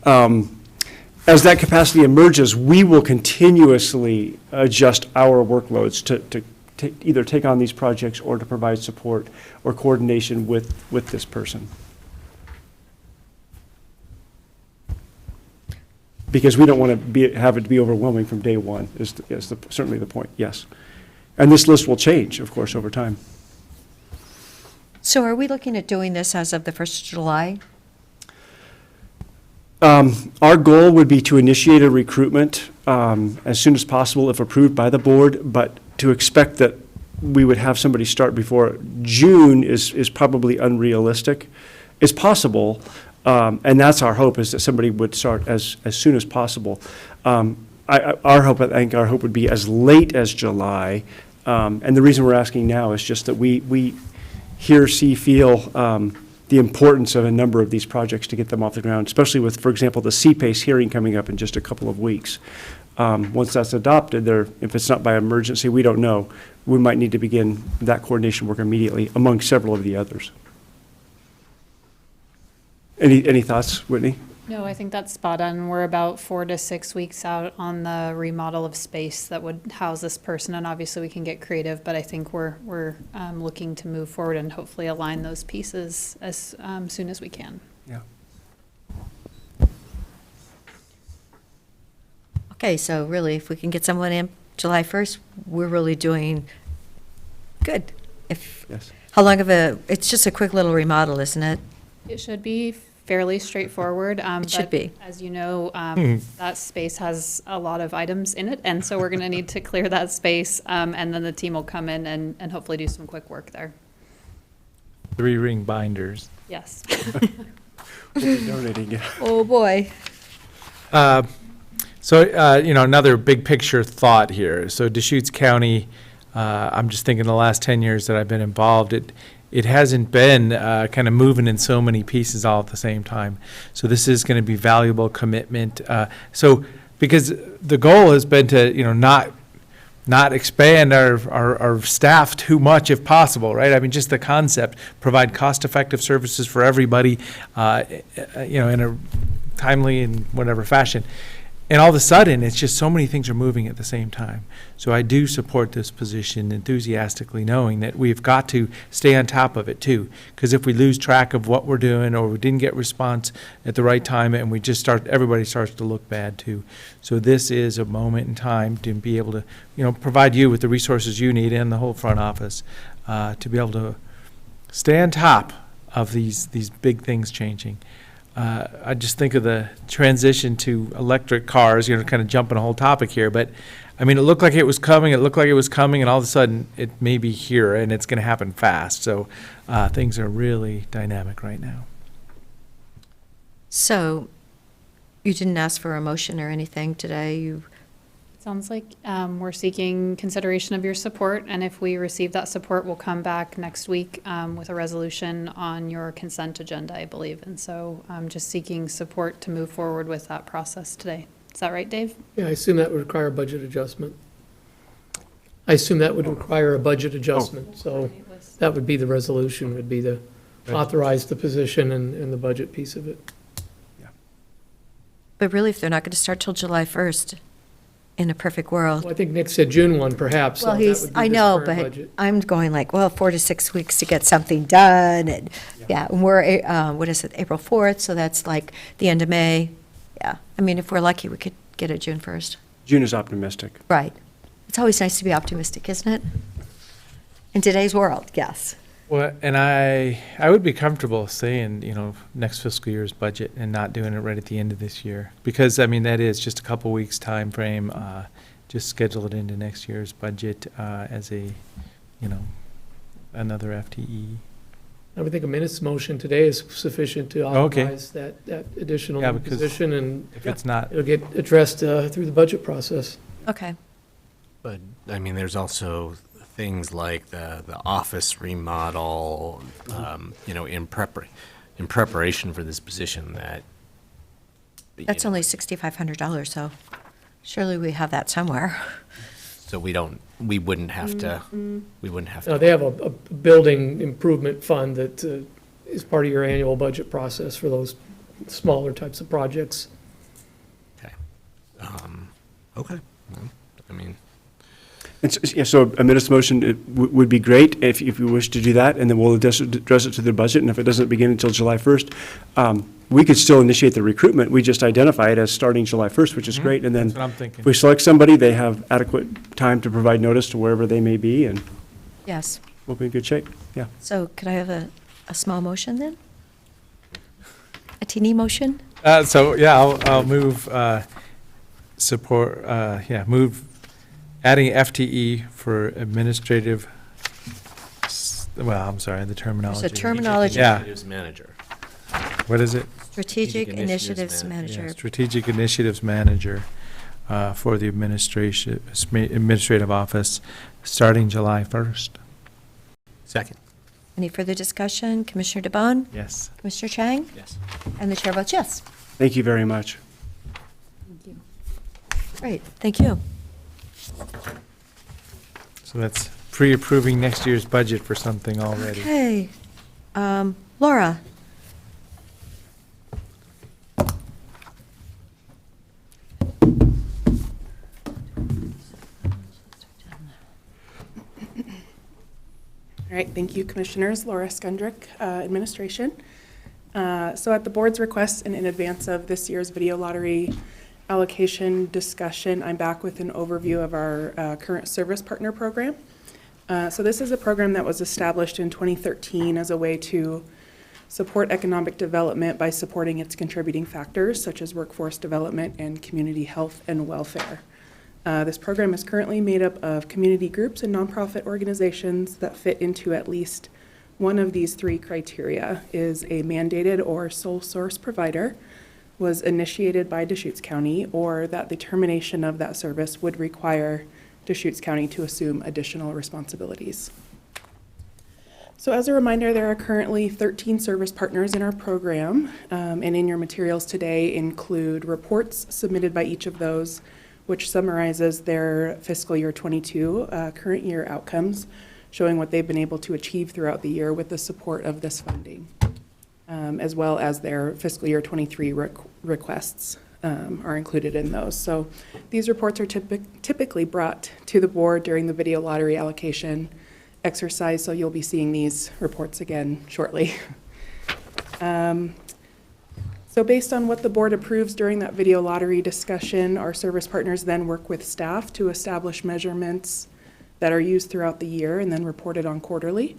As that capacity emerges, we will continuously adjust our workloads to either take on these projects or to provide support or coordination with this person. Because we don't want to have it to be overwhelming from day one, is certainly the point, yes. And this list will change, of course, over time. So are we looking at doing this as of the 1st of July? Our goal would be to initiate a recruitment as soon as possible if approved by the board, but to expect that we would have somebody start before June is probably unrealistic. It's possible, and that's our hope, is that somebody would start as soon as possible. Our hope would be as late as July, and the reason we're asking now is just that we hear, see, feel the importance of a number of these projects to get them off the ground, especially with, for example, the CPACE hearing coming up in just a couple of weeks. Once that's adopted, if it's not by emergency, we don't know. We might need to begin that coordination work immediately among several of the others. Any thoughts, Whitney? No, I think that's spot on. We're about 4 to 6 weeks out on the remodel of space that would house this person, and obviously we can get creative, but I think we're looking to move forward and hopefully align those pieces as soon as we can. Yeah. Okay, so really, if we can get someone in July 1st, we're really doing good. Yes. How long of it's just a quick little remodel, isn't it? It should be fairly straightforward. It should but be. As you know, that space has a lot of items in it, and so we're going to need to clear that space, and then the team will come in and hopefully do some quick work there. 3-ring binders. Yes. We'll be donating, yeah. Oh, boy. So, another big picture thought here. So Deschutes County, I'm just thinking the last 10 years that I've been involved, it hasn't been kind of moving in so many pieces all at the same time. So this is going to be valuable commitment. So because the goal has been to, not expand our staff too much if possible, right? I mean, just the concept, provide cost-effective services for everybody, in a timely and whatever fashion. And all of a sudden, it's just so many things are moving at the same time. So I do support this position enthusiastically, knowing that we've got to stay on top of it too. Because if we lose track of what we're doing, or we didn't get response at the right time, and we just everybody starts to look bad too. So this is a moment in time to be able to, provide you with the resources you need and the whole front office to be able to stay on top of these big things changing. I just think of the transition to electric cars, kind of jumping a whole topic here, but I mean, it looked like it was coming, and all of a sudden it may be here, and it's going to happen fast. So things are really dynamic right now. So you didn't ask for a motion or anything today? Sounds like we're seeking consideration of your support, and if we receive that support, we'll come back next week with a resolution on your consent agenda, I believe. And so I'm just seeking support to move forward with that process today. Is that right, Dave? Yeah, I assume that would require a budget adjustment. So that would be the resolution, would be to authorize the position and the budget piece of it. But really, if they're not going to start till July 1st, in a perfect world. Well, I think Nick said June 1, perhaps. Well, so that would be I this know, current but budget. I'm going 4 to 6 weeks to get something done, and, and we're, April 4th, so that's like the end of May. Yeah, I mean, if we're lucky, we could get it June 1st. June is optimistic. Right. It's always nice to be optimistic, isn't it? In today's world, yes. Well, and I would be comfortable saying, next fiscal year's budget and not doing it right at the end of this year. Because, I mean, that is just a couple weeks time frame. Just schedule it into next year's budget as a, another FTE. I would think a minutes motion today is sufficient to Okay. authorize that additional Yeah, because position, and If it's not, it'll get addressed through the budget process. Okay. But, I mean, there's also things like the office remodel, you know, in preparation for this position that. you That's know, only $6,500, so surely we have that somewhere. So we wouldn't have to, They have a building improvement fund that is part of your annual budget process for those smaller types of projects. Okay. Okay. Well, I mean, Yeah, so a minutes motion would be great if you wish to do that, and then we'll address it to the budget, and if it doesn't begin until July 1st, we could still initiate the recruitment. We just identify it as starting July 1st, which is great, and then that's what I'm thinking. if we select somebody, they have adequate time to provide notice to wherever they may be, and Yes. we'll be in good shape, yeah. So could I have a small motion then? A teeny motion? So, yeah, I'll move, support, move adding FTE for administrative, I'm sorry, the terminology. There's a terminology. Yeah. Initiatives manager. What is it? Strategic Strategic Initiatives Initiatives Manager. Yeah, Strategic Initiatives Manager for the administrative office, starting July 1st. Second. Any further discussion? Commissioner DeBonne? Yes. Commissioner Chang? Yes. And the chair votes yes. Thank you very much. Great, thank you. So that's pre-approving next year's budget for something already. Okay. Laura? All right, thank you, Commissioners. Laura Skundrick, Administration. So at the board's request and in advance of this year's video lottery allocation discussion, I'm back with an overview of our current service partner program. So this is a program that was established in 2013 as a way to support economic development by supporting its contributing factors such as workforce development and community health and welfare. This program is currently made up of community groups and nonprofit organizations that fit into at least one of these three criteria: is a mandated or sole source provider, was initiated by Deschutes County, or that the termination of that service would require Deschutes County to assume additional responsibilities. So as a reminder, there are currently 13 service partners in our program, and in your materials today include reports submitted by each of those, which summarizes their fiscal year 22 current year outcomes, showing what they've been able to achieve throughout the year with the support of this funding, as well as their fiscal year 23 requests are included in those. So these reports are typically brought to the board during the video lottery allocation exercise, so you'll be seeing these reports again shortly. So based on what the board approves during that video lottery discussion, our service partners then work with staff to establish measurements that are used throughout the year and then reported on quarterly.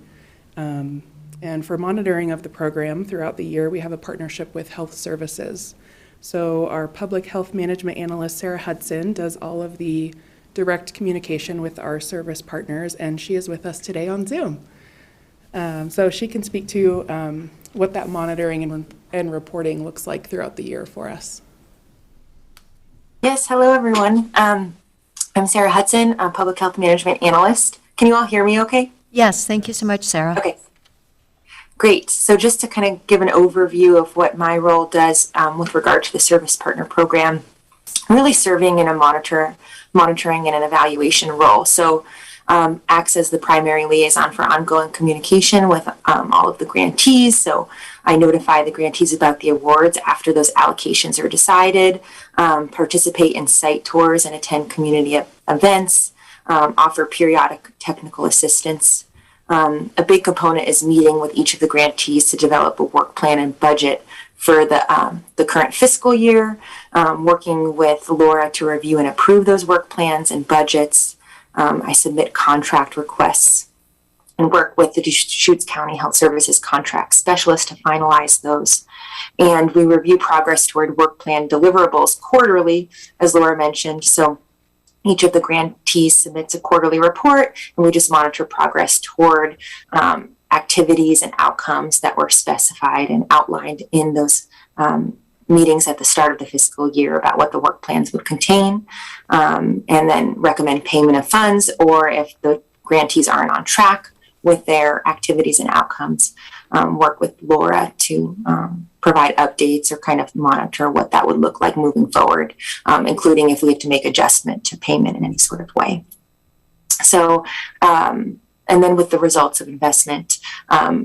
And for monitoring of the program throughout the year, we have a partnership with Health Services. So our public health management analyst, Sarah Hudson, does all of the direct communication with our service partners, and she is with us today on Zoom. So she can speak to what that monitoring and reporting looks like throughout the year for us. Yes, hello everyone. I'm Sarah Hudson, a public health management analyst. Can you all hear me okay? Yes, thank you so much, Sarah. Okay. Great. So just to kind of give an overview of what my role does with regard to the service partner program, really serving in a monitoring and an evaluation role. So acts as the primary liaison for ongoing communication with all of the grantees. So I notify the grantees about the awards after those allocations are decided, participate in site tours and attend community events, offer periodic technical assistance. A big component is meeting with each of the grantees to develop a work plan and budget for the current fiscal year, working with Laura to review and approve those work plans and budgets. I submit contract requests and work with the Deschutes County Health Services contract specialist to finalize those. And we review progress toward work plan deliverables quarterly, as Laura mentioned. So each of the grantees submits a quarterly report, and we just monitor progress toward activities and outcomes that were specified and outlined in those meetings at the start of the fiscal year about what the work plans would contain, and then recommend payment of funds, or if the grantees aren't on track with their activities and outcomes, work with Laura to provide updates or kind of monitor what that would look like moving forward, including if we had to make adjustment to payment in any sort of way. So, and then with the results of investment,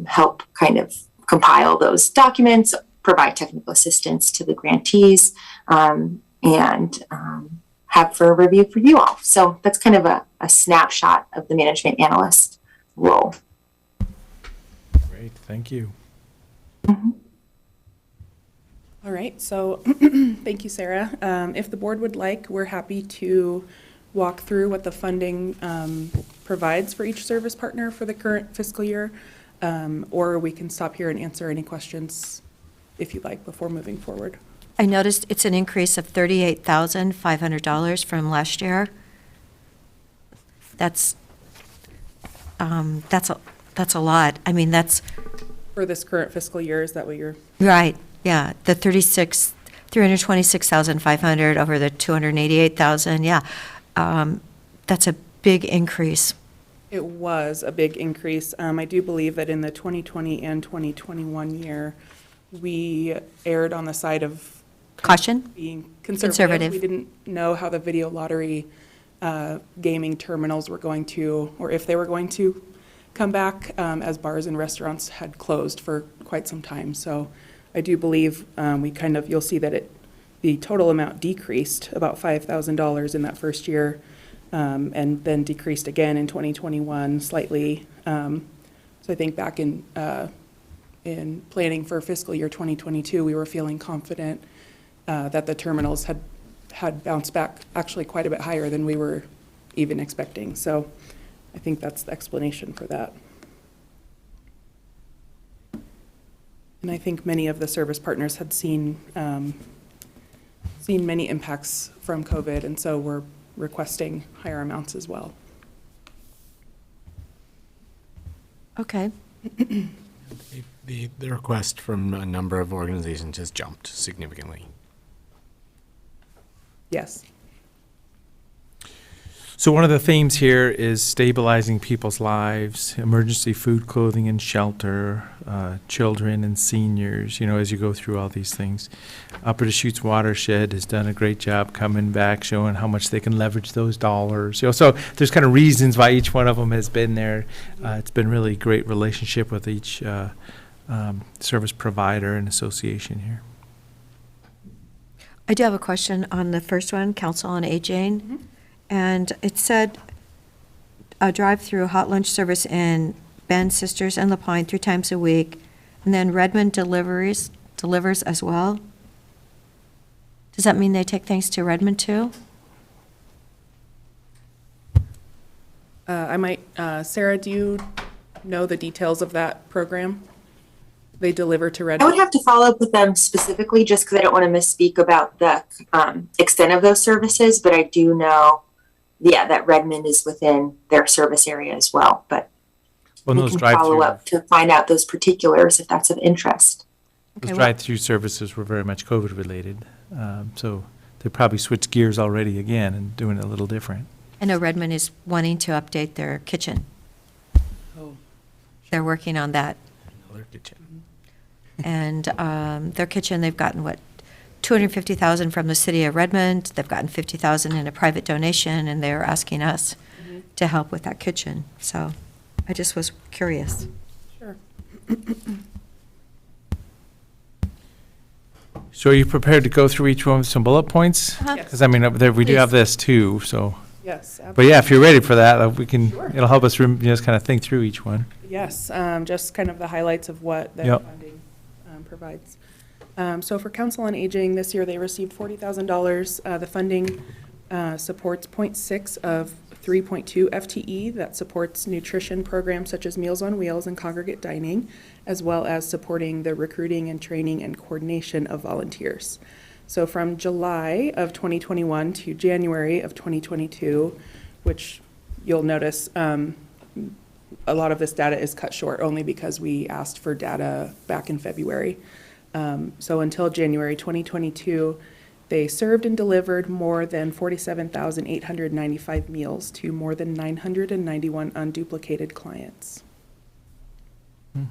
help kind of compile those documents, provide technical assistance to the grantees, and have for review for you all. So that's kind of a snapshot of the management analyst role. Great, thank you. All right, so thank you, Sarah. If the board would like, we're happy to walk through what the funding provides for each service partner for the current fiscal year, or we can stop here and answer any questions if you'd like before moving forward. I noticed it's an increase of $38,500 from last year. That's a lot. I mean, that's For this current fiscal year, is that what you're? right. Yeah, the 326,500 over the 288,000. Yeah, that's a big increase. It was a big increase. I do believe that in the 2020 and 2021 year, we erred on the side of Caution? being Conservative. We didn't know how the video lottery gaming terminals were going to, or if they were going to come back, as bars and restaurants had closed for quite some time. So I do believe you'll see that the total amount decreased about $5,000 in that first year, and then decreased again in 2021 slightly. So I think back in planning for fiscal year 2022, we were feeling confident that the terminals had bounced back actually quite a bit higher than we were even expecting. So I think that's the explanation for that. And I think many of the service partners had seen many impacts from COVID, and so we're requesting higher amounts as well. Okay. The request from a number of organizations has jumped significantly. Yes. So one of the themes here is stabilizing people's lives, emergency food, clothing, and shelter, children and seniors, as you go through all these things. Upper Deschutes Watershed has done a great job coming back, showing how much they can leverage those dollars. So there's kind of reasons why each one of them has been there. It's been really great relationship with each service provider and association here. I do have a question on the first one, Council on Aging. Mm-hmm. And it said a drive-through hot lunch service in Bend, Sisters, and La Pine 3 times a week. And then Redmond delivers as well. Does that mean they take things to Redmond too? Sarah, do you know the details of that program? They deliver to I Redmond? would have to follow up with them specifically just because I don't want to misspeak about the extent of those services, but I do know, that Redmond is within their service area as well. But we those can follow drive-through, up to find out those particulars if that's of interest. those Okay, well- drive-through services were very much COVID related. So they probably switched gears already again and doing it a little different. I know Redmond is wanting to update their kitchen. Oh. They're working on that. Another kitchen. And their kitchen, they've gotten, $250,000 from the city of Redmond. They've gotten $50,000 in a private donation, and they're asking us to help with that kitchen. So I just was curious. Sure. So are you prepared to go through each one with some bullet points? Uh-huh. Yes. Because we do Please. have this too, so. Yes, But yeah, if you're ready for that, we can, Sure. it'll help us just kind of think through each one. Yes, just kind of the highlights of what the Yep. funding provides. So for Council on Aging, this year they received $40,000. The funding supports 0.6 of 3.2 FTE that supports nutrition programs such as Meals on Wheels and congregate dining, as well as supporting the recruiting and training and coordination of volunteers. So from July of 2021 to January of 2022, which you'll notice a lot of this data is cut short only because we asked for data back in February. So until January 2022, they served and delivered more than 47,895 meals to more than 991 unduplicated clients. So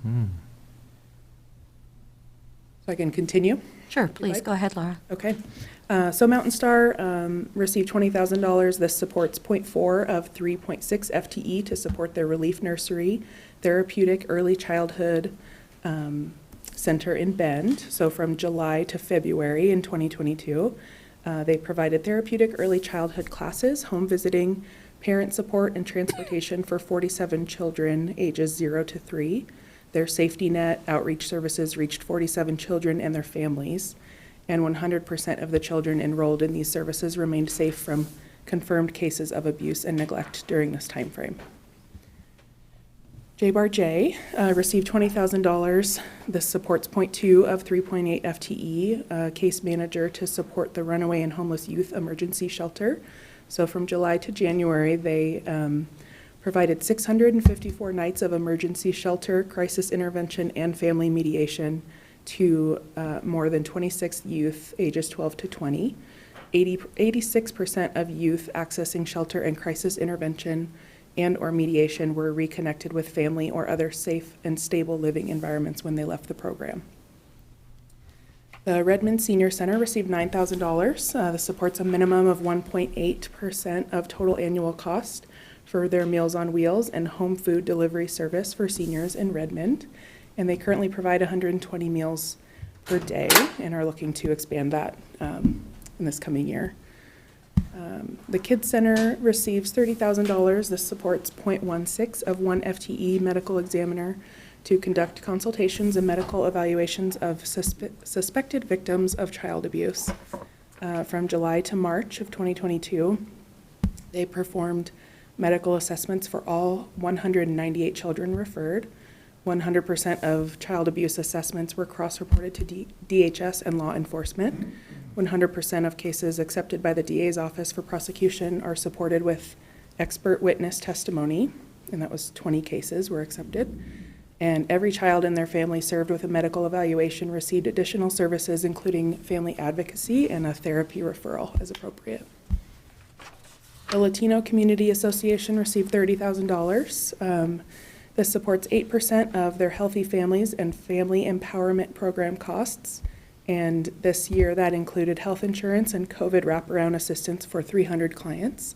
I can continue? Sure, please, go ahead, Laura. Okay. So Mountain Star received $20,000. This supports 0.4 of 3.6 FTE to support their Relief Nursery Therapeutic Early Childhood Center in Bend. So from July to February in 2022, they provided therapeutic early childhood classes, home visiting, parent support, and transportation for 47 children ages 0 to 3. Their safety net outreach services reached 47 children and their families, and 100% of the children enrolled in these services remained safe from confirmed cases of abuse and neglect during this time frame. J-Bar J received $20,000. This supports 0.2 of 3.8 FTE, case manager to support the runaway and homeless youth emergency shelter. So from July to January, they provided 654 nights of emergency shelter, crisis intervention, and family mediation to more than 26 youth ages 12 to 20. 86% of youth accessing shelter and crisis intervention and or mediation were reconnected with family or other safe and stable living environments when they left the program. The Redmond Senior Center received $9,000. This supports a minimum of 1.8% of total annual cost for their Meals on Wheels and home food delivery service for seniors in Redmond. And they currently provide 120 meals per day and are looking to expand that in this coming year. The Kids Center receives $30,000. This supports 0.16 of 1 FTE medical examiner to conduct consultations and medical evaluations of suspected victims of child abuse. From July to March of 2022, they performed medical assessments for all 198 children referred. 100% of child abuse assessments were cross-reported to DHS and law enforcement. 100% of cases accepted by the DA's office for prosecution are supported with expert witness testimony, and that was 20 cases were accepted. And every child and their family served with a medical evaluation received additional services, including family advocacy and a therapy referral as appropriate. The Latino Community Association received $30,000. This supports 8% of their Healthy Families and Family Empowerment Program costs. And this year that included health insurance and COVID wraparound assistance for 300 clients,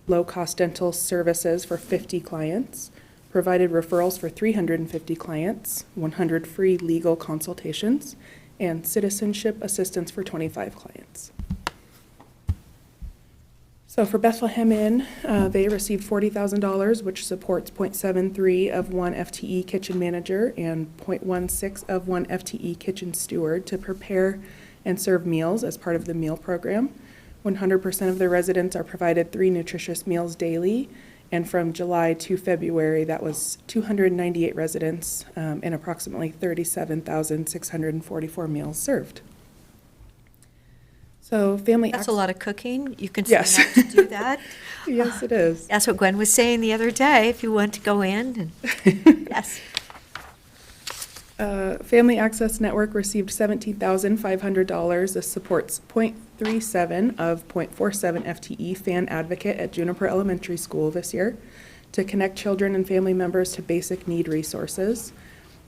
low-cost dental services for 50 clients, provided referrals for 350 clients, 100 free legal consultations, and citizenship assistance for 25 clients. So for Bethlehem Inn, they received $40,000, which supports 0.73 of 1 FTE kitchen manager and 0.16 of 1 FTE kitchen steward to prepare and serve meals as part of the meal program. 100% of the residents are provided 3 nutritious meals daily, and from July to February, that was 298 residents and approximately 37,644 meals served. So family. That's a lot of cooking. You can Yes. sign up to do that. Yes, it is. That's what Gwen was saying the other day, if you want to go in. And yes. Family Access Network received $17,500. This supports 0.37 of 0.47 FTE fan advocate at Juniper Elementary School this year to connect children and family members to basic need resources.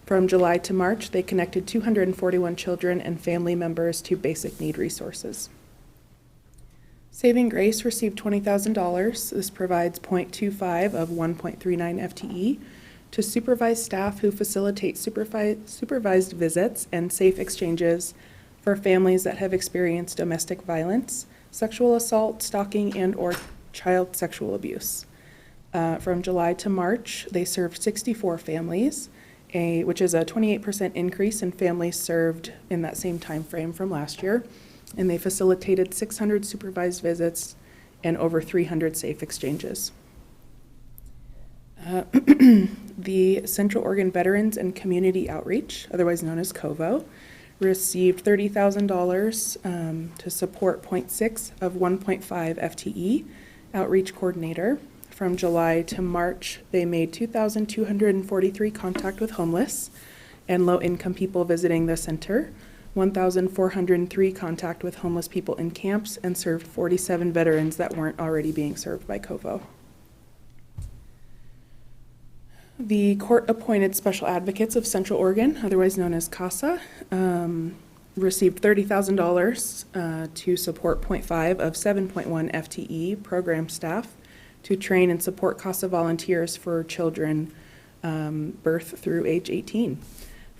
From July to March, they connected 241 children and family members to basic need resources. Saving Grace received $20,000. This provides 0.25 of 1.39 FTE to supervise staff who facilitate supervised visits and safe exchanges for families that have experienced domestic violence, sexual assault, stalking, and or child sexual abuse. From July to March, they served 64 families, which is a 28% increase in families served in that same time frame from last year. And they facilitated 600 supervised visits and over 300 safe exchanges. The Central Oregon Veterans and Community Outreach, otherwise known as COVO, received $30,000 to support 0.6 of 1.5 FTE outreach coordinator From July to March, they made 2,243 contact with homeless and low-income people visiting the center, 1,403 contact with homeless people in camps, and served 47 veterans that weren't already being served by COVO. The Court-Appointed Special Advocates of Central Oregon, otherwise known as CASA, received $30,000 to support 0.5 of 7.1 FTE program staff to train and support CASA volunteers for children birth through age 18.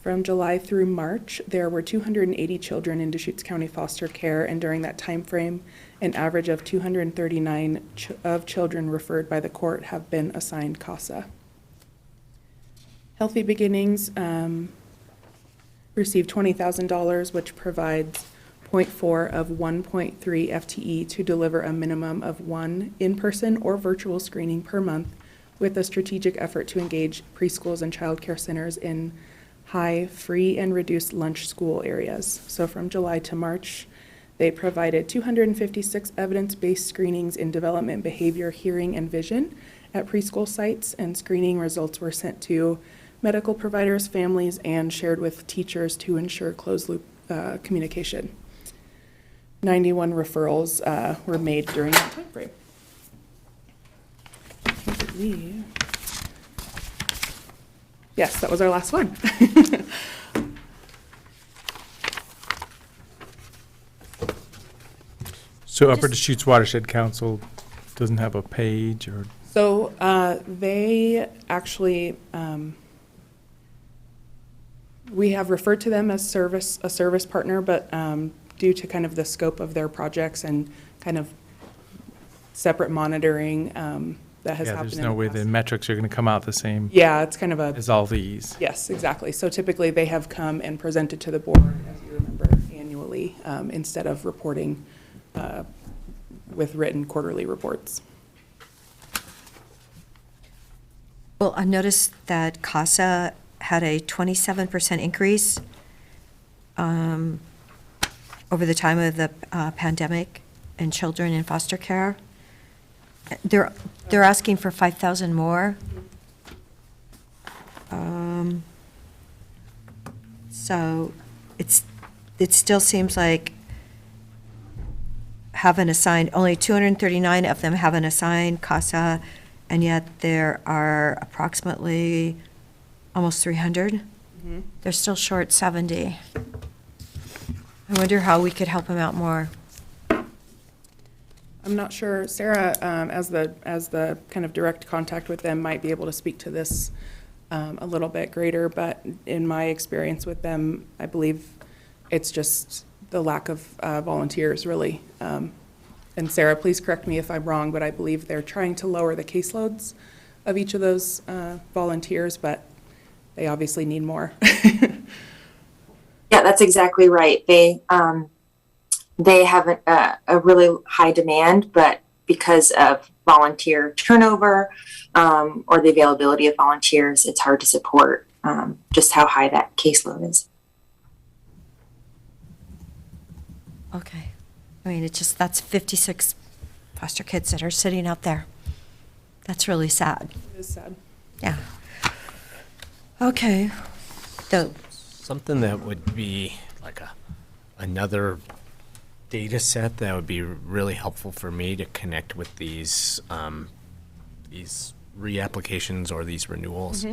From July through March, there were 280 children in Deschutes County foster care, and during that time frame, an average of 239 of children referred by the court have been assigned CASA. Healthy Beginnings received $20,000, which provides 0.4 of 1.3 FTE to deliver a minimum of 1 in-person or virtual screening per month, with a strategic effort to engage preschools and child care centers in high free and reduced lunch school areas. So from July to March, they provided 256 evidence-based screenings in development, behavior, hearing, and vision at preschool sites, and screening results were sent to medical providers, families, and shared with teachers to ensure closed-loop communication. 91 referrals were made during that time frame. Yes, that was our last one. So Upper Deschutes Watershed Council doesn't have a page or? So they actually, we have referred to them as a service partner, but due to kind of the scope of their projects and kind of separate monitoring that has happened There's in no the way past. the metrics are going to come out the same Yeah, it's kind of a, as all these. yes, exactly. So typically they have come and presented to the board, as you remember, annually, instead of reporting with written quarterly reports. Well, I noticed that CASA had a 27% increase over the time of the pandemic in children in foster care. They're asking for 5,000 more. So it still seems like haven't assigned, only 239 of them have an assigned CASA, and yet there are approximately almost 300. They're still short 70. I wonder how we could help them out more. I'm not sure, Sarah, as the kind of direct contact with them, might be able to speak to this a little bit greater, but in my experience with them, I believe it's just the lack of volunteers, really. And Sarah, please correct me if I'm wrong, but I believe they're trying to lower the caseloads of each of those volunteers, but they obviously need more. Yeah, that's exactly right. They have a really high demand, but because of volunteer turnover or the availability of volunteers, it's hard to support just how high that caseload is. Okay. I mean, that's 56 foster kids that are sitting out there. That's really sad. It is sad. Yeah. Okay. So, Something that would be like another data set that would be really helpful for me to connect with these reapplications or these renewals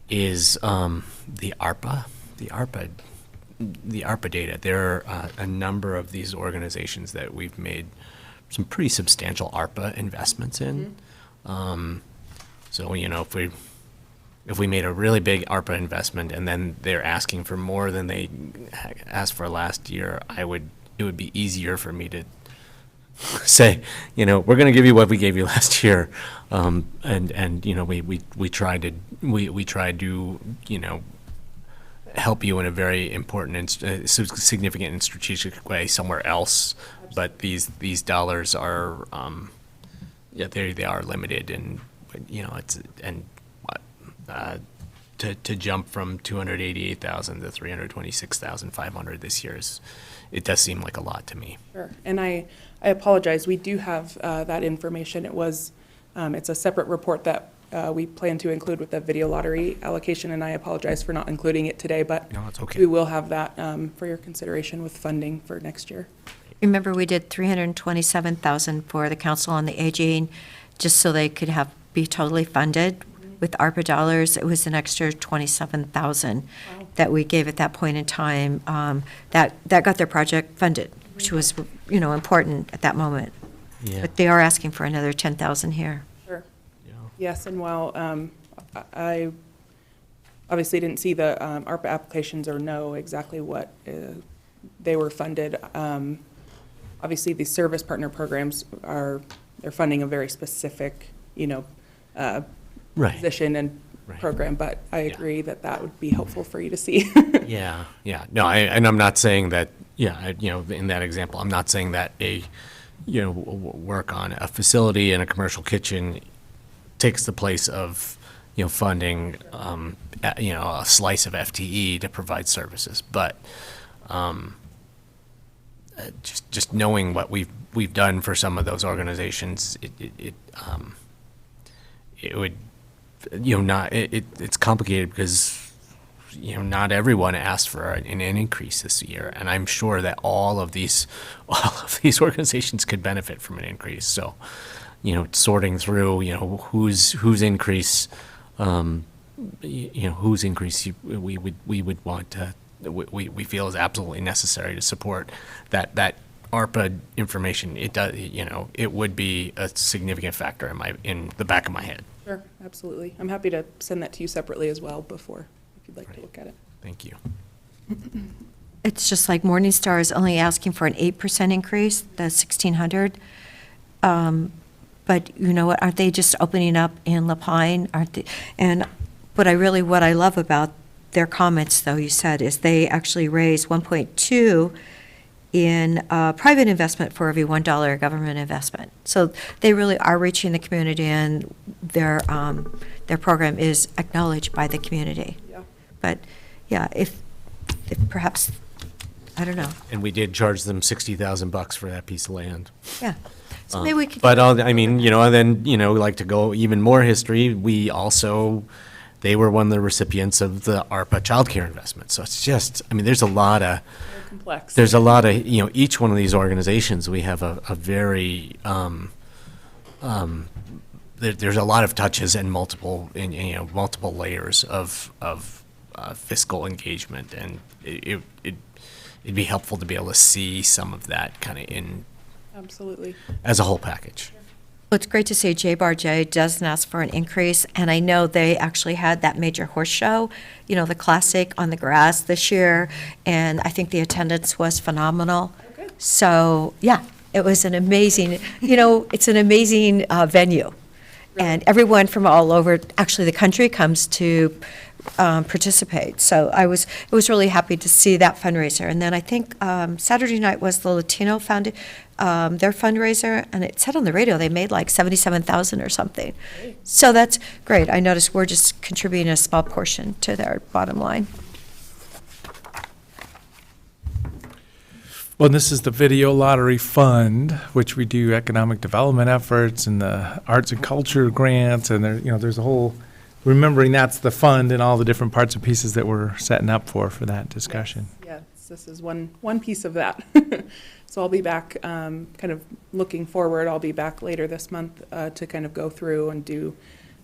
is the ARPA data. There are a number of these organizations that we've made some pretty substantial ARPA investments in. So, you know, if we made a really big ARPA investment and then they're asking for more than they asked for last year, it would be easier for me to say, you know, we're going to give you what we gave you last year, and you know, we tried to you know, help you in a very important and significant and strategic way somewhere else, but these dollars are they are limited, and you know, it's to jump from 288,000 to 326,500 this year it does seem like a lot to me. Sure, and I apologize. We do have that information. It was It's a separate report that we plan to include with the video lottery allocation, and I apologize for not including it today, but No, it's okay. we will have that for your consideration with funding for next year. Remember, we did 327,000 for the Council on the Aging, just so they could be totally funded. With ARPA dollars, it was an extra 27,000 that we gave at that point in time. That got their project funded, which was, important at that moment. Yeah. But they are asking for another 10,000 here. Sure. Yes, and while I obviously didn't see the ARPA applications or know exactly what they were funded, obviously the service partner programs they're funding a very specific, Right. position and Right. program, but I agree that would be helpful for you to see. Yeah, yeah. No, and I'm not saying that, in that example, I'm not saying that work on a facility and a commercial kitchen takes the place of, funding, a slice of FTE to provide services. But just knowing what we've done for some of those organizations, it would, it's complicated because, not everyone asked for an increase this year. And I'm sure that all of these organizations could benefit from an increase. So, sorting through, whose increase, whose increase we would want to, we feel is absolutely necessary to support that ARPA information. It does, it would be a significant factor in the back of my head. Sure, absolutely. I'm happy to send that to you separately as well if you'd like to look at it. Thank you. It's just like Morningstar is only asking for an 8% increase, the 1,600. But you know what, aren't they just opening up in La Pine? Aren't they? And what I love about their comments, though, you said, is they actually raised 1.2 in private investment for every $1 government investment. So they really are reaching the community, and their program is acknowledged by the community. Yeah. But yeah, if perhaps, I don't know. And we did charge them $60,000 for that piece of land. Yeah. So maybe we could. But and then, like to go even more history, they were one of the recipients of the ARPA childcare investment. So it's just, there's a lot of, Very complex. there's a lot of, each one of these organizations, we have a very, there's a lot of touches and multiple layers of fiscal engagement. And it'd be helpful to be able to see some of that kind of Absolutely. as a whole package. Well, it's great to see J doesn't ask for an increase, and I know they actually had that major horse show, the classic on the grass this year, and I think the attendance was phenomenal. Okay. So, yeah, it was an amazing, it's an amazing venue. And everyone from all over, actually the country, comes to participate. So it was really happy to see that fundraiser. And then I think Saturday night was the Latino their fundraiser, and it said on the radio they made like 77,000 or something. So that's great. I noticed we're just contributing a small portion to their bottom line. Well, this is the Video Lottery Fund, which we do economic development efforts and the arts and culture grants, and there's a whole, remembering that's the fund and all the different parts and pieces that we're setting up for that discussion. Yes, this is one piece of that. So I'll be back, kind of looking forward, I'll be back later this month to kind of go through and do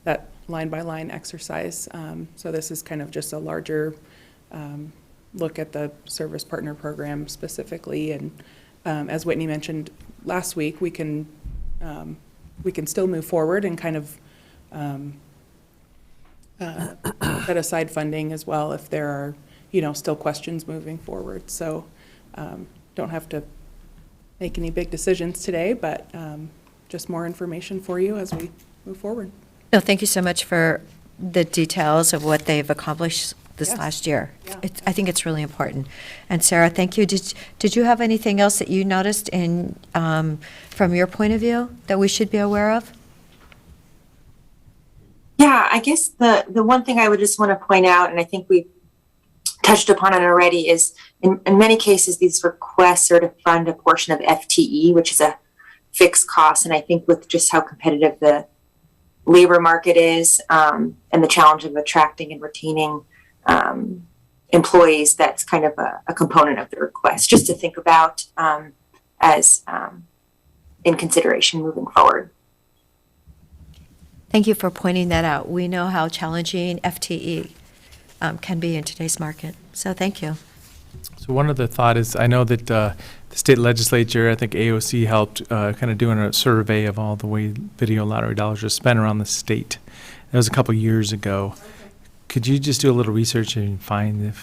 that line-by-line exercise. So this is kind of just a larger look at the service partner program specifically. And as Whitney mentioned last week, we can still move forward and kind of set aside funding as well if there are, still questions moving forward. So don't have to make any big decisions today, but just more information for you as we move forward. No, thank you so much for the details of what they've accomplished this Yes. last year. Yeah. I think it's really important. And Sarah, thank you. Did you have anything else that you noticed from your point of view that we should be aware of? Yeah, I guess the one thing I would just want to point out, and I think we've touched upon it already, is in many cases these requests are to fund a portion of FTE, which is a fixed cost. And I think with just how competitive the labor market is, and the challenge of attracting and retaining employees, that's kind of a component of the request, just to think about as in consideration moving forward. Thank you for pointing that out. We know how challenging FTE can be in today's market, so thank you. So one other thought is, I know that the state legislature, I think AOC helped kind of doing a survey of all the way video lottery dollars are spent around the state. That was a couple years ago. Could you just do a little research and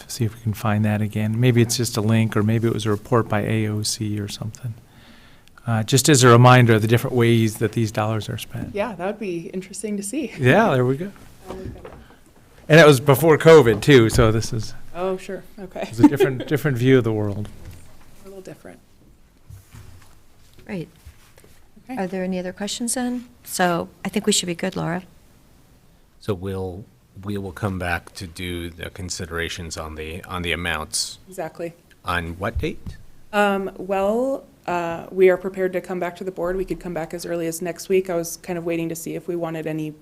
see if we can find that again? Maybe it's just a link, or maybe it was a report by AOC or something. Just as a reminder of the different ways that these dollars are spent. Yeah, that would be interesting to see. Yeah, there we go. And that was before COVID too, so this is Oh, sure, okay. it's a different view of the world. A little different. Great. Okay. Are there any other questions then? So I think we should be good, Laura. So we will come back to do the considerations on the amounts. Exactly. On what date? We are prepared to come back to the board. We could come back as early as next week. I was kind of waiting to see if we wanted any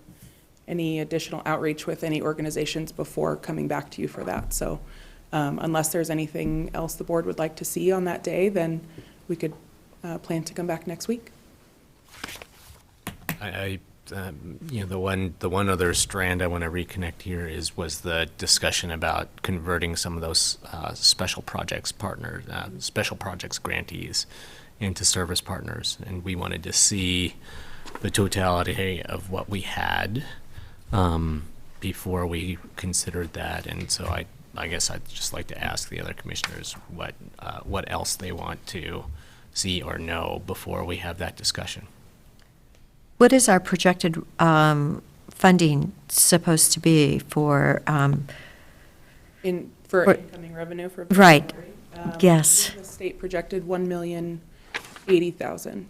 additional outreach with any organizations before coming back to you for that. So unless there's anything else the board would like to see on that day, then we could plan to come back next week. The one other strand I want to reconnect here was the discussion about converting some of those special projects partners, special projects grantees into service partners. And we wanted to see the totality of what we had before we considered that. And so I guess I'd just like to ask the other commissioners what else they want to see or know before we have that discussion. What is our projected funding supposed to be for? For incoming revenue for. Right. Yes. The state projected $1,080,000.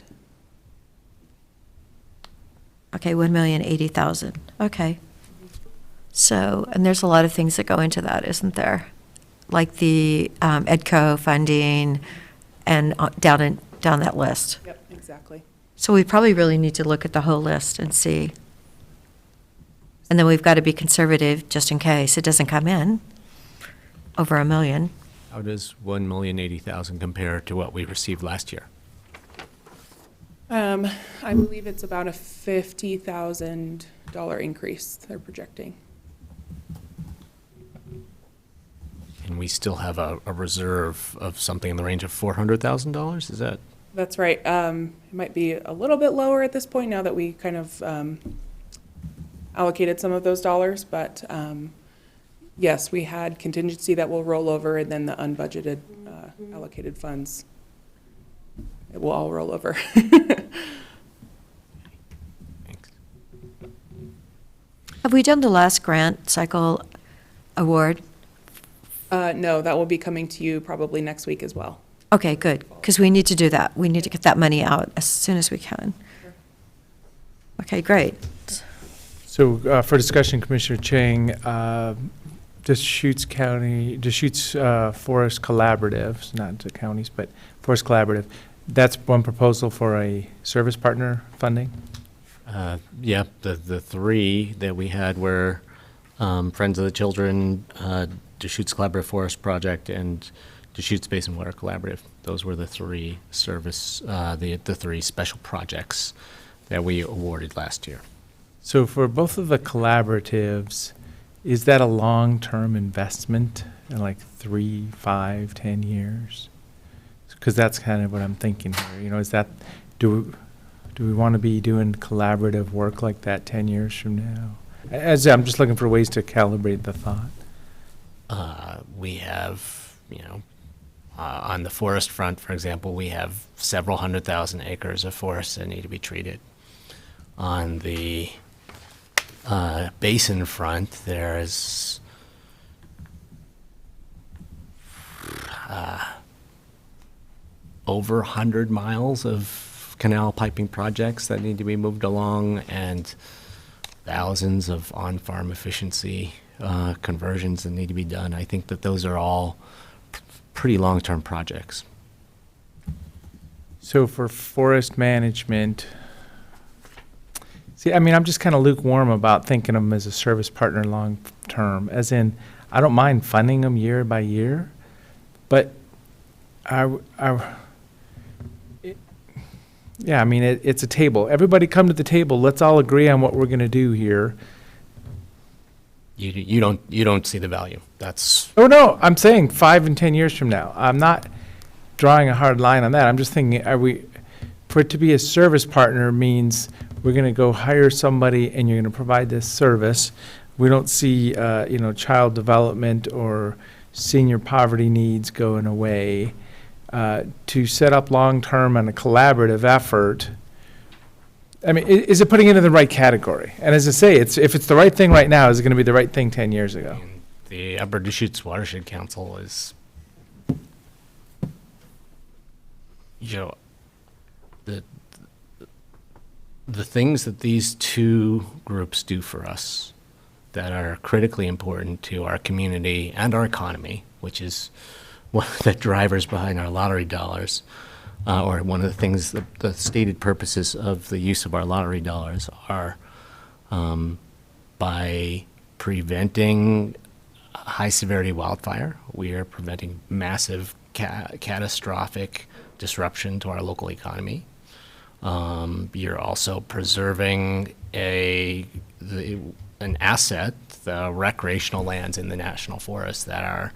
Okay, 1,080,000. Okay. So, and there's a lot of things that go into that, isn't there? Like the EDCO funding and down that list. Yep, exactly. So we probably really need to look at the whole list and see. And then we've got to be conservative just in case it doesn't come in over $1 million. How does $1,080,000 compare to what we received last year? I believe it's about a $50,000 increase they're projecting. And we still have a reserve of something in the range of $400,000, is that? That's right. It might be a little bit lower at this point now that we kind of allocated some of those dollars, but yes, we had contingency that will roll over, and then the unbudgeted allocated funds, it will all roll over. Thanks. Have we done the last grant cycle award? No, that will be coming to you probably next week as well. Okay, good, because we need to do that. We need to get that money out as soon as we can. Okay, great. So for discussion, Commissioner Chang, Deschutes Forest Collaborative, not the counties, but Forest Collaborative, that's one proposal for a service partner funding? Yeah, the three that we had were Friends of the Children, Deschutes Collaborative Forest Project, and Deschutes Basin Water Collaborative. Those were the three the three special projects that we awarded last year. So for both of the collaboratives, is that a long-term investment in like 3, 5, 10 years? Because that's kind of what I'm thinking here. You know, is that, do we want to be doing collaborative work like that 10 years from now? As I'm just looking for ways to calibrate the thought. We have, on the forest front, for example, we have several 100,000 acres of forests that need to be treated. On the basin front, there's over 100 miles of canal piping projects that need to be moved along, and thousands of on-farm efficiency conversions that need to be done. I think that those are all pretty long-term projects. So for forest management, See, I mean, I'm just kind of lukewarm about thinking of them as a service partner long-term, as in, I don't mind funding them year by year, but yeah, I mean, it's a table. Everybody come to the table. Let's all agree on what we're going to do here. You don't see the value. That's, Oh, no, I'm saying 5 and 10 years from now. I'm not drawing a hard line on that. I'm just thinking, for it to be a service partner means we're going to go hire somebody and you're going to provide this service. We don't see, child development or senior poverty needs going away. To set up long-term and a collaborative effort, I mean, is it putting it in the right category? And as I say, if it's the right thing right now, is it going to be the right thing 10 years ago? the Upper Deschutes Watershed Council is, the things that these two groups do for us that are critically important to our community and our economy, which is one of the drivers behind our lottery dollars, or one of the things, the stated purposes of the use of our lottery dollars are by preventing high-severity wildfire. We are preventing massive catastrophic disruption to our local economy. You're also preserving an asset, the recreational lands in the national forest that are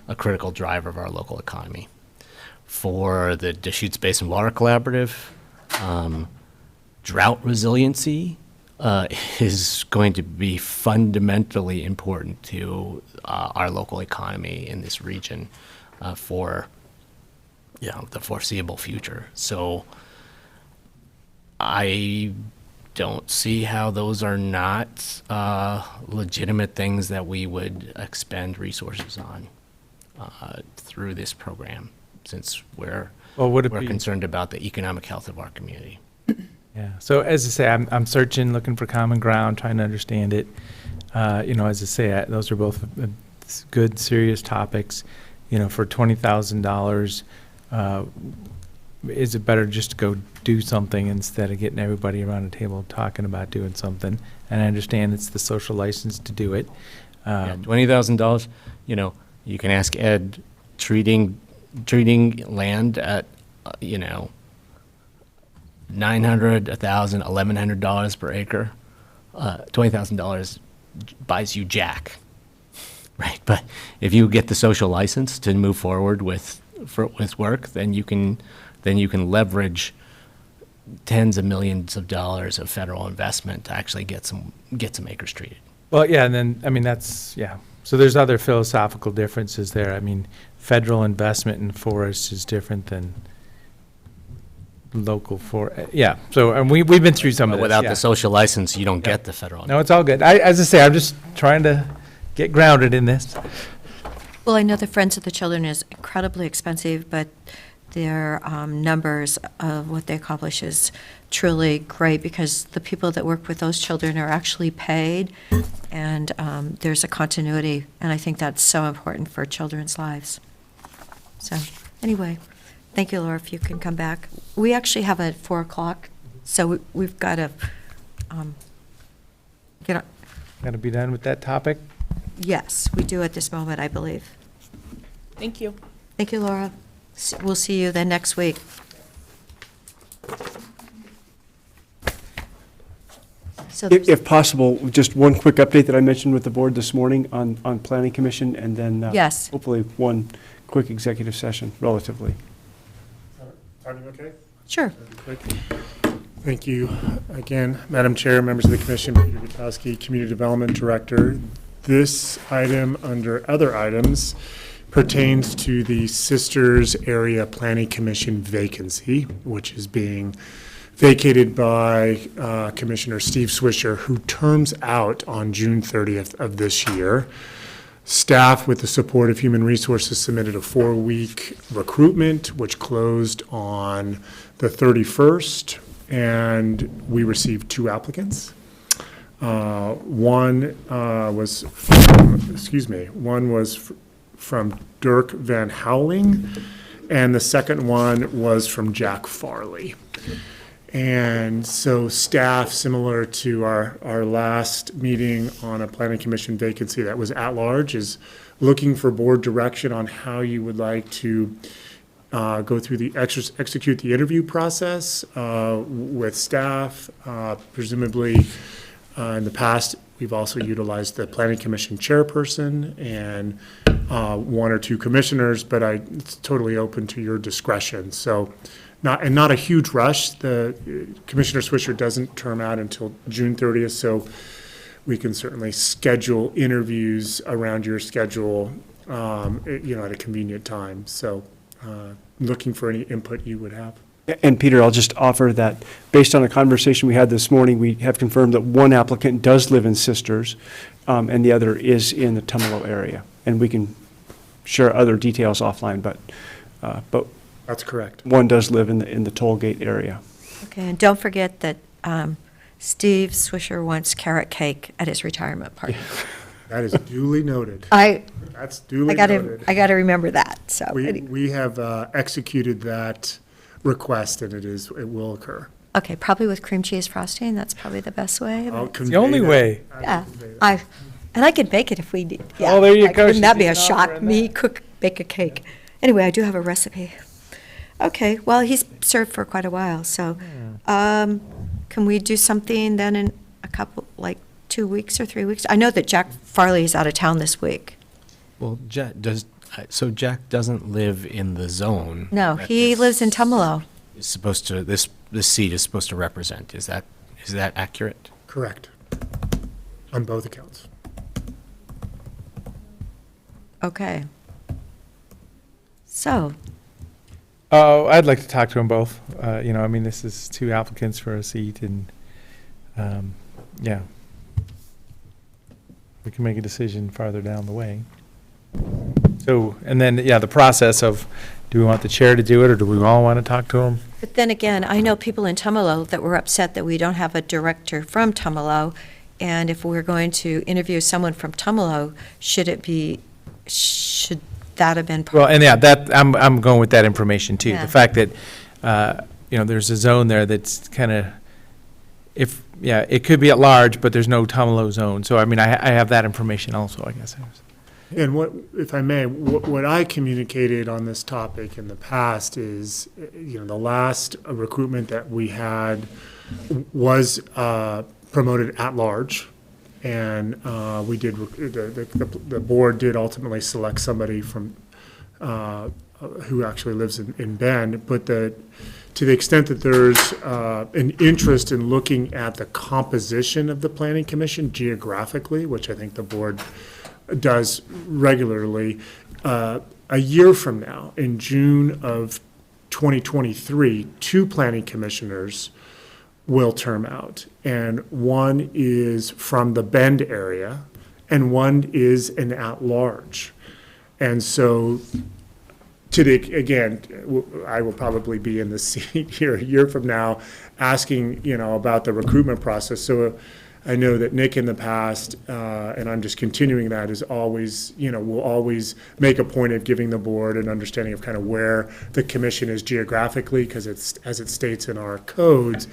a critical driver of our local economy. For the Deschutes Basin Water Collaborative, drought resiliency is going to be fundamentally important to our local economy in this region for the foreseeable future. So I don't see how those are not legitimate things that we would expend resources on through this program, since we're concerned about the economic health of our community. Yeah. So as I say, I'm searching, looking for common ground, trying to understand it. As I say, those are both good, serious topics. For $20,000, is it better just to go do something instead of getting everybody around the table talking about doing something? And I understand it's the social license to do it. $20,000. You can ask Ed. Treating land at $900, $1,000, $1,100 per acre, $20,000 buys you jack, right? But if you get the social license to move forward with work, then you can leverage tens of millions of dollars of federal investment to actually get some acres treated. Well, yeah, and then, that's, yeah. So there's other philosophical differences there. Federal investment in forests is different than local yeah. So, and we've been through some of this. Without the social license, you don't get the federal. No, it's all good. As I say, I'm just trying to get grounded in this. Well, I know the Friends of the Children is incredibly expensive, but their numbers of what they accomplish is truly great, because the people that work with those children are actually paid, and there's a continuity, and I think that's so important for children's lives. So, anyway, thank you, Laura, if you can come back. We actually have at 4 o'clock, so we've got to get on. Got to be done with that topic? Yes, we do at this moment, I believe. Thank you. Thank you, Laura. We'll see you then next week. So If possible, just one quick update that I mentioned with the board this morning on Planning Commission, and then Yes. hopefully one quick executive session, relatively. Timing okay? Sure. Quick. Thank you again, Madam Chair, members of the commission, Peter Gutowski, Community Development Director. This item, under other items, pertains to the Sisters Area Planning Commission vacancy, which is being vacated by Commissioner Steve Swisher, who terms out on June 30th of this year. Staff, with the support of Human Resources, submitted a 4-week recruitment, which closed on the 31st, and we received 2 applicants. One was from Dirk Van Houweling, and the second one was from Jack Farley. And so staff, similar to our last meeting on a planning commission vacancy that was at large, is looking for board direction on how you would like to go through execute the interview process with staff. Presumably, in the past, we've also utilized the planning commission chairperson and one or two commissioners, but it's totally open to your discretion. So, not a huge rush. The Commissioner Swisher doesn't term out until June 30th, so we can certainly schedule interviews around your schedule, at a convenient time. So, looking for any input you would have. And Peter, I'll just offer that, based on a conversation we had this morning, we have confirmed that one applicant does live in Sisters, and the other is in the Tumalo area. And we can share other details offline, but That's correct. one does live in the toll gate area. Okay, and don't forget that Steve Swisher wants carrot cake at his retirement party. That is duly noted. That's duly I gotta noted. remember that, so. We have executed that request, and it will occur. Okay, probably with cream cheese frosting, that's probably the best way. I'll but- It's the only way. Yeah, and I could bake it if we need, yeah. Oh, there you go. Wouldn't that be She's a even shock? offering Me that. bake a cake. Anyway, I do have a recipe. Okay, well, he's served for quite a while, so, can we do something then in a couple, like 2 weeks or 3 weeks? I know that Jack Farley is out of town this week. Well, Jack doesn't live in the zone. No, that he this lives in Tumalo. is supposed to, this seat is supposed to represent. Is that accurate? Correct. On both accounts. Okay. So, Oh, I'd like to talk to them both. This is two applicants for a seat, and, yeah. We can make a decision farther down the way. So, and then, the process of, do we want the chair to do it, or do we all want to talk to them? but then again, I know people in Tumalo that were upset that we don't have a director from Tumalo, and if we're going to interview someone from Tumalo, should that have been? Well, and I'm going with that information too. Yeah. The fact that, there's a zone there that's kind of, it could be at large, but there's no Tumalo zone. So, I have that information also, I guess. And if I may, what I communicated on this topic in the past is, the last recruitment that we had was promoted at large. And we did, the board did ultimately select somebody from, who actually lives in Bend. But to the extent that there's an interest in looking at the composition of the planning commission geographically, which I think the board does regularly, a year from now, in June of 2023, two planning commissioners will term out. And one is from the Bend area, and one is an at-large. And so, I will probably be in the seat here a year from now, asking, about the recruitment process. So I know that Nick in the past, and I'm just continuing that, is always, will always make a point of giving the board an understanding of kind of where the commission is geographically, because it's, as it states in our codes,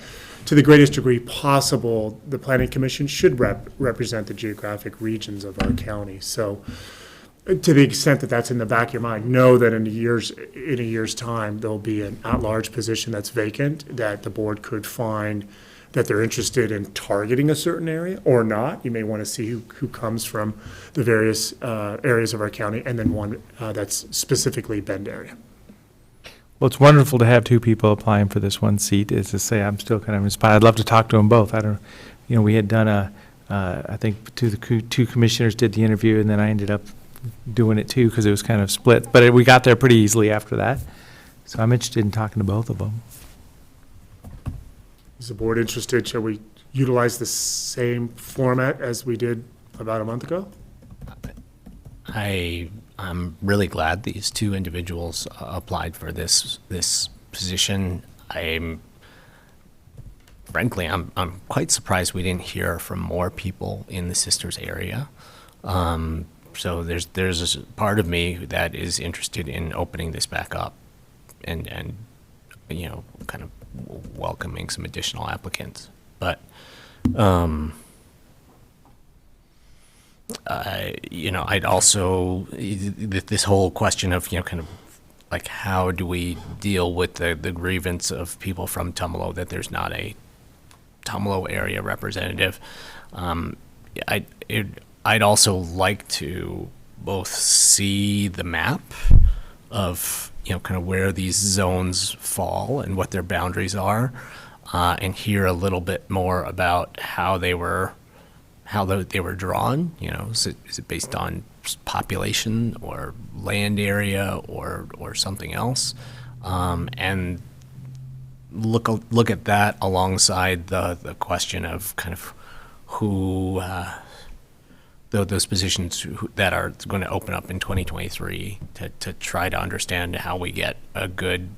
to the greatest degree possible, the planning commission should represent the geographic regions of our county. So to the extent that that's in the back of your mind, know that in a year's time, there'll be an at-large position that's vacant, that the board could find that they're interested in targeting a certain area or not. You may want to see who comes from the various areas of our county, and then one that's specifically Bend area. Well, it's wonderful to have two people applying for this one seat. As to say, I'm still kind of inspired. I'd love to talk to them both. We had done I think two commissioners did the interview, and then I ended up doing it too, because it was kind of split. But we got there pretty easily after that. So I'm interested in talking to both of them. Is the board interested? Shall we utilize the same format as we did about a month ago? I'm really glad these two individuals applied for this position. Frankly, I'm quite surprised we didn't hear from more people in the Sisters area. So there's a part of me that is interested in opening this back up and kind of welcoming some additional applicants. But, I'd also, this whole question of, kind of like, how do we deal with the grievance of people from Tumalo that there's not a Tumalo area representative? I'd also like to both see the map of, kind of where these zones fall and what their boundaries are, and hear a little bit more about how they were drawn. Is it based on population or land area or something else? And look at that alongside the question of kind of who those positions that are going to open up in 2023 to try to understand how we get a good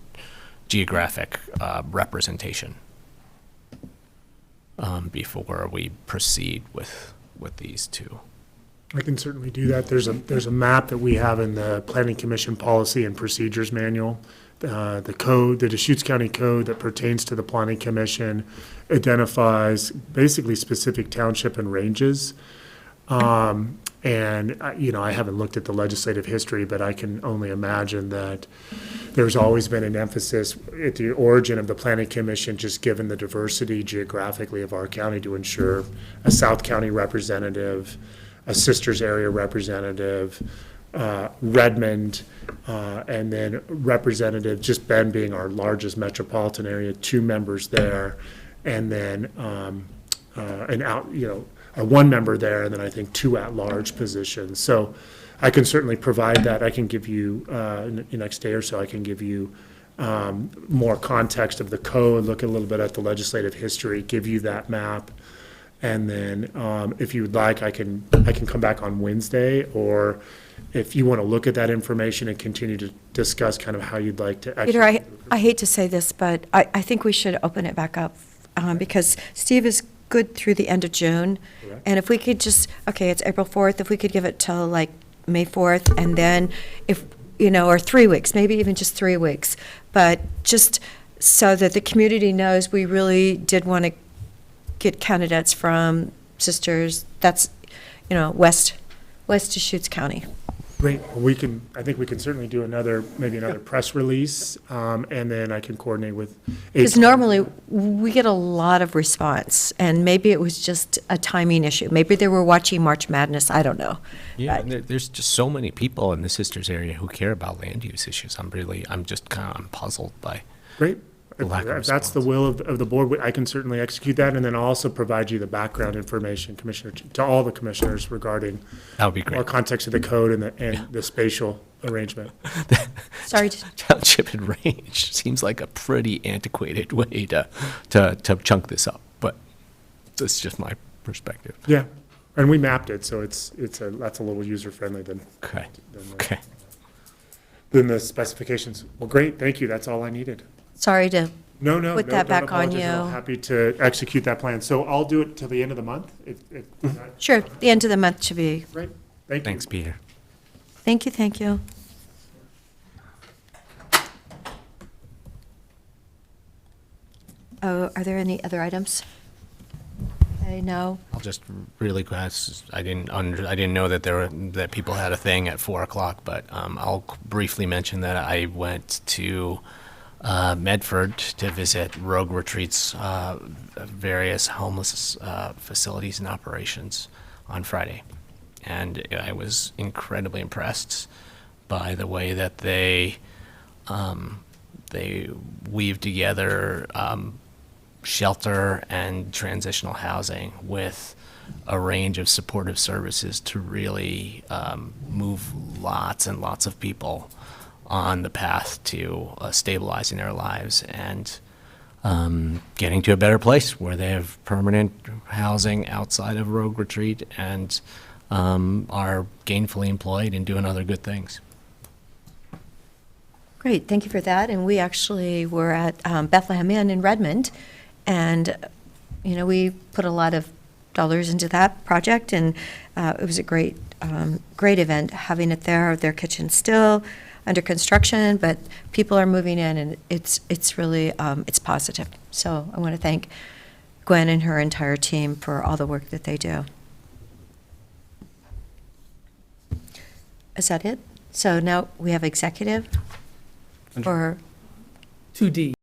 geographic representation before we proceed with these two. I can certainly do that. There's a map that we have in the Planning Commission Policy and Procedures Manual. The code, the Deschutes County Code that pertains to the Planning Commission identifies basically specific township and ranges. I haven't looked at the legislative history, but I can only imagine that there's always been an emphasis at the origin of the Planning Commission, just given the diversity geographically of our county, to ensure a South County representative, a Sisters area representative, Redmond, and then representative, just Bend being our largest metropolitan area, 2 members there, and then a 1 member there, and then I think 2 at-large positions. So I can certainly provide that. I can give you, in the next day or so, I can give you more context of the code, look a little bit at the legislative history, give you that map. And then if you would like, I can come back on Wednesday, or if you want to look at that information and continue to discuss kind of how you'd like to. Peter, I hate to say this, but I think we should open it back up because Steve is good through the end of June. Correct. And if we could just, okay, it's April 4th, if we could give it till like May 4th, and then if, or 3 weeks, maybe even just 3 weeks, but just so that the community knows we really did want to get candidates from Sisters, that's, West Deschutes County. Great. Well, I think we can certainly do another press release, and then I can coordinate with. Because normally, we get a lot of response, and maybe it was just a timing issue. Maybe they were watching March Madness, I don't know. Yeah, and there's just so many people in the Sisters area who care about land use issues. I'm just kind of puzzled by. Great. the lack of If that's the response. will of the board, I can certainly execute that, and then I'll also provide you the background information, Commissioner, to all the commissioners regarding That would be great. more context of the code and the spatial arrangement. Sorry. Township and range seems like a pretty antiquated way to chunk this up, but that's just my perspective. Yeah, and we mapped it, so that's a little user-friendly than. Okay. than, Okay. Than the specifications. Well, great, thank you, that's all I needed. Sorry to No, put that don't back on apologize at all. you. Happy to execute that plan. So I'll do it till the end of the month? Sure, the end of the month should be, Great, thank you. Thanks, Peter. thank you, thank you. Oh, are there any other items? Okay, no. I'll just really fast. I didn't know that that people had a thing at 4:00, but I'll briefly mention that I went to Medford to visit Rogue Retreat's various homeless facilities and operations on Friday, and I was incredibly impressed by the way that they weave together shelter and transitional housing with a range of supportive services to really move lots and lots of people on the path to stabilizing their lives and getting to a better place where they have permanent housing outside of Rogue Retreat and are gainfully employed and doing other good things. Great, thank you for that. And we actually were at Bethlehem Inn in Redmond, and, we put a lot of dollars into that project, and it was a great event having it there, their kitchen still. under construction, but people are moving in, and it's really, it's positive. So I want to thank Gwen and her entire team for all the work that they do. Is that it? So now we have executive for 2D.